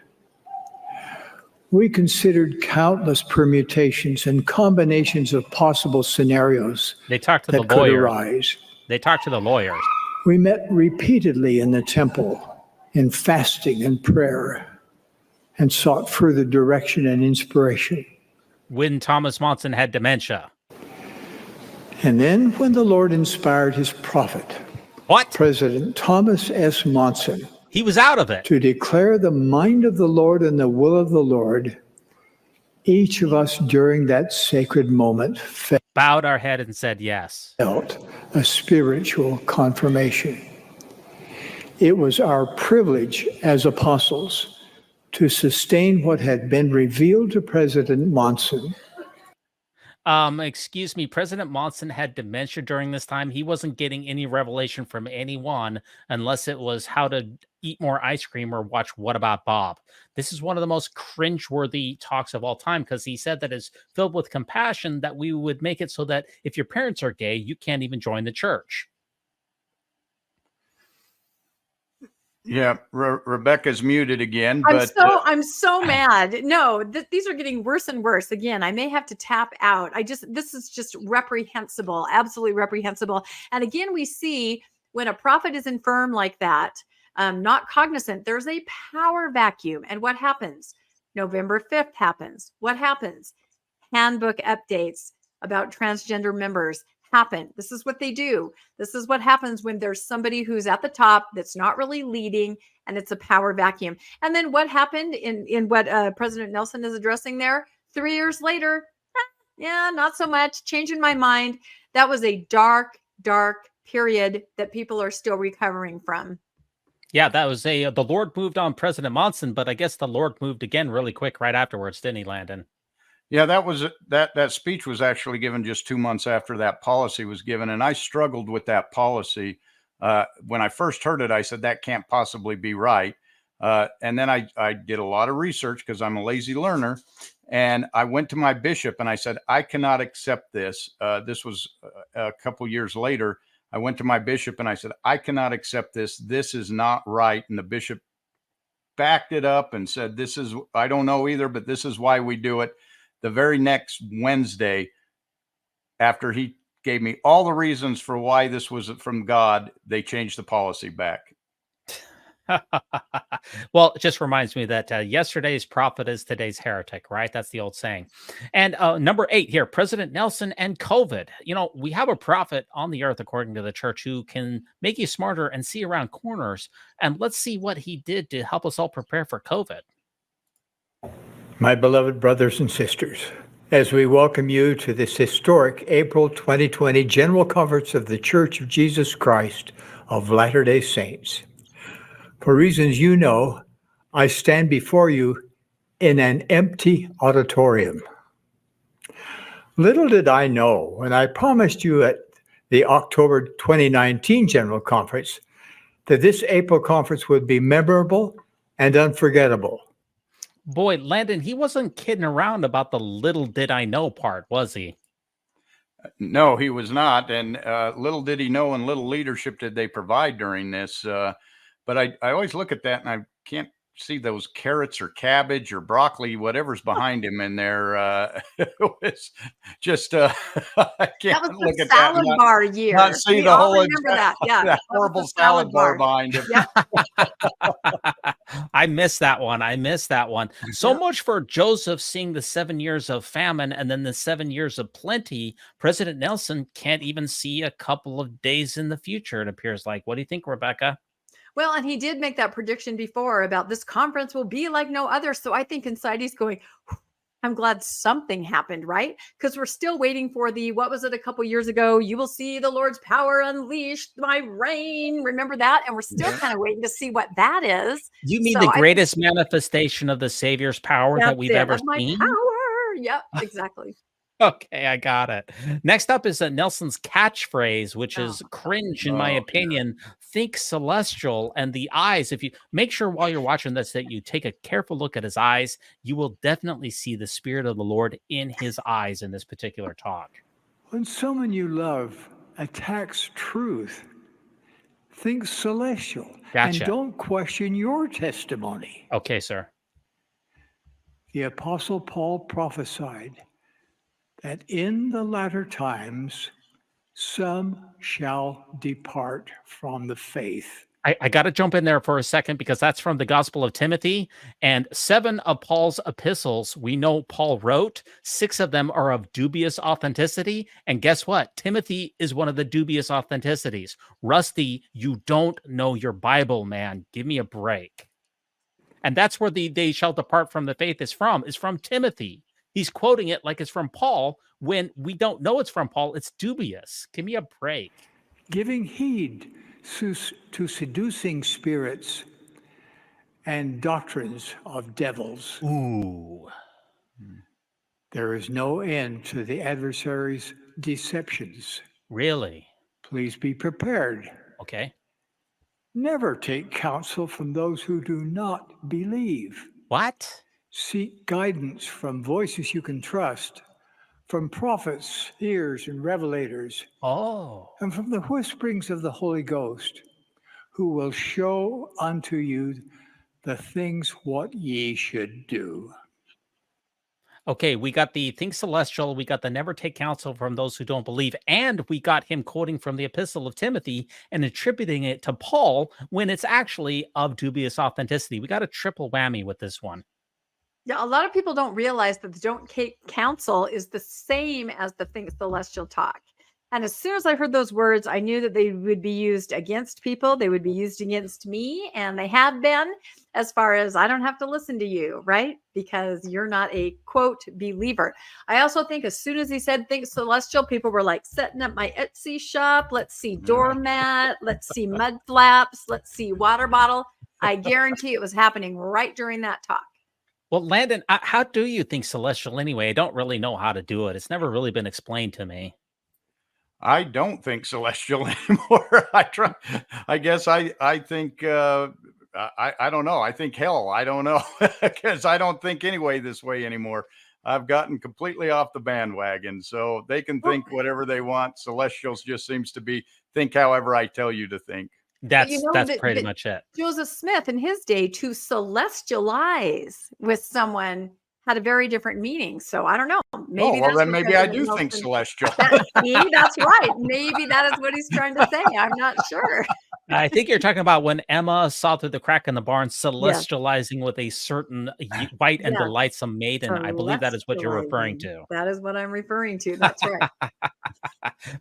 we considered countless permutations and combinations of possible scenarios They talked to that the could lawyer. arise. They talked to the lawyers. We met repeatedly in the temple in fasting and prayer and sought further direction and inspiration. When Thomas Monson had dementia. And then when the Lord inspired his prophet, President Thomas S. Monson, he was out of it, to declare the mind of the Lord and the will of the Lord, each of us during that sacred moment bowed our head and said yes. Felt a spiritual confirmation. It was our privilege as apostles to sustain what had been revealed to President Monson. Excuse me, President Monson had dementia during this time. He wasn't getting any revelation from anyone unless it was how to eat more ice cream or watch What About Bob. This is one of the most cringeworthy talks of all time because he said that it's filled with compassion that we would make it so that if your parents are gay, you can't even join the church. Yeah, Rebecca's muted again. I'm so mad. No, these are getting worse and worse. Again, I may have to tap out. This is just reprehensible, absolutely reprehensible. And again, we see when a prophet is infirm like that, not cognizant, there's a power vacuum. And what happens? November 5th happens. What happens? Handbook updates about transgender members happen. This is what they do. This is what happens when there's somebody who's at the top that's not really leading, and it's a power vacuum. And then what happened in what President Nelson is addressing there? 3 years later, yeah, not so much. Changing my mind. That was a dark, dark period that people are still recovering from. Yeah, that was the Lord moved on President Monson, but I guess the Lord moved again really quick right afterwards, didn't he, Landon? Yeah, that speech was actually given just 2 months after that policy was given. And I struggled with that policy. When I first heard it, I said, that can't possibly be right. And then I did a lot of research because I'm a lazy learner. And I went to my bishop and I said, I cannot accept this. This was a couple years later. I went to my bishop and I said, I cannot accept this. This is not right. And the bishop backed it up and said, I don't know either, but this is why we do it. The very next Wednesday, after he gave me all the reasons for why this was from God, they changed the policy back. Well, it just reminds me that yesterday's prophet is today's heretic, right? That's the old saying. And number 8 here, President Nelson and COVID. You know, we have a prophet on the earth, according to the church, who can make you smarter and see around corners. And let's see what he did to help us all prepare for COVID. My beloved brothers and sisters, as we welcome you to this historic April 2020 General Conference of the Church of Jesus Christ of Latter-day Saints. For reasons you know, I stand before you in an empty auditorium. Little did I know when I promised you at the October 2019 General Conference that this April conference would be memorable and unforgettable. Boy, Landon, he wasn't kidding around about the little did I know part, was he? No, he was not. And little did he know and little leadership did they provide during this. But I always look at that and I can't see those carrots or cabbage or broccoli, whatever's behind him in there. It was just, I can't that was look the at salad that. bar year. Not see We the all whole remember that. Yeah, that horrible salad bar behind him. Yeah. I missed that one. So much for Joseph seeing the 7 years of famine and then the 7 years of plenty. President Nelson can't even see a couple of days in the future, it appears like. What do you think, Rebecca? Well, and he did make that prediction before about this conference will be like no other. So I think inside he's going, I'm glad something happened, right? Because we're still waiting for what was it a couple years ago? You will see the Lord's power unleashed, my reign. Remember that? And we're still kind of waiting to see what that is. You mean the greatest manifestation of the Savior's power that we've ever seen? Power. Yep, exactly. Okay, I got it. Next up is Nelson's catchphrase, which is cringe, in my opinion. Think celestial. And the eyes, if you make sure while you're watching this that you take a careful look at his eyes, you will definitely see the Spirit of the Lord in his eyes in this particular talk. When someone you love attacks truth, think celestial. Gotcha. And don't question your testimony. Okay, sir. The Apostle Paul prophesied that in the latter times some shall depart from the faith, I got to jump in there for a second because that's from the Gospel of Timothy, and 7 of Paul's epistles we know Paul wrote. 6 of them are of dubious authenticity, and guess what? Timothy is one of the dubious authenticities. Rusty, you don't know your Bible, man. Give me a break. And that's where the "they shall depart from the faith" is from Timothy. He's quoting it like it's from Paul when we don't know it's from Paul. It's dubious. Give me a break. Giving heed to seducing spirits and doctrines of devils. Ooh. There is no end to the adversary's deceptions. Really? Please be prepared. Okay. Never take counsel from those who do not believe. What? Seek guidance from voices you can trust, from prophets, seers, and revelators. Oh. And from the whisperings of the Holy Ghost, who will show unto you the things what ye should do. Okay, we got the think celestial, we got the never take counsel from those who don't believe, and we got him quoting from the Epistle of Timothy and attributing it to Paul when it's actually of dubious authenticity. We got a triple whammy with this one. Yeah, a lot of people don't realize that the don't take counsel is the same as the think celestial talk. And as soon as I heard those words, I knew that they would be used against people. They would be used against me. And they have been, as far as I don't have to listen to you, right? Because you're not a quote believer. I also think as soon as he said think celestial, people were like setting up my Etsy shop. Let's see doormat. Let's see mud flaps. Let's see water bottle. I guarantee it was happening right during that talk. Well, Landon, how do you think celestial anyway? I don't really know how to do it. It's never really been explained to me. I don't think celestial anymore. I guess I think, I don't know. I think hell. I don't know, because I don't think anyway this way anymore. I've gotten completely off the bandwagon, so they can think whatever they want. Celestials just seems to be think however I tell you to think. That's pretty much it. Joseph Smith in his day, to celestialize with someone had a very different meaning. So I don't know. Maybe maybe I do think celestial. See, that's right. Maybe that is what he's trying to say. I'm not sure. I think you're talking about when Emma saw through the crack in the barn, celestializing with a certain white and delightsome maiden. I believe that is what you're referring to. That is what I'm referring to. That's right.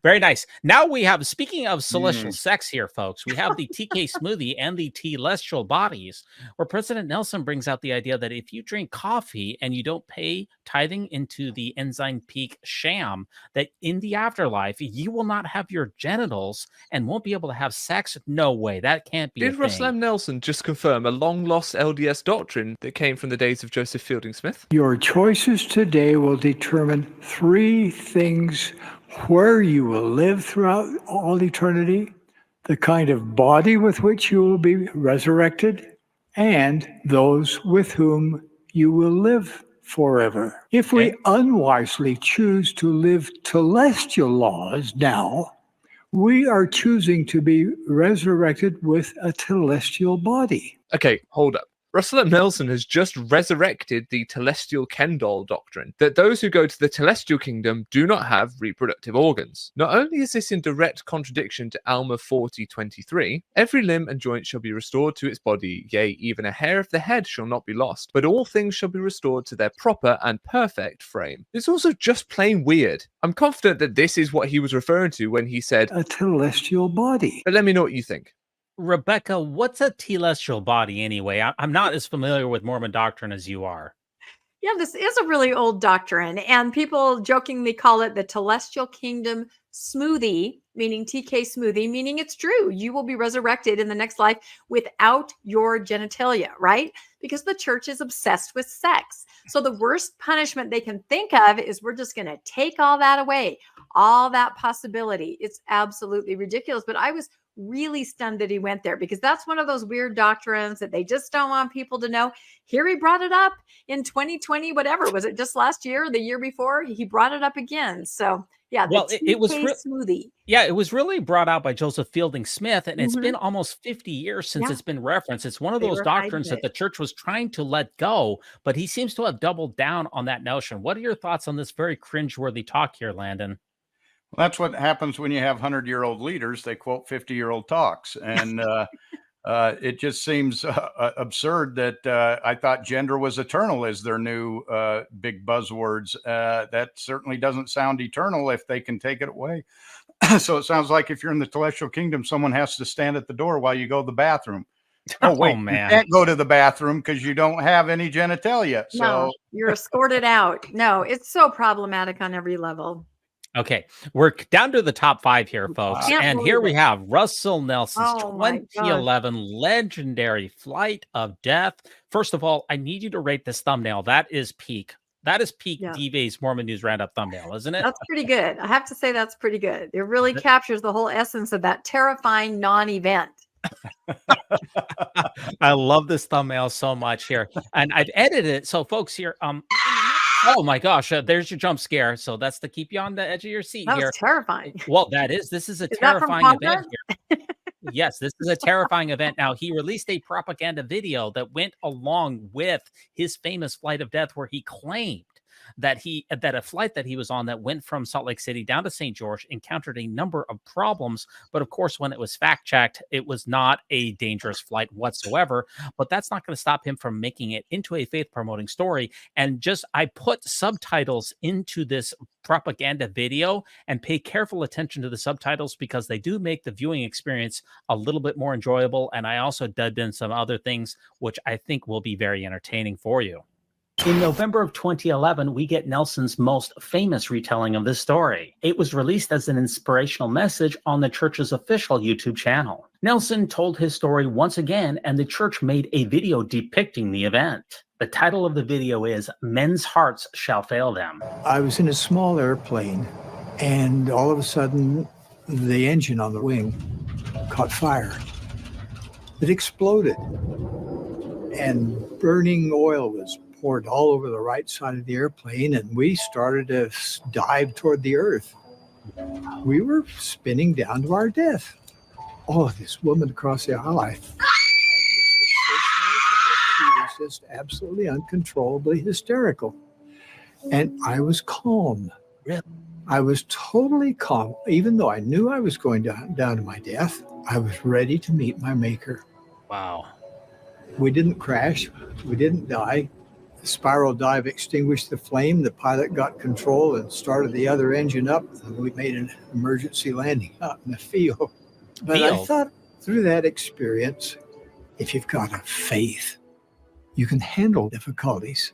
Very nice. Now we have, speaking of celestial sex here, folks, we have the TK smoothie and the telestial bodies, where President Nelson brings out the idea that if you drink coffee and you don't pay tithing into the enzyme peak sham, that in the afterlife, you will not have your genitals and won't be able to have sex. No way. That can't be. Did Russell M. Nelson just confirm a long-lost LDS doctrine that came from the days of Joseph Fielding Smith? Your choices today will determine 3 things: where you will live throughout all eternity, the kind of body with which you will be resurrected, and those with whom you will live forever. If we unwisely choose to live telestial laws now, we are choosing to be resurrected with a telestial body. Okay, hold up. Russell M. Nelson has just resurrected the telestial Ken doll doctrine, that those who go to the telestial kingdom do not have reproductive organs. Not only is this in direct contradiction to Alma 40:23, every limb and joint shall be restored to its body, yea, even a hair of the head shall not be lost, but all things shall be restored to their proper and perfect frame. It's also just plain weird. I'm confident that this is what he was referring to when he said a telestial body. But let me know what you think. Rebecca, what's a telestial body anyway? I'm not as familiar with Mormon doctrine as you are. Yeah, this is a really old doctrine, and people jokingly call it the Telestial Kingdom smoothie, meaning TK smoothie, meaning it's true. You will be resurrected in the next life without your genitalia, right? Because the church is obsessed with sex. So the worst punishment they can think of is we're just going to take all that away, all that possibility. It's absolutely ridiculous. But I was really stunned that he went there, because that's one of those weird doctrines that they just don't want people to know. Here he brought it up in 2020, whatever. Was it just last year or the year before? He brought it up again. So yeah, well, it was smoothie. Yeah, it was really brought out by Joseph Fielding Smith, and it's been almost 50 years since it's been referenced. It's one of those doctrines that the church was trying to let go, but he seems to have doubled down on that notion. What are your thoughts on this very cringeworthy talk here, Landon? Well, that's what happens when you have 100-year-old leaders. They quote 50-year-old talks. And It just seems absurd that I thought gender was eternal as their new big buzzwords. That certainly doesn't sound eternal if they can take it away. So it sounds like if you're in the celestial kingdom, someone has to stand at the door while you go to the bathroom. Oh, wait, man. You can't go to the bathroom because you don't have any genitalia. So No, you're escorted out. No, it's so problematic on every level. Okay, we're down to the top 5 here, folks. Can't And believe here we it. have Russell Nelson's Oh my gosh. 2011 legendary Flight of Death. First of all, I need you to rate this thumbnail. That is peak. That is peak Yeah. DV's Mormon News Roundup thumbnail, isn't it? That's pretty good. I have to say that's pretty good. It really captures the whole essence of that terrifying non-event. I love this thumbnail so much here. And I've edited it. So folks here, oh my gosh, there's your jump scare. So that's to keep you on the edge of your seat That here. was terrifying. Well, this is a Is that from terrifying event Congress? here. Yes, this is a terrifying event. Now, he released a propaganda video that went along with his famous Flight of Death, where he claimed that a flight that he was on that went from Salt Lake City down to St. George encountered a number of problems. But of course, when it was fact checked, it was not a dangerous flight whatsoever. But that's not going to stop him from making it into a faith promoting story. And I put subtitles into this propaganda video, and pay careful attention to the subtitles because they do make the viewing experience a little bit more enjoyable. And I also dubbed in some other things which I think will be very entertaining for you. In November of 2011, we get Nelson's most famous retelling of this story. It was released as an inspirational message on the church's official YouTube channel. Nelson told his story once again, and the church made a video depicting the event. The title of the video is "Men's Hearts Shall Fail Them." I was in a small airplane, and all of a sudden, the engine on the wing caught fire. It exploded, and burning oil was poured all over the right side of the airplane, and we started to dive toward the earth. We were spinning down to our death. Oh, this woman across the aisle, she was just absolutely uncontrollably hysterical. And I was calm. I was totally calm. Even though I knew I was going down to my death, I was ready to meet my maker. Wow. We didn't crash. We didn't die. The spiral dive extinguished the flame. The pilot got control and started the other engine up. And we made an emergency landing out in the field. But I thought through that experience, if you've got a faith, you can handle difficulties,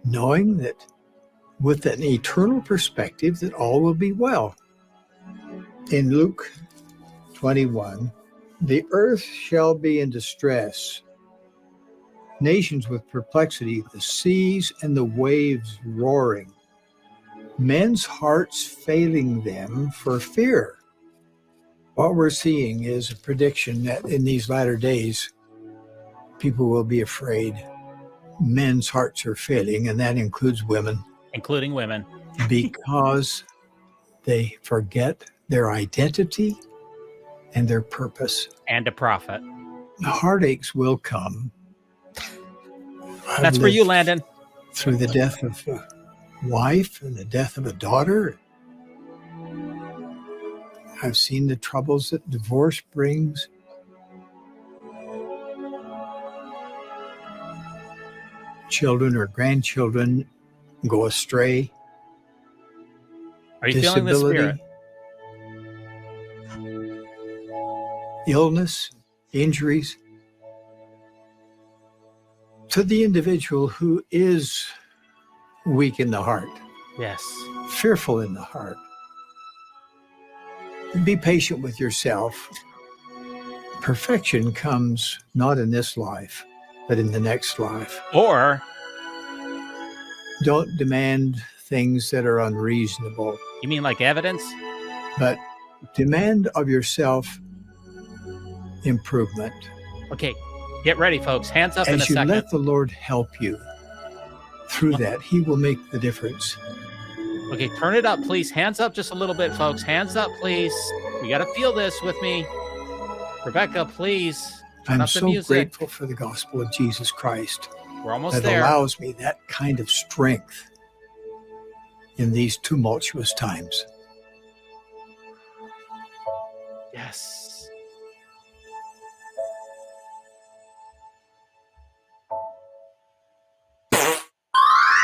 knowing that with an eternal perspective that all will be well. In Luke 21, the earth shall be in distress, nations with perplexity, the seas and the waves roaring, men's hearts failing them for fear. What we're seeing is a prediction that in these latter days, people will be afraid. Men's hearts are failing, and that includes women. Including women. Because they forget their identity and their purpose. And a prophet. Heartaches will come. That's for you, Landon. Through the death of a wife and the death of a daughter. I've seen the troubles that divorce brings. Children or grandchildren go astray. Are you feeling the spirit? Illness, injuries. To the individual who is weak in the heart. Yes. Fearful in the heart. Be patient with yourself. Perfection comes not in this life, but in the next life. Or don't demand things that are unreasonable. You mean like evidence? But demand of yourself improvement. Okay, get ready, folks. Hands up in a As you second. let the Lord help you through that, He will make the difference. Okay, turn it up, please. Hands up just a little bit, folks. Hands up, please. You got to feel this with me. Rebecca, please. Turn I'm up the so music. grateful for the gospel of Jesus Christ. We're almost that there. Allows me that kind of strength in these tumultuous times. Yes.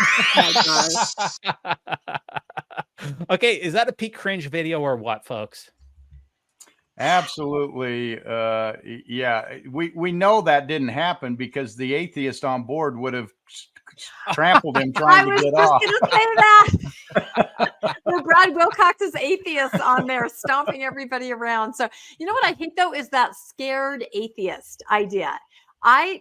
Oh my gosh. Okay, is that a peak cringe video or what, folks? Absolutely. Yeah, we know that didn't happen because the atheist on board would have trampled him trying to get off. I was just going to say that. Well, Brad Wilcox is atheist on there, stomping everybody around. So, you know what I think though is that scared atheist idea. I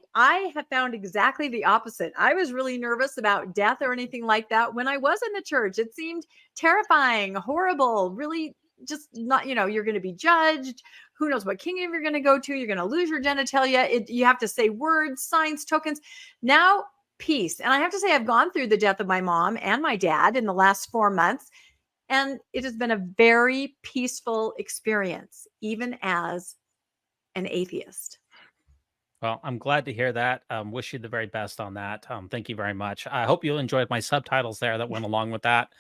have found exactly the opposite. I was really nervous about death or anything like that when I was in the church. It seemed terrifying, horrible, really just not, you're going to be judged. Who knows what kingdom you're going to go to? You're going to lose your genitalia. You have to say words, signs, tokens. Now, peace. And I have to say, I've gone through the death of my mom and my dad in the last 4 months, and it has been a very peaceful experience, even as an atheist. Well, I'm glad to hear that. Wish you the very best on that. Thank you very much. I hope you enjoyed my subtitles there that went along with that.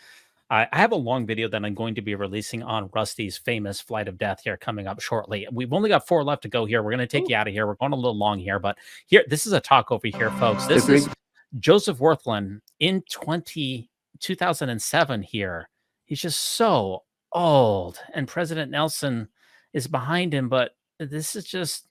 I have a long video that I'm going to be releasing on Rusty's famous flight of death here coming up shortly. We've only got 4 left to go here. We're going to take you out of here. We're going a little long here, but here, this is a talk over here, folks. This is Joseph Wirthlin in 2007 here. He's just so old, and President Nelson is behind him, but this is just,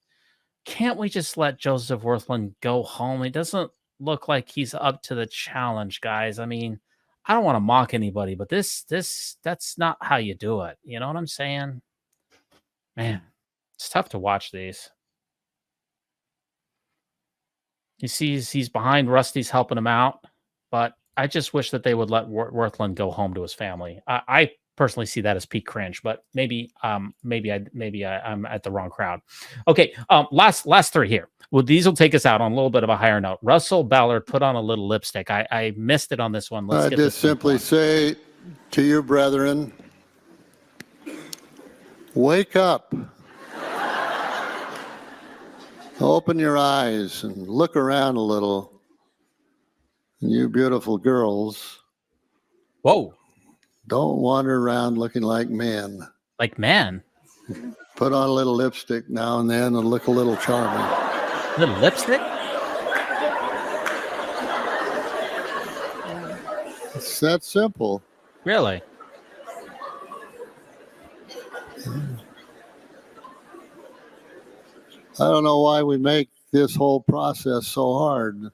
can't we just let Joseph Wirthlin go home? He doesn't look like he's up to the challenge, guys. I mean, I don't want to mock anybody, but that's not how you do it. You know what I'm saying? Man, it's tough to watch these. You see, he's behind. Rusty's helping him out, but I just wish that they would let Wirthlin go home to his family. I personally see that as peak cringe, but maybe I'm at the wrong crowd. Okay, last 3 here. Well, these will take us out on a little bit of a higher note. Russell Ballard put on a little lipstick. I missed it on this one. I just simply say to you, brethren, wake up. Open your eyes and look around a little. And you beautiful girls. Whoa. Don't wander around looking like men. Like men? Put on a little lipstick now and then and look a little charming. Little lipstick? It's that simple. Really? I don't know why we make this whole process so hard.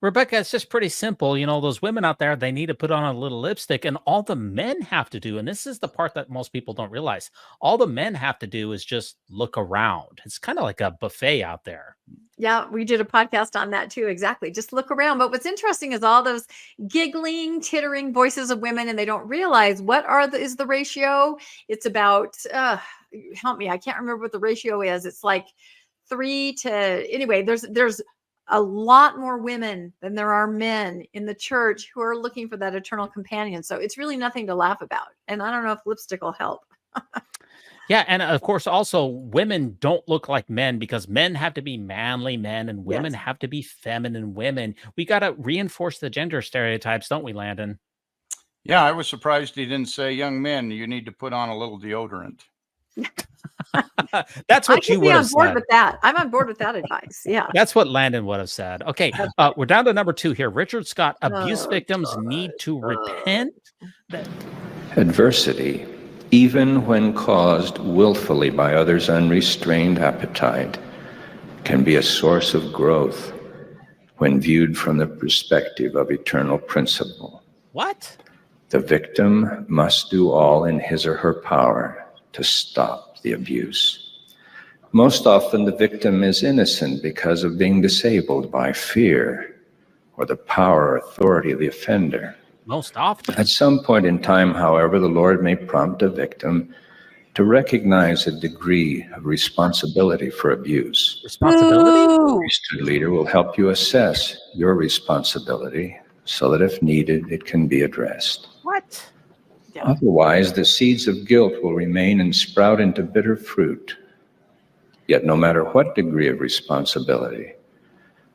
Rebecca, it's just pretty simple. You know, those women out there, they need to put on a little lipstick, and all the men have to do, and this is the part that most people don't realize, all the men have to do is just look around. It's kind of like a buffet out there. Yeah, we did a podcast on that too. Exactly. Just look around. But what's interesting is all those giggling, tittering voices of women, and they don't realize what is the ratio. It's about, help me, I can't remember what the ratio is. It's like 3 to, anyway, there's a lot more women than there are men in the church who are looking for that eternal companion. So it's really nothing to laugh about. And I don't know if lipstick will help. Yeah. And of course, also women don't look like men because men have to be manly men and women have to be feminine women. We got to reinforce the gender stereotypes, don't we, Landon? Yeah, I was surprised he didn't say, young men, you need to put on a little deodorant. That's what you would have said. I'm on board with that. I'm on board with that advice. Yeah. That's what Landon would have said. Okay. We're down to number 2 here. Richard Scott, abuse victims need to repent. Adversity, even when caused willfully by others' unrestrained appetite, can be a source of growth when viewed from the perspective of eternal principle. What? The victim must do all in his or her power to stop the abuse. Most often, the victim is innocent because of being disabled by fear or the power or authority of the offender. Most often. At some point in time, however, the Lord may prompt a victim to recognize a degree of responsibility for abuse. Responsibility? The priesthood leader will help you assess your responsibility so that if needed, it can be addressed. What? Yeah. Otherwise, the seeds of guilt will remain and sprout into bitter fruit. Yet no matter what degree of responsibility,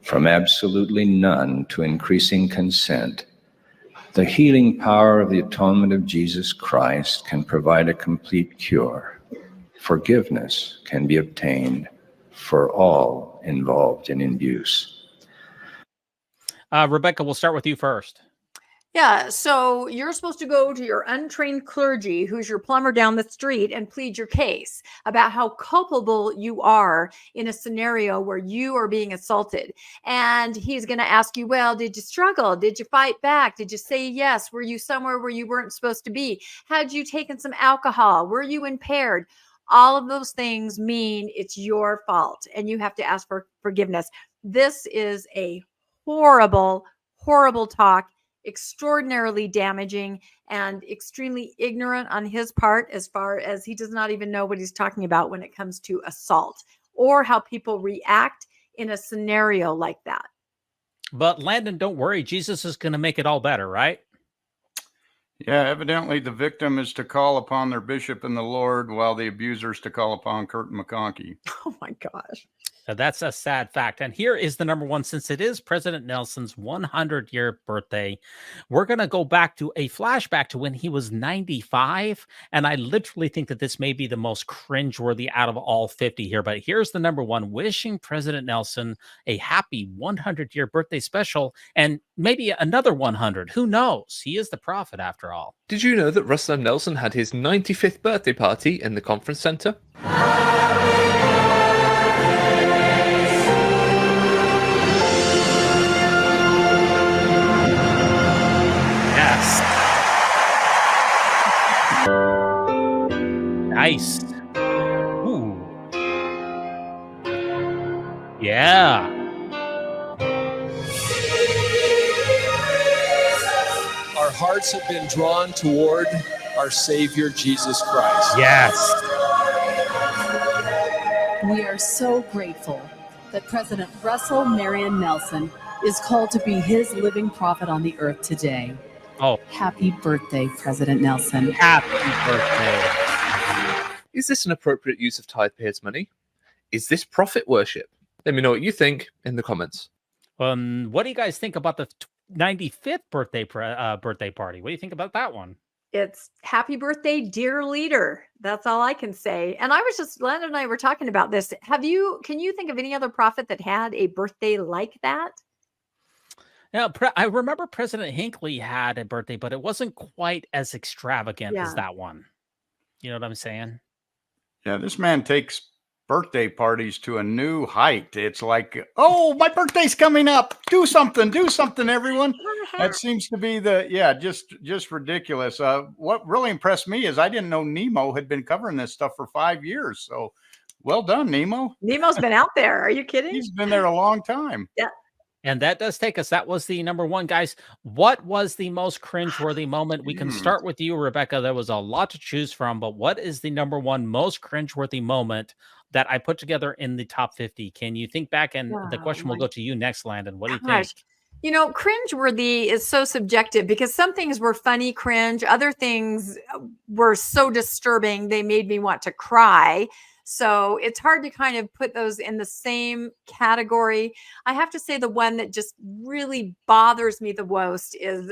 from absolutely none to increasing consent, the healing power of the atonement of Jesus Christ can provide a complete cure. Forgiveness can be obtained for all involved in abuse. Rebecca, we'll start with you first. Yeah, so you're supposed to go to your untrained clergy, who's your plumber down the street, and plead your case about how culpable you are in a scenario where you are being assaulted. And he's going to ask you, well, did you struggle? Did you fight back? Did you say yes? Were you somewhere where you weren't supposed to be? Had you taken some alcohol? Were you impaired? All of those things mean it's your fault, and you have to ask for forgiveness. This is a horrible, horrible talk. Extraordinarily damaging and extremely ignorant on his part, as far as he does not even know what he's talking about when it comes to assault or how people react in a scenario like that. But Landon, don't worry. Jesus is going to make it all better, right? Yeah, evidently the victim is to call upon their bishop and the Lord, while the abuser is to call upon Kurt McConkie. Oh my gosh. That's a sad fact. And here is the number one. Since it is President Nelson's 100-year birthday, we're going to go back to a flashback to when he was 95. And I literally think that this may be the most cringeworthy out of all 50 here. But here's the number one: wishing President Nelson a happy 100-year birthday special, and maybe another 100. Who knows? He is the prophet after all. Did you know that Russell M. Nelson had his 95th birthday party in the conference center? Yes. Nice. Ooh. Yeah. Our hearts have been drawn toward our Savior, Jesus Christ. Yes. We are so grateful that President Russell Marion Nelson is called to be his living prophet on the earth today. Oh. Happy birthday, President Nelson. Happy birthday. Is this an appropriate use of tithepayers' money? Is this prophet worship? Let me know what you think in the comments. What do you guys think about the 95th birthday party? What do you think about that one? It's happy birthday, dear leader. That's all I can say. And I was just, Landon and I were talking about this. Can you think of any other prophet that had a birthday like that? Yeah, I remember President Hinckley had a birthday, but it wasn't quite as extravagant as that one. You know what I'm saying? Yeah, this man takes birthday parties to a new height. It's like, oh, my birthday's coming up. Do something, everyone. That seems to be just ridiculous. What really impressed me is I didn't know Nemo had been covering this stuff for 5 years. So well done, Nemo. Nemo's been out there. Are you kidding? He's been there a long time. Yeah. And that does take us. That was the number one, guys. What was the most cringeworthy moment? We can start with you, Rebecca. There was a lot to choose from, but what is the number one most cringeworthy moment that I put together in the top 50? Can you think back? And the question will go to you next, Landon. What do you think? You know, cringeworthy is so subjective because some things were funny, cringe. Other things were so disturbing, they made me want to cry. So it's hard to kind of put those in the same category. I have to say the one that just really bothers me the most is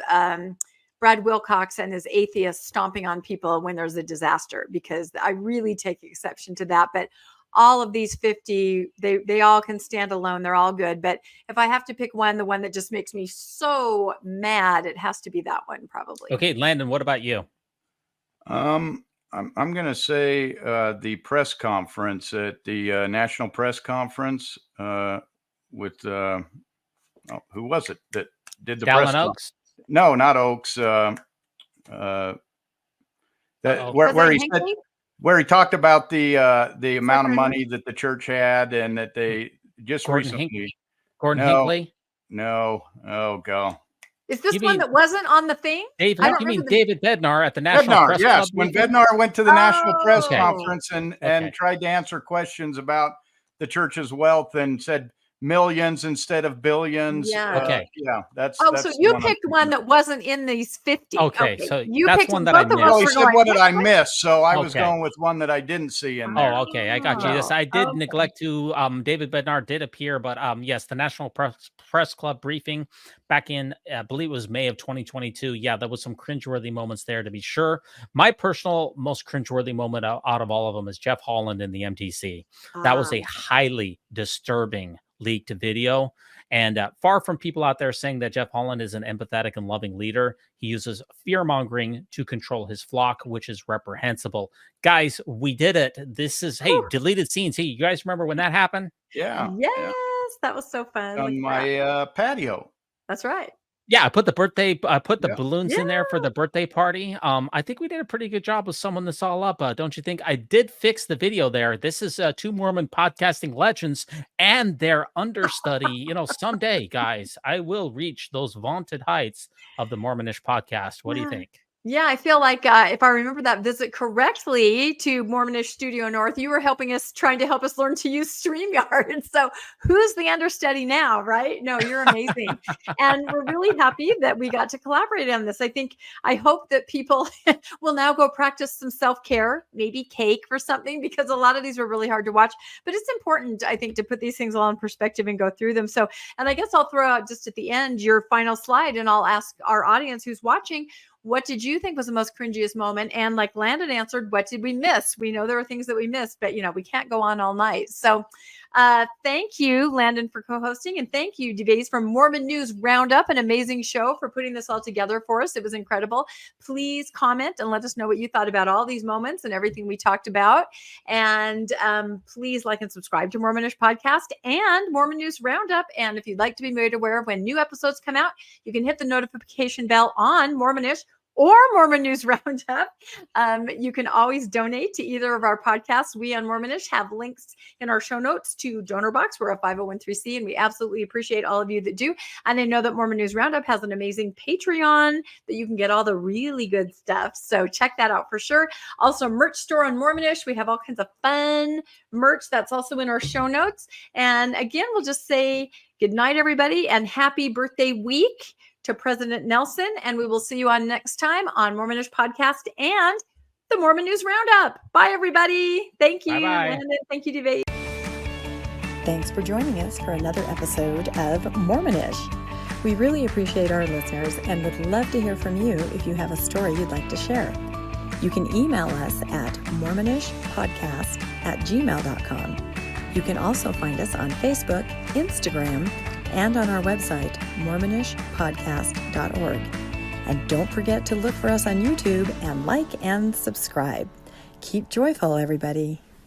Brad Wilcox and his atheists stomping on people when there's a disaster, because I really take exception to that. But all of these 50, they all can stand alone. They're all good. But if I have to pick one, the one that just makes me so mad, it has to be that one probably. Okay, Landon, what about you? I'm going to say the press conference at the National Press Conference with who was it that did the Dallin press Oaks? No, not Oaks. Where he talked about the amount of money that the church had, and that they just recently. Gordon Hinckley? No. Oh, God. Is this one that wasn't on the thing? David Bednar at the National Press Yes, Club? when Bednar went to the National Press Conference and tried to answer questions about the church's wealth and said millions instead of billions. Yeah. Okay. That's so you picked one that wasn't in these 50. Okay, so you that's picked one that I missed. Well, he said, what did I miss? So I was going with one that I didn't see in there. Oh, okay. I got you. Yes, I did neglect to. David Bednar did appear, but yes, the National Press Club briefing back in, I believe it was May of 2022. Yeah, there was some cringeworthy moments there, to be sure. My personal most cringeworthy moment out of all of them is Jeff Holland in the MTC. That was a highly disturbing leaked video. And far from people out there saying that Jeff Holland is an empathetic and loving leader, he uses fear-mongering to control his flock, which is reprehensible. Guys, we did it. This is, hey, deleted scenes. Hey, you guys remember when that happened? Yeah. Yes, that was so fun. On my patio. That's right. Yeah, I put the balloons in there for the birthday party. I think we did a pretty good job with summing this all up. Don't you think? I did fix the video there. This is two Mormon podcasting legends and their understudy. Someday, guys, I will reach those vaunted heights of the Mormonish podcast. What do you think? Yeah, I feel like if I remember that visit correctly to Mormonish Studio North, you were trying to help us learn to use StreamYard. So who's the understudy now, right? No, you're amazing. And we're really happy that we got to collaborate on this. I hope that people will now go practice some self-care, maybe cake or something, because a lot of these were really hard to watch. But it's important, I think, to put these things all in perspective and go through them. So, and I guess I'll throw out just at the end your final slide, and I'll ask our audience who's watching, what did you think was the most cringiest moment? And like Landon answered, what did we miss? We know there are things that we missed, but we can't go on all night. So thank you, Landon, for co-hosting. And thank you, DeVays from Mormon News Roundup, an amazing show, for putting this all together for us. It was incredible. Please comment and let us know what you thought about all these moments and everything we talked about. And please like and subscribe to Mormonish Podcast and Mormon News Roundup. And if you'd like to be made aware of when new episodes come out, you can hit the notification bell on Mormonish or Mormon News Roundup. You can always donate to either of our podcasts. We on Mormonish have links in our show notes to Donor Box. We're a 501(c), and we absolutely appreciate all of you that do. And I know that Mormon News Roundup has an amazing Patreon that you can get all the really good stuff. So check that out for sure. Also, merch store on Mormonish. We have all kinds of fun merch that's also in our show notes. And again, we'll just say good night, everybody, and happy birthday week to President Nelson. And we will see you on next time on Mormonish Podcast and the Mormon News Roundup. Bye, everybody. Thank you. Bye-bye. Landon. Thank you, DeVay. Thanks for joining us for another episode of Mormonish. We really appreciate our listeners and would love to hear from you if you have a story you'd like to share. You can email us at mormonishpodcast@gmail.com. You can also find us on Facebook, Instagram, and on our website, mormonishpodcast.org. And don't forget to look for us on YouTube and like and subscribe. Keep joyful, everybody.